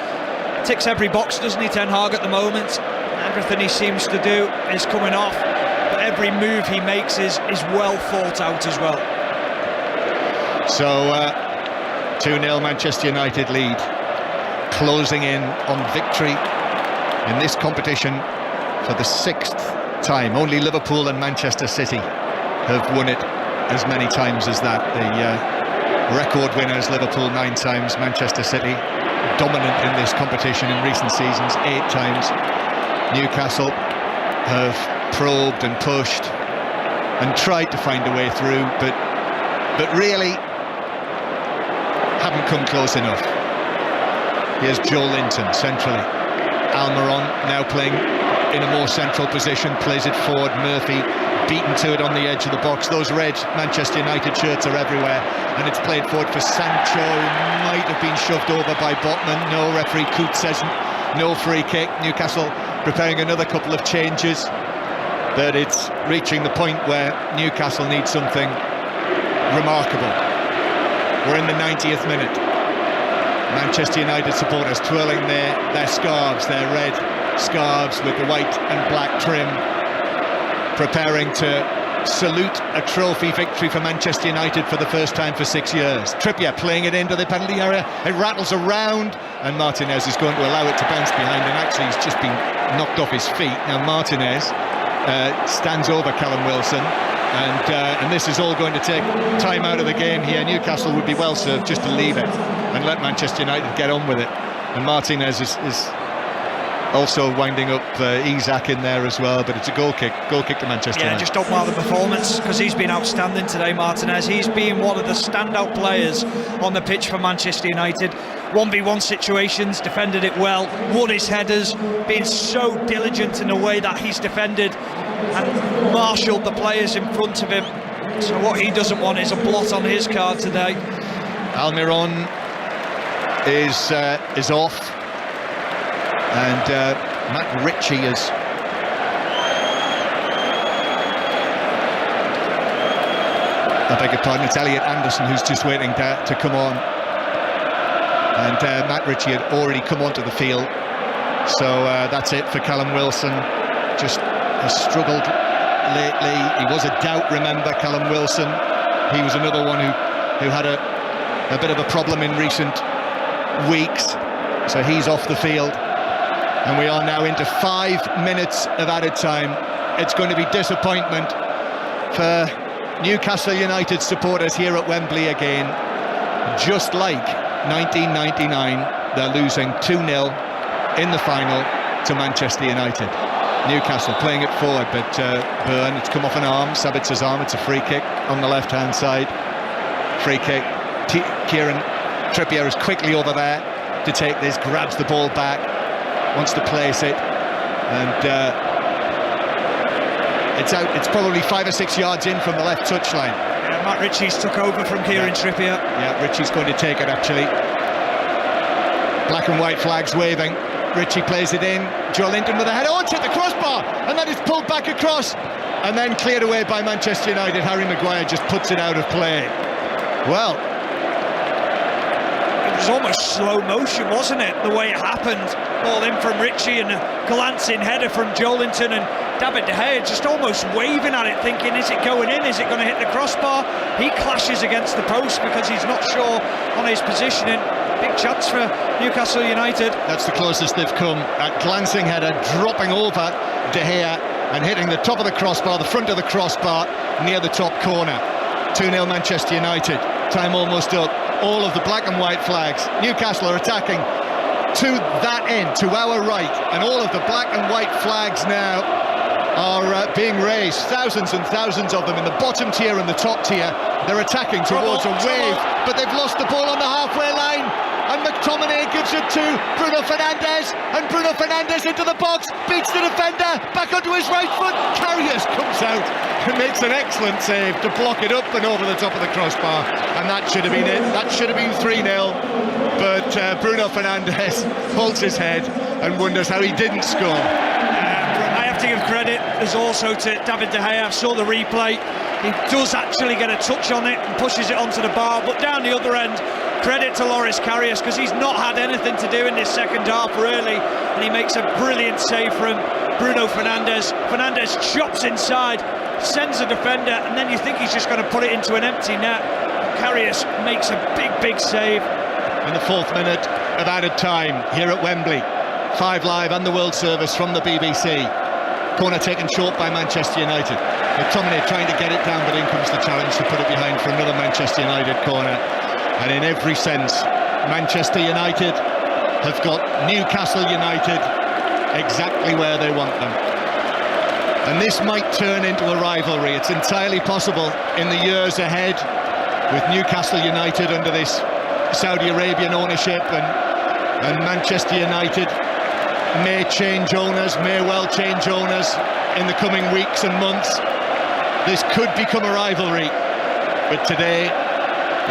Ticks every box, doesn't he, Ten Hag, at the moment? Everything he seems to do is coming off, but every move he makes is well thought out as well. So 2-0 Manchester United lead, closing in on victory in this competition for the 6th time. Only Liverpool and Manchester City have won it as many times as that. The record winners, Liverpool 9 times, Manchester City dominant in this competition in recent seasons 8 times. Newcastle have probed and pushed and tried to find a way through, but really haven't come close enough. Here's Joe Linton centrally. Almiron now playing in a more central position, plays it forward. Murphy beaten to it on the edge of the box. Those red Manchester United shirts are everywhere, and it's played forward for Sancho, who might have been shoved over by Botman. No, referee Coote says no free kick. Newcastle preparing another couple of changes, but it's reaching the point where Newcastle needs something remarkable. We're in the 90th minute. Manchester United supporters twirling their scarves, their red scarves with the white and black trim, preparing to salute a trophy victory for Manchester United for the first time for 6 years. Trippier playing it into the penalty area, it rattles around, and Martinez is going to allow it to bounce behind, and actually he's just been knocked off his feet. Now Martinez stands over Callum Wilson, and this is all going to take time out of the game here. Newcastle would be well served just to leave it and let Manchester United get on with it. And Martinez is Also winding up Isak in there as well, but it's a goal kick to Manchester United. Just don't mark the performance, because he's been outstanding today, Martinez. He's been one of the standout players on the pitch for Manchester United. 1v1 situations, defended it well, won his headers, being so diligent in the way that he's defended and marshalled the players in front of him. So what he doesn't want is a blot on his card today. Almiron is off. And Matt Ritchie is I beg your pardon, it's Elliot Anderson who's just waiting to come on. And Matt Ritchie had already come onto the field. So that's it for Callum Wilson. Just has struggled lately. He was a doubt, remember, Callum Wilson. He was another one who had a bit of a problem in recent weeks. So he's off the field. And we are now into 5 minutes of added time. It's going to be disappointment for Newcastle United supporters here at Wembley again. Just like 1999, they're losing 2-0 in the final to Manchester United. Newcastle playing it forward, but Byrne, it's come off an arm, Sabitzer's arm. It's a free kick on the left-hand side. Free kick. Kieran Trippier is quickly over there to take this, grabs the ball back, wants to place it, and it's out. It's probably 5 or 6 yards in from the left touchline. Yeah, Matt Ritchie's took over from Kieran Trippier. Yeah, Ritchie's going to take it actually. Black and white flags waving. Ritchie plays it in. Joelinton with a header. Oh, it's hit the crossbar, and then it's pulled back across, and then cleared away by Manchester United. Harry Maguire just puts it out of play. Well, it was almost slow motion, wasn't it, the way it happened? Ball in from Ritchie and a glancing header from Joelinton, and David De Gea just almost waving at it, thinking, is it going in, is it going to hit the crossbar? He clashes against the post because he's not sure on his positioning. Big chance for Newcastle United. That's the closest they've come. That glancing header dropping over De Gea and hitting the top of the crossbar, the front of the crossbar, near the top corner. 2-0 Manchester United. Time almost up. All of the black and white flags. Newcastle are attacking to that end, to our right, and all of the black and white flags now are being raised. Thousands and thousands of them in the bottom tier and the top tier. They're attacking towards a wave, but they've lost the ball on the halfway line, and McTominay gives it to Bruno Fernandes, and Bruno Fernandes into the box, beats the defender, back onto his right foot. Karius comes out and makes an excellent save to block it up and over the top of the crossbar, and that should have been it. That should have been 3-0, but Bruno Fernandes holds his head and wonders how he didn't score. I have to give credit as also to David De Gea. I saw the replay. He does actually get a touch on it and pushes it onto the bar, but down the other end, credit to Loris Karius, because he's not had anything to do in this second half really, and he makes a brilliant save from Bruno Fernandes. Fernandes chops inside, sends a defender, and then you think he's just going to put it into an empty net. Karius makes a big save. In the 4th minute of added time here at Wembley, 5 Live and the World Service from the BBC. Corner taken short by Manchester United. McTominay trying to get it down, but in comes the challenge to put it behind for another Manchester United corner. And in every sense, Manchester United have got Newcastle United exactly where they want them. And this might turn into a rivalry. It's entirely possible in the years ahead, with Newcastle United under this Saudi Arabian ownership, and Manchester United may change owners, may well change owners in the coming weeks and months. This could become a rivalry, but today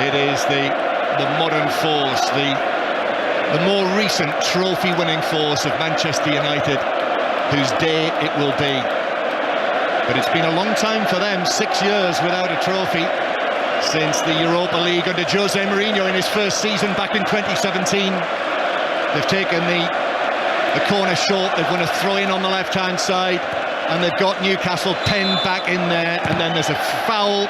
it is the modern force, the more recent trophy-winning force of Manchester United, whose day it will be. But it's been a long time for them, 6 years without a trophy, since the Europa League under Jose Mourinho in his first season back in 2017. They've taken the corner short, they've won a throw-in on the left-hand side, and they've got Newcastle penned back in there, and then there's a foul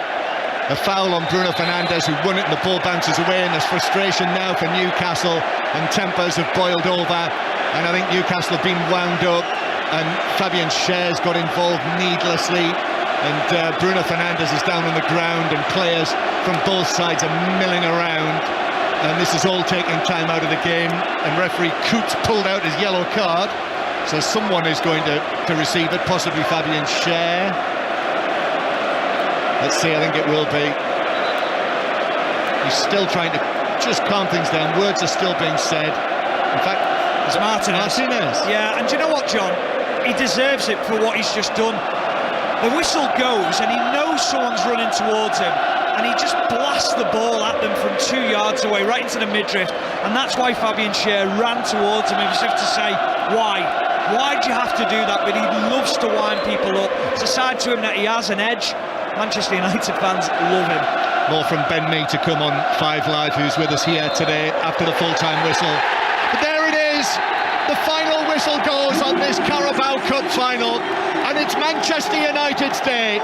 on Bruno Fernandes, who won it, and the ball bounces away, and there's frustration now for Newcastle, and tempers have boiled over, and I think Newcastle have been wound up, and Fabian Schär's got involved needlessly, and Bruno Fernandes is down on the ground, and players from both sides are milling around, and this is all taking time out of the game, and referee Coots pulled out his yellow card, So someone is going to receive it, possibly Fabian Schär. Let's see, I think it will be. He's still trying to just calm things down. Words are still being said. In fact, it's Martinez. Yeah, and do you know what, John? He deserves it for what he's just done. The whistle goes and he knows someone's running towards him, and he just blasts the ball at them from 2 yards away, right into the midriff. And that's why Fabian Schär ran towards him, as if to say, why? Why'd you have to do that? But he loves to wind people up. It's a side to him that he has an edge. Manchester United fans love him. More from Ben Mee to come on 5 Live, who's with us here today after the full-time whistle. But there it is. The final whistle goes on this Carabao Cup final, and it's Manchester United's day.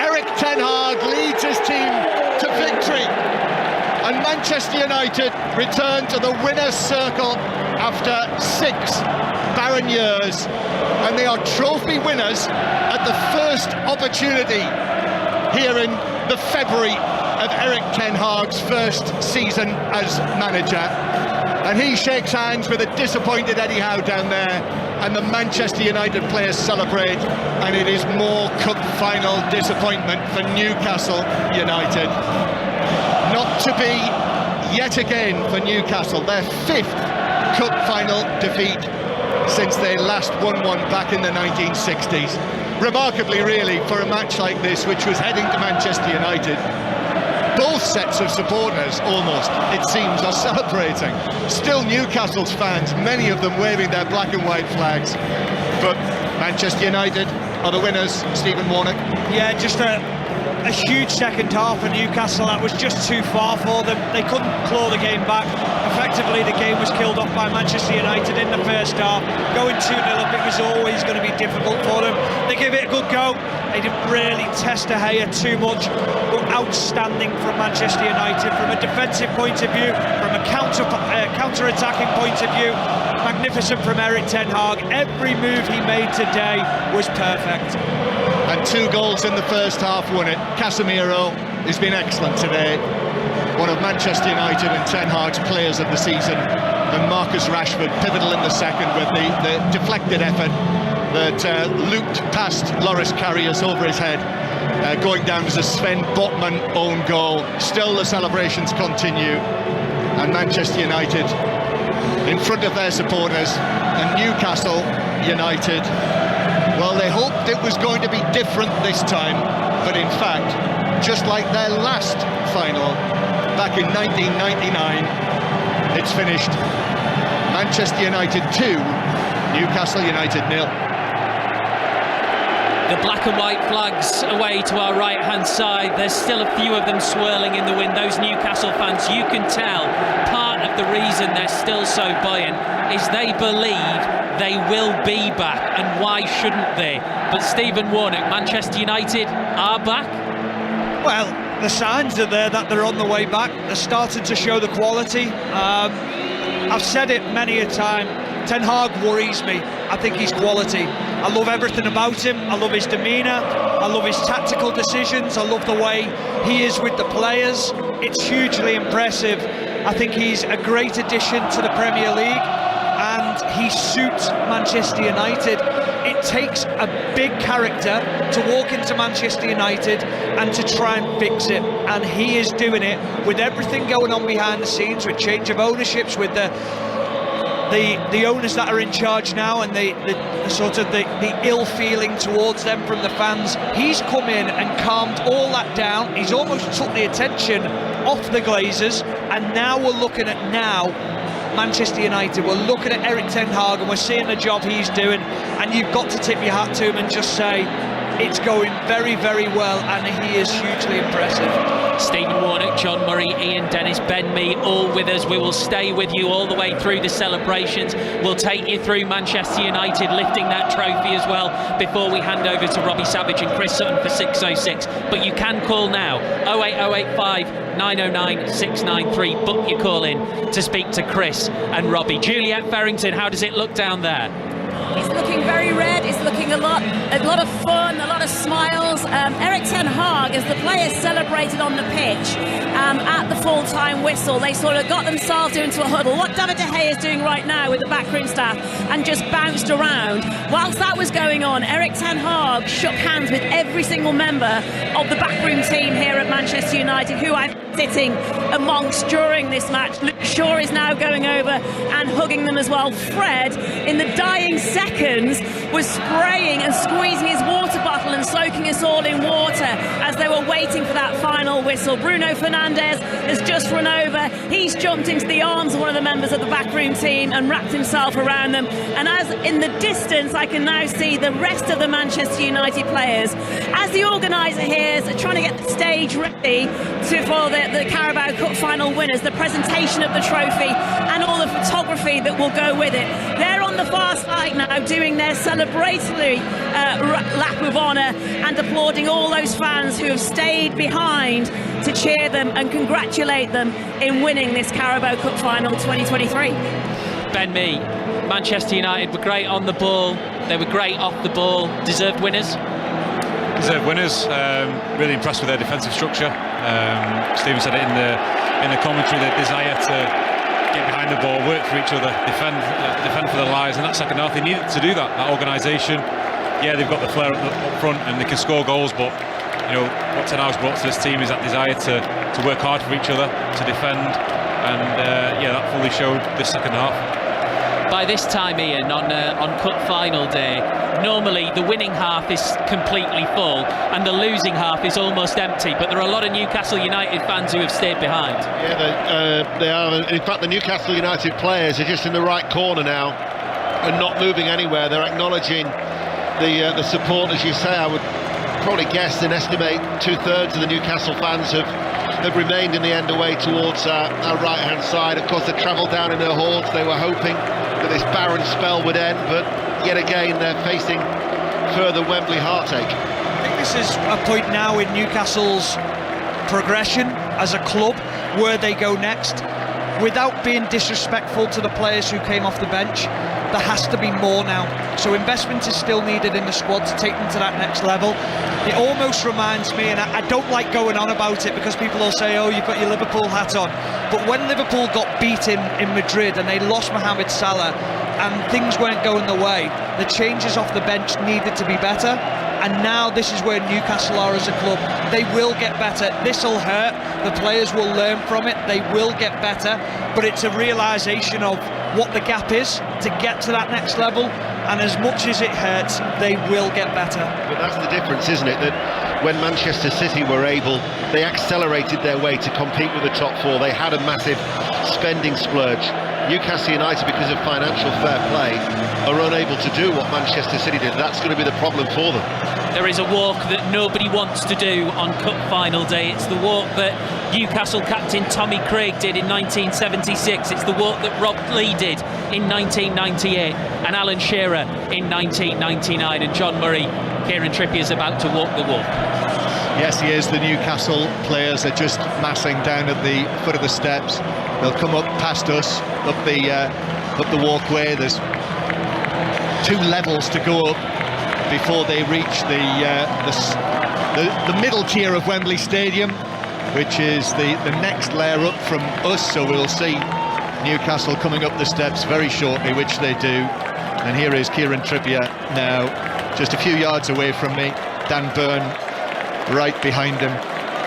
Erik ten Hag leads his team to victory, and Manchester United return to the winner's circle after 6 barren years, and they are trophy winners at the first opportunity here in the February of Erik ten Hag's first season as manager. And he shakes hands with a disappointed Eddie Howe down there, and the Manchester United players celebrate, and it is more cup final disappointment for Newcastle United. Not to be yet again for Newcastle, their 5th cup final defeat since they last won one back in the 1960s. Remarkably, really, for a match like this, which was heading to Manchester United. Both sets of supporters, almost, it seems, are celebrating. Still Newcastle's fans, many of them waving their black and white flags. But Manchester United are the winners. Stephen Warnock. Yeah, just a huge second half for Newcastle. That was just too far for them. They couldn't claw the game back. Effectively, the game was killed off by Manchester United in the first half. Going 2-0 up, it was always going to be difficult for them. They gave it a good go. They didn't really test De Gea too much, but outstanding from Manchester United from a defensive point of view, from a counter-attacking point of view. Magnificent from Erik ten Hag. Every move he made today was perfect. And 2 goals in the first half won it. Casemiro has been excellent today. One of Manchester United and Ten Hag's players of the season. And Marcus Rashford, pivotal in the second with the deflected effort that looped past Loris Karius over his head, going down as a Sven Botman own goal. Still the celebrations continue, and Manchester United in front of their supporters, and Newcastle United, well, they hoped it was going to be different this time, but in fact, just like their last final back in 1999, it's finished. Manchester United 2, Newcastle United 0. The black and white flags away to our right-hand side. There's still a few of them swirling in the wind. Those Newcastle fans, you can tell part of the reason they're still so buoyant is they believe they will be back, and why shouldn't they? But Stephen Warnock, Manchester United are back? Well, the signs are there that they're on the way back. They're starting to show the quality. I've said it many a time, Ten Hag worries me. I think he's quality. I love everything about him. I love his demeanour. I love his tactical decisions. I love the way he is with the players. It's hugely impressive. I think he's a great addition to the Premier League, and he suits Manchester United. It takes a big character to walk into Manchester United and to try and fix it, and he is doing it with everything going on behind the scenes, with change of ownerships, with the owners that are in charge now, and the sort of the ill feeling towards them from the fans. He's come in and calmed all that down. He's almost took the attention off the Glazers, and now we're looking at Manchester United. We're looking at Erik ten Hag, and we're seeing the job he's doing, and you've got to tip your hat to him and just say it's going very, very well, and he is hugely impressive. Stephen Warnock, John Murray, Ian Dennis, Ben Mee, all with us. We will stay with you all the way through the celebrations. We'll take you through Manchester United lifting that trophy as well before we hand over to Robbie Savage and Chris Sutton for 606. But you can call now, 08085 909 693. Book your call in to speak to Chris and Robbie. Juliet Farrington, how does it look down there? It's looking very red. It's looking a lot of fun, a lot of smiles, Eric Ten Hag, as the players celebrated on the pitch at the full-time whistle, they sort of got themselves into a huddle. What David De Gea is doing right now with the backroom staff, and just bounced around. Whilst that was going on, Eric Ten Hag shook hands with every single member of the backroom team here at Manchester United, who I'm sitting amongst during this match. Luke Shaw is now going over and hugging them as well. Fred, in the dying seconds, was spraying and squeezing his water bottle and soaking us all in water as they were waiting for that final whistle. Bruno Fernandes has just run over. He's jumped into the arms of one of the members of the backroom team and wrapped himself around them. And as in the distance, I can now see the rest of the Manchester United players, as the organiser here is trying to get the stage ready for the Carabao Cup final winners, the presentation of the trophy and all the photography that will go with it. They're on the far side now doing their celebratory lap of honour and applauding all those fans who have stayed behind to cheer them and congratulate them in winning this Carabao Cup final 2023. Ben Mee, Manchester United were great on the ball, they were great off the ball, deserved winners? Deserved winners. Really impressed with their defensive structure. Stephen said it in the commentary, their desire to get behind the ball, work for each other, defend for their lives. In that second half, they needed to do that organisation. Yeah, they've got the flair up front and they can score goals, but what Ten Hag's brought to this team is that desire to work hard for each other, to defend, and that fully showed this second half. By this time, Ian, on Cup final day, normally the winning half is completely full and the losing half is almost empty, but there are a lot of Newcastle United fans who have stayed behind. Yeah, they are. In fact, the Newcastle United players are just in the right corner now and not moving anywhere. They're acknowledging the support, as you say. I would probably guess and estimate 2/3 of the Newcastle fans have remained in the end away towards our right-hand side. Of course, they travelled down in their hordes. They were hoping that this barren spell would end, but yet again they're facing further Wembley heartache. I think this is a point now in Newcastle's progression as a club, where they go next. Without being disrespectful to the players who came off the bench, there has to be more now. So investment is still needed in the squad to take them to that next level. It almost reminds me, and I don't like going on about it because people will say, oh, you've got your Liverpool hat on. But when Liverpool got beaten in Madrid and they lost Mohamed Salah and things weren't going the way, the changes off the bench needed to be better. And now this is where Newcastle are as a club. They will get better. This will hurt. The players will learn from it. They will get better. But it's a realisation of what the gap is to get to that next level. And as much as it hurts, they will get better. But that's the difference, isn't it? That when Manchester City were able, they accelerated their way to compete with the top four. They had a massive spending splurge. Newcastle United, because of financial fair play, are unable to do what Manchester City did. That's going to be the problem for them. There is a walk that nobody wants to do on Cup final day. It's the walk that Newcastle captain Tommy Craig did in 1976. It's the walk that Rob Lee did in 1998 and Alan Shearer in 1999. And John Murray, Kieran Trippier is about to walk the walk. Yes, he is. The Newcastle players are just massing down at the foot of the steps. They'll come up past us, up the walkway. There's 2 levels to go up before they reach the middle tier of Wembley Stadium, which is the next layer up from us. So we'll see Newcastle coming up the steps very shortly, which they do. And here is Kieran Trippier now, just a few yards away from me. Dan Burn right behind him.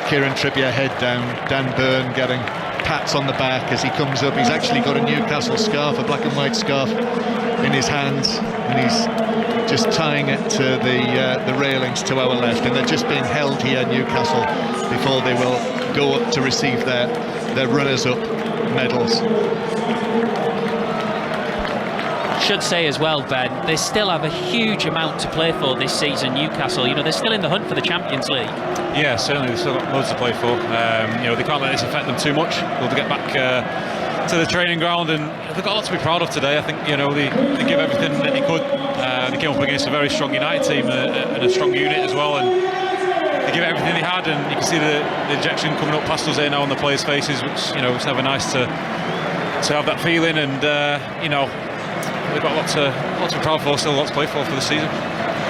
Kieran Trippier head down. Dan Burn getting pats on the back as he comes up. He's actually got a Newcastle scarf, a black and white scarf in his hands, and he's just tying it to the railings to our left, and they're just being held here, Newcastle, before they will go up to receive their runners-up medals. Should say as well, Ben, they still have a huge amount to play for this season, Newcastle. They're still in the hunt for the Champions League. Yeah, certainly, they've still got loads to play for. They can't let this affect them too much. They'll get back to the training ground, and they've got a lot to be proud of today. I think they give everything that they could. They came up against a very strong United team and a strong unit as well, and they give everything they had. And you can see the ejection coming up past us here now on the players' faces, which it's never nice to have that feeling. And we've got lots to be proud for, still lots to play for the season.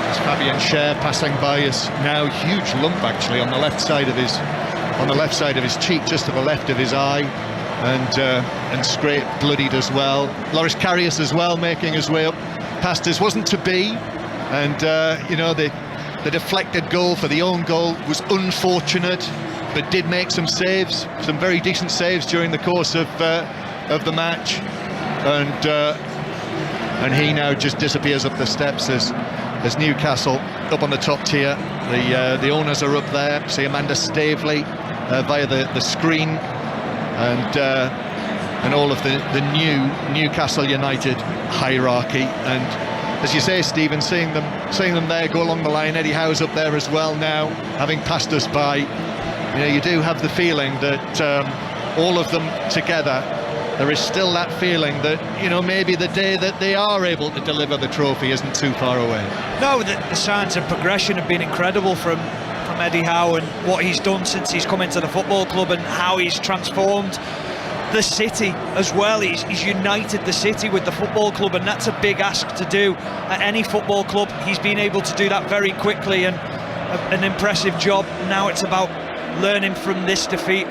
As Fabian Schär passing by is now huge lump actually on the left side of his cheek, just to the left of his eye, and scraped, bloodied as well. Loris Karius as well making his way up past us. Wasn't to be, and the deflected goal for the own goal was unfortunate, but did make some saves, some very decent saves during the course of the match, and he now just disappears up the steps as Newcastle up on the top tier. The owners are up there. See Amanda Staveley via the screen, and all of the new Newcastle United hierarchy. And as you say, Stephen, seeing them there go along the line. Eddie Howe's up there as well now, having passed us by. You do have the feeling that all of them together, there is still that feeling that maybe the day that they are able to deliver the trophy isn't too far away. No, the signs of progression have been incredible from Eddie Howe, and what he's done since he's come into the football club, and how he's transformed the city as well. He's united the city with the football club, and that's a big ask to do at any football club. He's been able to do that very quickly, and an impressive job. Now it's about learning from this defeat.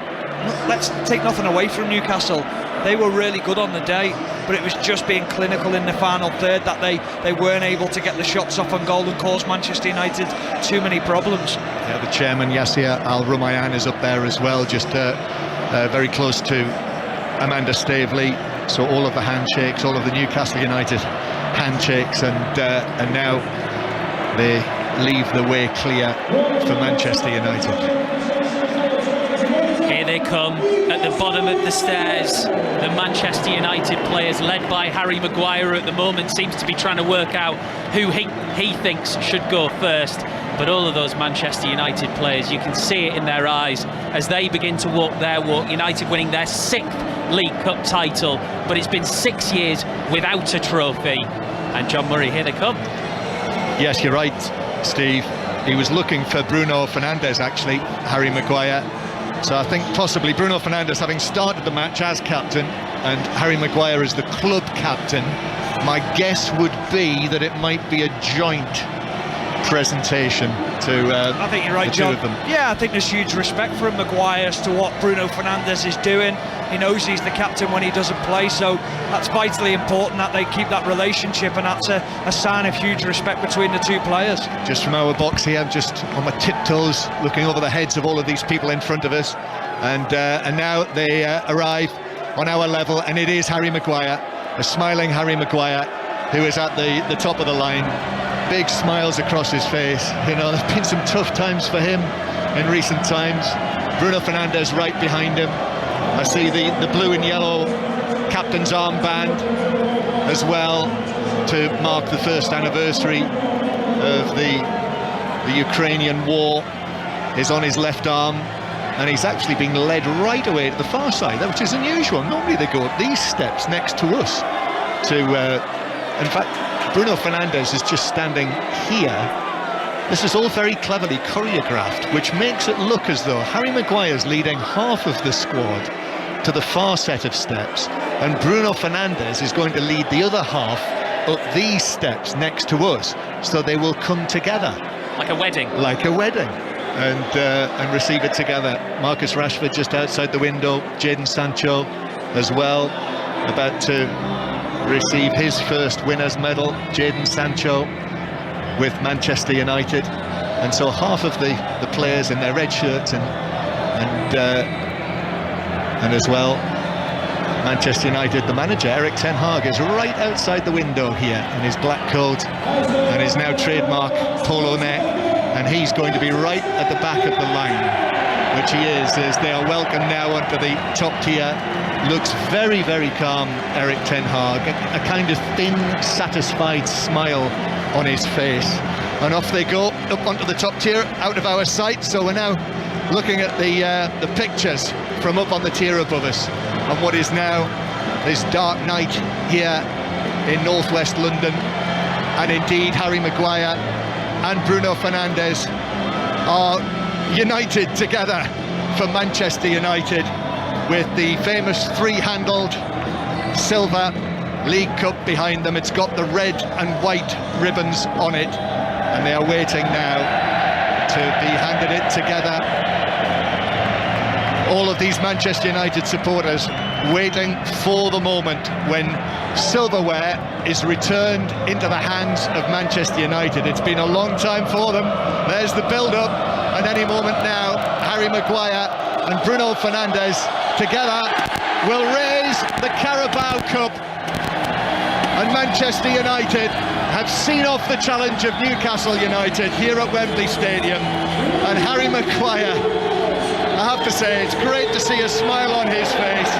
Let's take nothing away from Newcastle. They were really good on the day, but it was just being clinical in the final third that they weren't able to get the shots off on goal and cause Manchester United too many problems. Yeah, the chairman Yasser Al-Rumayyan is up there as well, just very close to Amanda Staveley. So all of the handshakes, all of the Newcastle United handshakes, and now they leave the way clear for Manchester United. Here they come at the bottom of the stairs. The Manchester United players, led by Harry Maguire at the moment, seems to be trying to work out who he thinks should go first. But all of those Manchester United players, you can see it in their eyes as they begin to walk their walk. United winning their 6th League Cup title, but it's been 6 years without a trophy. And John Murray, here they come. Yes, you're right, Steve. He was looking for Bruno Fernandes, actually, Harry Maguire. So I think possibly Bruno Fernandes, having started the match as captain, and Harry Maguire as the club captain, my guess would be that it might be a joint presentation to I think you're right, the John. two of them. Yeah, I think there's huge respect from Maguire as to what Bruno Fernandes is doing. He knows he's the captain when he doesn't play, so that's vitally important that they keep that relationship, and that's a sign of huge respect between the two players. Just from our box here, I'm just on my tiptoes looking over the heads of all of these people in front of us, and now they arrive on our level, and it is Harry Maguire, a smiling Harry Maguire, who is at the top of the line. Big smiles across his face. There's been some tough times for him in recent times. Bruno Fernandes right behind him. I see the blue and yellow captain's armband as well, to mark the first anniversary of the Ukrainian war is on his left arm, and he's actually being led right away to the far side, which is unusual. Normally they go up these steps next to us in fact, Bruno Fernandes is just standing here. This is all very cleverly choreographed, which makes it look as though Harry Maguire's leading half of the squad to the far set of steps, and Bruno Fernandes is going to lead the other half up these steps next to us, so they will come together. Like a wedding. Like a wedding. And receive it together. Marcus Rashford just outside the window, Jadon Sancho as well, about to receive his first winner's medal, Jadon Sancho with Manchester United. And so half of the players in their red shirts and as well Manchester United, the manager Erik ten Hag is right outside the window here in his black coat and his now trademark polo neck, and he's going to be right at the back of the line, which he is, as they are welcomed now onto the top tier. Looks very, very calm, Erik ten Hag, a kind of thin, satisfied smile on his face. And off they go, up onto the top tier, out of our sight. So we're now looking at the pictures from up on the tier above us, on what is now this dark night here in northwest London. And indeed, Harry Maguire and Bruno Fernandes are united together for Manchester United, with the famous three-handled silver League Cup behind them. It's got the red and white ribbons on it, and they are waiting now to be handed it together. All of these Manchester United supporters waiting for the moment when silverware is returned into the hands of Manchester United. It's been a long time for them. There's the build-up, and any moment now, Harry Maguire and Bruno Fernandes together will raise the Carabao Cup, and Manchester United have seen off the challenge of Newcastle United here at Wembley Stadium. And Harry Maguire, I have to say, it's great to see a smile on his face.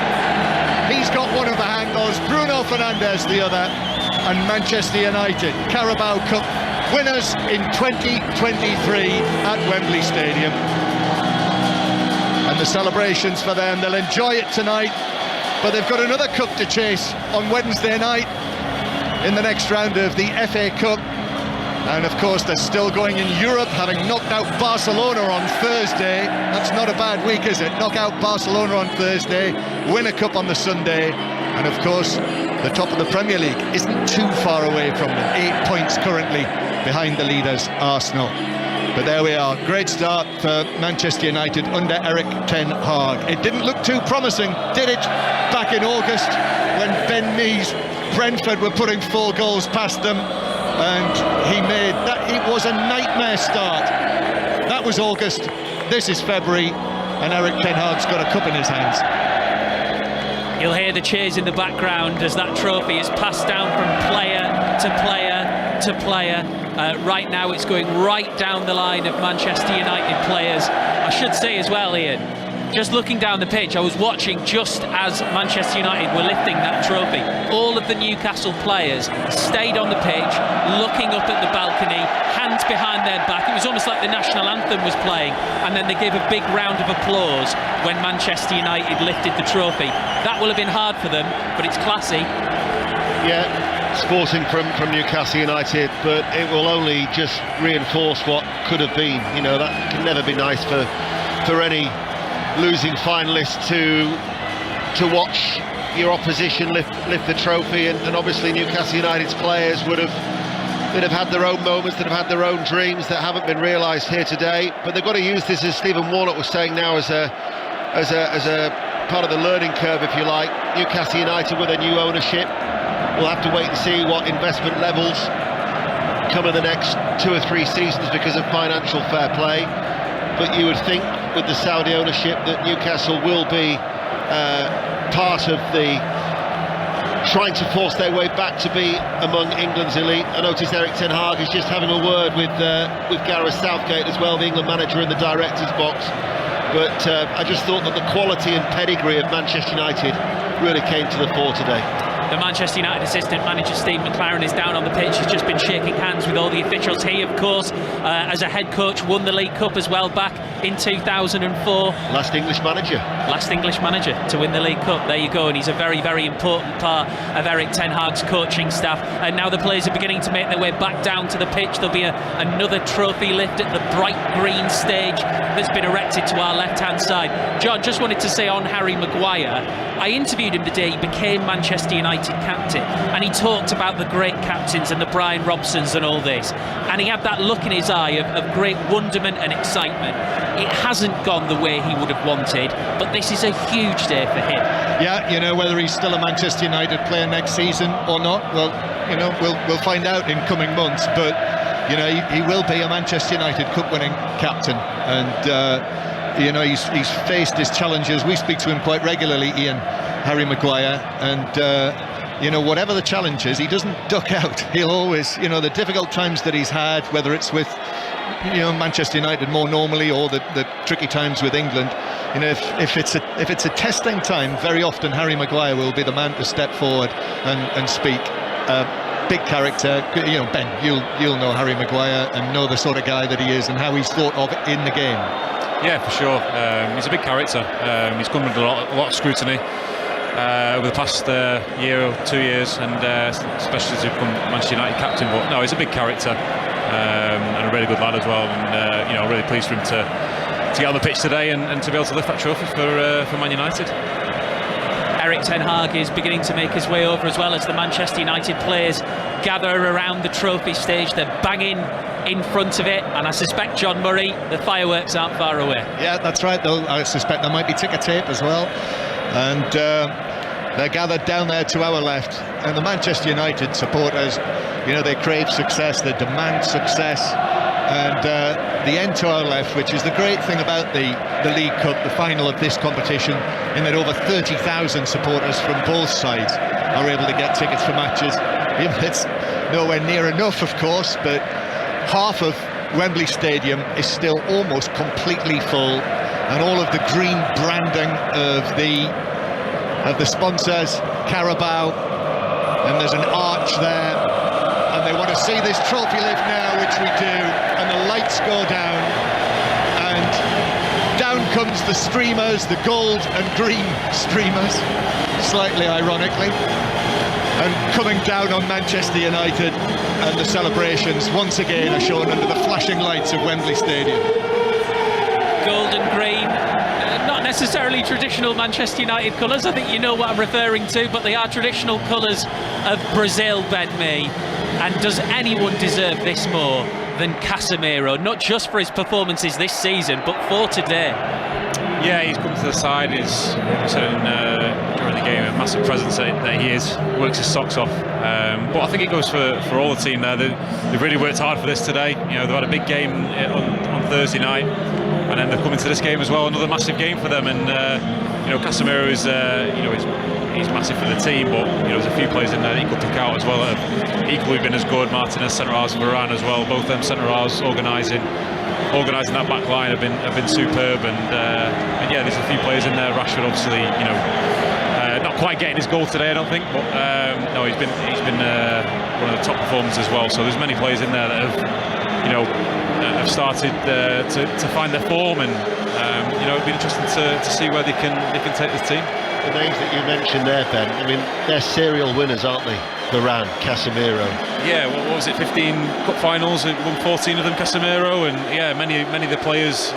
He's got one of the handles, Bruno Fernandes the other, and Manchester United Carabao Cup winners in 2023 at Wembley Stadium. And the celebrations for them, they'll enjoy it tonight, but they've got another cup to chase on Wednesday night in the next round of the FA Cup. And of course they're still going in Europe, having knocked out Barcelona on Thursday. That's not a bad week, is it? Knock out Barcelona on Thursday, win a cup on the Sunday, and of course the top of the Premier League isn't too far away from them, 8 points currently behind the leaders, Arsenal. But there we are, great start for Manchester United under Eric Ten Hag. It didn't look too promising, did it, back in August when Ben Mee's Brentford were putting 4 goals past them, and he made that. It was a nightmare start. That was August, this is February, and Eric Ten Hag's got a cup in his hands. You'll hear the cheers in the background as that trophy is passed down from player to player to player. Right now it's going right down the line of Manchester United players. I should say as well, Ian, just looking down the pitch, I was watching just as Manchester United were lifting that trophy. All of the Newcastle players stayed on the pitch, looking up at the balcony, hands behind their back. It was almost like the national anthem was playing, and then they gave a big round of applause when Manchester United lifted the trophy. That will have been hard for them, but it's classy. Yeah, sporting from Newcastle United, but it will only just reinforce what could have been. You know, that can never be nice for any losing finalist to watch your opposition lift the trophy, and obviously Newcastle United's players would have had their own moments, that have had their own dreams that haven't been realised here today. But they've got to use this, as Stephen Warnock was saying now, as a part of the learning curve, if you like. Newcastle United with a new ownership, we'll have to wait and see what investment levels come in the next 2 or 3 seasons because of financial fair play. But you would think with the Saudi ownership that Newcastle will be part of the trying to force their way back to be among England's elite. I noticed Eric Ten Hag is just having a word with Gareth Southgate as well, the England manager, in the director's box. But I just thought that the quality and pedigree of Manchester United really came to the fore today. The Manchester United assistant manager Steve McLaren is down on the pitch. He's just been shaking hands with all the officials. He, of course, as a head coach, won the League Cup as well back in 2004. Last English manager to win the League Cup. There you go. And he's a very, very important part of Eric Ten Hag's coaching staff. And now the players are beginning to make their way back down to the pitch. There'll be another trophy lift at the bright green stage that's been erected to our left-hand side. John, just wanted to say on Harry Maguire, I interviewed him the day he became Manchester United captain, and he talked about the great captains and the Brian Robsons and all this, and he had that look in his eye of great wonderment and excitement. It hasn't gone the way he would have wanted, but this is a huge day for him. Yeah, you know, whether he's still a Manchester United player next season or not, well, you know, we'll find out in coming months, but you know, he will be a Manchester United Cup winning captain, and you know, he's faced his challenges. We speak to him quite regularly, Ian, Harry Maguire, and you know, whatever the challenge is, he doesn't duck out. He'll always, you know, the difficult times that he's had, whether it's with, you know, Manchester United more normally, or the tricky times with England, you know, if it's a testing time, very often Harry Maguire will be the man to step forward and speak. Big character, you know, Ben, you'll know Harry Maguire and know the sort of guy that he is and how he's thought of in the game. Yeah, for sure. He's a big character. He's come under a lot of scrutiny over the past year or 2 years, and especially as he's become Manchester United captain. But no, he's a big character and a really good lad as well. And you know, really pleased for him to get on the pitch today and to be able to lift that trophy for Man United. Erik ten Hag is beginning to make his way over, as well as the Manchester United players gather around the trophy stage. They're banging in front of it, and I suspect, John Murray, the fireworks aren't far away. Yeah, that's right. I suspect there might be ticker tape as well. And they're gathered down there to our left. And the Manchester United supporters, they crave success, they demand success. And the end to our left, which is the great thing about the League Cup, the final of this competition, in that over 30,000 supporters from both sides are able to get tickets for matches. It's nowhere near enough, of course, but half of Wembley Stadium is still almost completely full, and all of the green branding of the sponsors, Carabao, and there's an arch there, and they want to see this trophy lift now, which we do, and the lights go down, and down comes the streamers, the gold and green streamers, slightly ironically, and coming down on Manchester United, and the celebrations once again are shown under the flashing lights of Wembley Stadium. Gold and green, not necessarily traditional Manchester United colours. I think you know what I'm referring to, but they are traditional colours of Brazil, Ben Mee. And does anyone deserve this more than Casemiro? Not just for his performances this season, but for today. Yeah, he's come to the side. He's during the game a massive presence that he is. Works his socks off. But I think it goes for all the team there. They've really worked hard for this today. They've had a big game on Thursday night, and then they're coming to this game as well. Another massive game for them. And Casemiro is he's massive for the team, but there's a few players in there that you could pick out as well that have equally been as good. Martinez, centre halves, Varane as well. Both them centre halves organising that back line have been superb, and yeah, there's a few players in there. Rashford, obviously, not quite getting his goal today, I don't think, but no, he's been one of the top performers as well. So there's many players in there that have started to find their form, and it'd be interesting to see where they can take this team. The names that you mentioned there, Ben, I mean, they're serial winners, aren't they? Varane, Casemiro. Yeah, what was it? 15 cup finals, won 14 of them, Casemiro, and yeah, many of the players,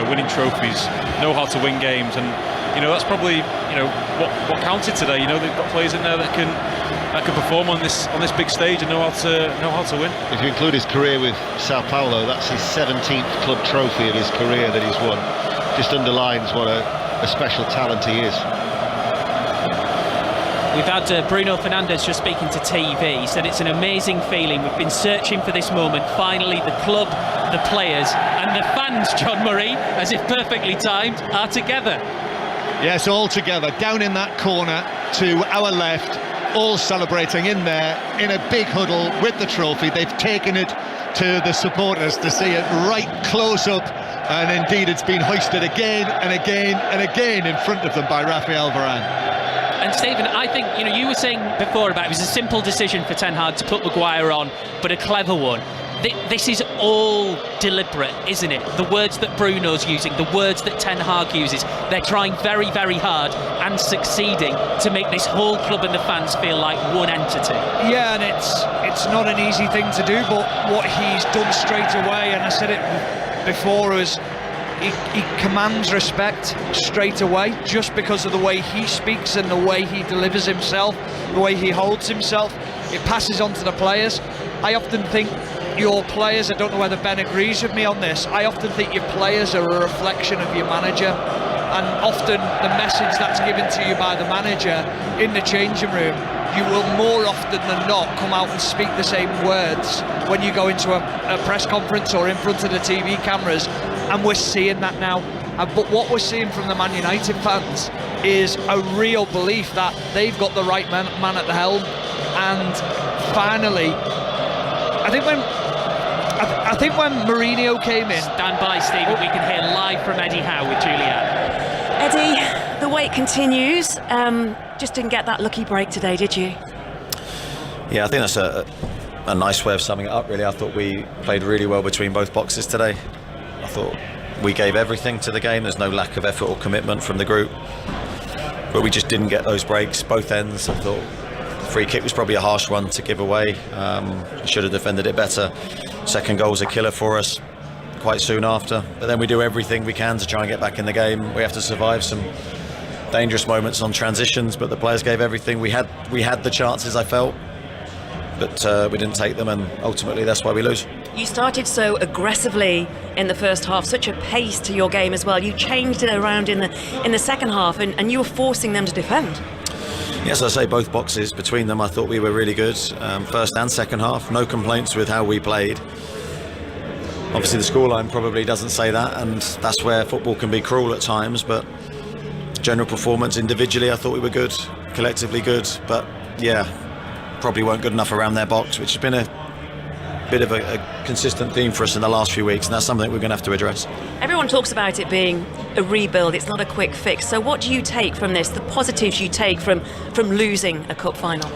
winning trophies, know how to win games, and that's probably what counted today. They've got players in there that can perform on this big stage and know how to win. If you include his career with Sao Paulo, that's his 17th club trophy of his career that he's won. Just underlines what a special talent he is. We've had Bruno Fernandes just speaking to TV. He said it's an amazing feeling. We've been searching for this moment. Finally, the club, the players and the fans, John Murray, as if perfectly timed, are together. Yes, all together, down in that corner to our left, all celebrating in there, in a big huddle with the trophy. They've taken it to the supporters to see it right close up, and indeed it's been hoisted again and again and again in front of them by Raphael Varane. And Stephen, I think, you were saying before about it was a simple decision for Ten Hag to put Maguire on, but a clever one. This is all deliberate, isn't it? The words that Bruno's using, the words that Ten Hag uses, they're trying very, very hard and succeeding to make this whole club and the fans feel like one entity. Yeah, and it's not an easy thing to do, but what he's done straight away, and I said it before, is he commands respect straight away, just because of the way he speaks and the way he delivers himself, the way he holds himself. It passes on to the players. I often think your players, I don't know whether Ben agrees with me on this, I often think your players are a reflection of your manager, and often the message that's given to you by the manager in the changing room, you will more often than not come out and speak the same words when you go into a press conference or in front of the TV cameras, and we're seeing that now. But what we're seeing from the Man United fans is a real belief that they've got the right man at the helm, and finally, I think when Mourinho came in... Stand by, Stephen, we can hear live from Eddie Howe with Julianne. Eddie, the wait continues. Just didn't get that lucky break today, did you? Yeah, I think that's a nice way of summing it up, really. I thought we played really well between both boxes today. I thought we gave everything to the game. There's no lack of effort or commitment from the group, but we just didn't get those breaks, both ends. I thought the free kick was probably a harsh one to give away. Should have defended it better. Second goal was a killer for us quite soon after, but then we do everything we can to try and get back in the game. We have to survive some dangerous moments on transitions, but the players gave everything. We had the chances, I felt, but we didn't take them, and ultimately that's why we lose. You started so aggressively in the first half, such a pace to your game as well. You changed it around in the second half, and you were forcing them to defend. Yes, I say both boxes. Between them, I thought we were really good, first and second half. No complaints with how we played. Obviously, the scoreline probably doesn't say that, and that's where football can be cruel at times. But general performance, individually, I thought we were good, collectively good. But yeah, probably weren't good enough around their box, which has been a bit of a consistent theme for us in the last few weeks, and that's something we're going to have to address. Everyone talks about it being a rebuild. It's not a quick fix. So what do you take from this, the positives you take from losing a cup final?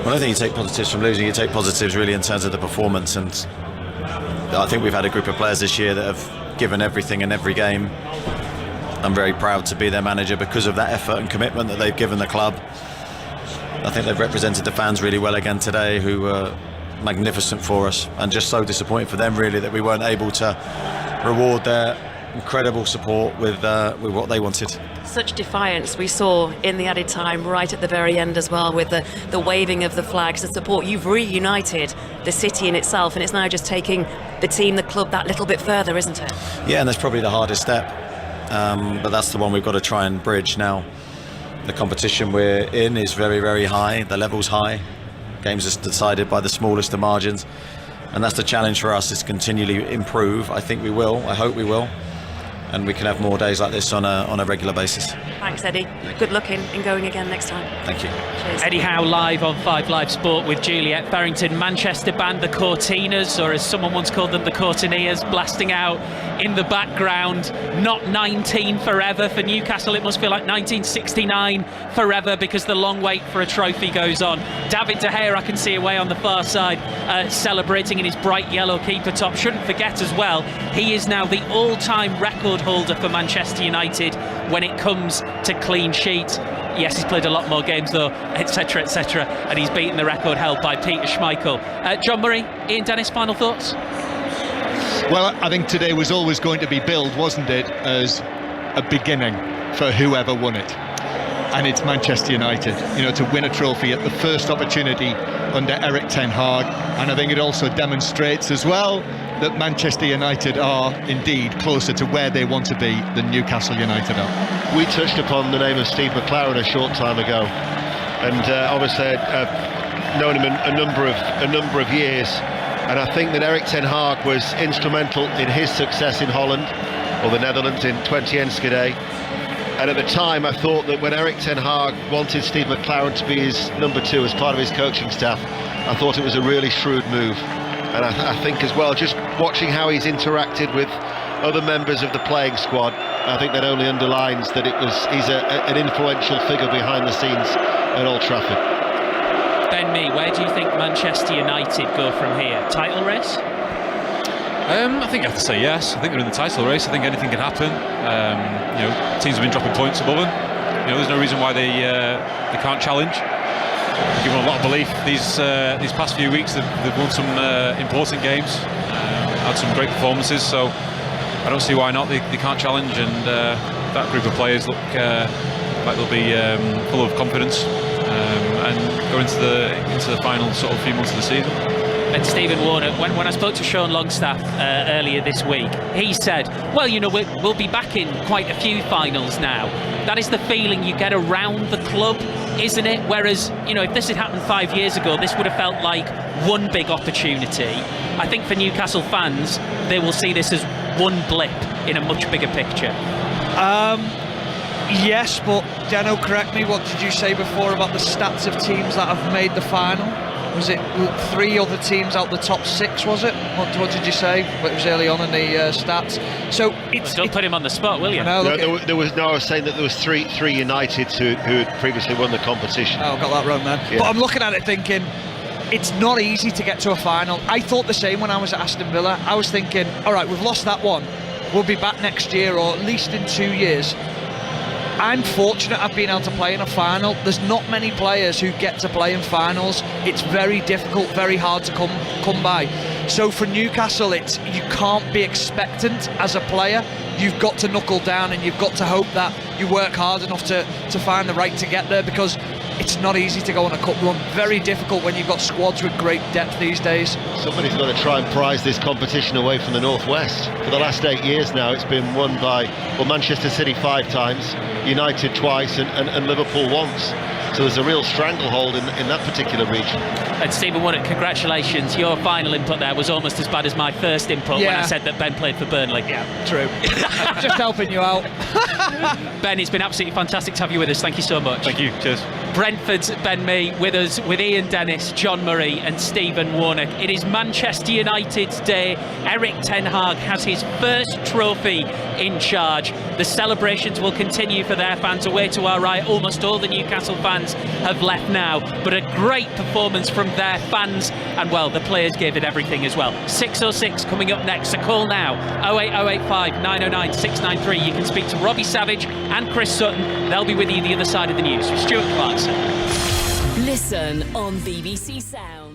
Well, I think you take positives from losing. You take positives really in terms of the performance, and I think we've had a group of players this year that have given everything in every game. I'm very proud to be their manager because of that effort and commitment that they've given the club. I think they've represented the fans really well again today, who were magnificent for us, and just so disappointing for them really that we weren't able to reward their incredible support with what they wanted. Such defiance we saw in the added time right at the very end as well, with the waving of the flags, the support. You've reunited the city in itself, and it's now just taking the team, the club, that little bit further, isn't it? Yeah, and that's probably the hardest step, but that's the one we've got to try and bridge now. The competition we're in is very, very high, the level's high. Games are decided by the smallest of margins, and that's the challenge for us, is continually improve. I think we will, I hope we will, and we can have more days like this on a regular basis. Thanks, Eddie. Good luck in going again next time. Thank you. Cheers. Eddie Howe live on 5 Live Sport with Juliet Farrington. Manchester band, the Cortinas, or as someone once called them, the Cortineers, blasting out in the background. Not 19 forever for Newcastle. It must feel like 1969 forever, because the long wait for a trophy goes on. David De Gea, I can see away on the far side, celebrating in his bright yellow keeper top. Shouldn't forget as well, he is now the all-time record holder for Manchester United when it comes to clean sheet. Yes, he's played a lot more games though, etc, and he's beaten the record held by Peter Schmeichel. John Murray, Ian Dennis, final thoughts? Well, I think today was always going to be billed, wasn't it, as a beginning for whoever won it. And it's Manchester United, to win a trophy at the first opportunity under Eric Ten Hag. And I think it also demonstrates as well that Manchester United are indeed closer to where they want to be than Newcastle United are. We touched upon the name of Steve McClaren a short time ago, and obviously I've known him a number of years, and I think that Eric Ten Hag was instrumental in his success in Holland, or the Netherlands, in 20 Enschede. And at the time I thought that when Eric Ten Hag wanted Steve McClaren to be his number 2 as part of his coaching staff, I thought it was a really shrewd move. And I think as well, just watching how he's interacted with other members of the playing squad, I think that only underlines that he's an influential figure behind the scenes at Old Trafford. Ben Mee, where do you think Manchester United go from here? Title race? I think you have to say yes. I think they're in the title race. I think anything can happen. Teams have been dropping points above them. There's no reason why they can't challenge. Give them a lot of belief. These past few weeks, they've won some important games, had some great performances. So I don't see why not. They can't challenge, and that group of players look like they'll be full of confidence and go into the final sort of few months of the season. And Stephen Warner, when I spoke to Sean Longstaff earlier this week, he said, well, we'll be back in quite a few finals now. That is the feeling you get around the club, isn't it? Whereas, if this had happened 5 years ago, this would have felt like one big opportunity. I think for Newcastle fans, they will see this as one blip in a much bigger picture. Yes, but Dano, correct me, what did you say before about the stats of teams that have made the final? Was it 3 other teams out the top 6, was it? What did you say? It was early on in the stats. So don't put him on the spot, will you? I was saying that there was three United who had previously won the competition. Oh, I got that wrong then. Yeah. But I'm looking at it thinking, it's not easy to get to a final. I thought the same when I was at Aston Villa. I was thinking, all right, we've lost that one. We'll be back next year, or at least in 2 years. I'm fortunate I've been able to play in a final. There's not many players who get to play in finals. It's very difficult, very hard to come by. So for Newcastle, you can't be expectant as a player. You've got to knuckle down and you've got to hope that you work hard enough to find the right to get there, because it's not easy to go on a cup run. Very difficult when you've got squads with great depth these days. Somebody's got to try and prize this competition away from the Northwest. For the last 8 years now, it's been won by, well, Manchester City 5 times, United twice, and Liverpool once. So there's a real stranglehold in that particular region. And Stephen Warnock, congratulations. Your final input there was almost as bad as my first input when I said that Ben played for Burnley. Yeah, true. Just helping you out. Ben, it's been absolutely fantastic to have you with us. Thank you so much. Thank you. Cheers. Brentford's Ben Mee with us, with Ian Dennis, John Murray and Stephen Warnock. It is Manchester United's day. Erik ten Hag has his first trophy in charge. The celebrations will continue for their fans. Away to our right, almost all the Newcastle fans have left now, but a great performance from their fans, and well, the players gave it everything as well. 6:06 coming up next, so call now 08085 909 693. You can speak to Robbie Savage and Chris Sutton. They'll be with you the other side of the news with Stuart Clarkson. Listen on BBC Sound.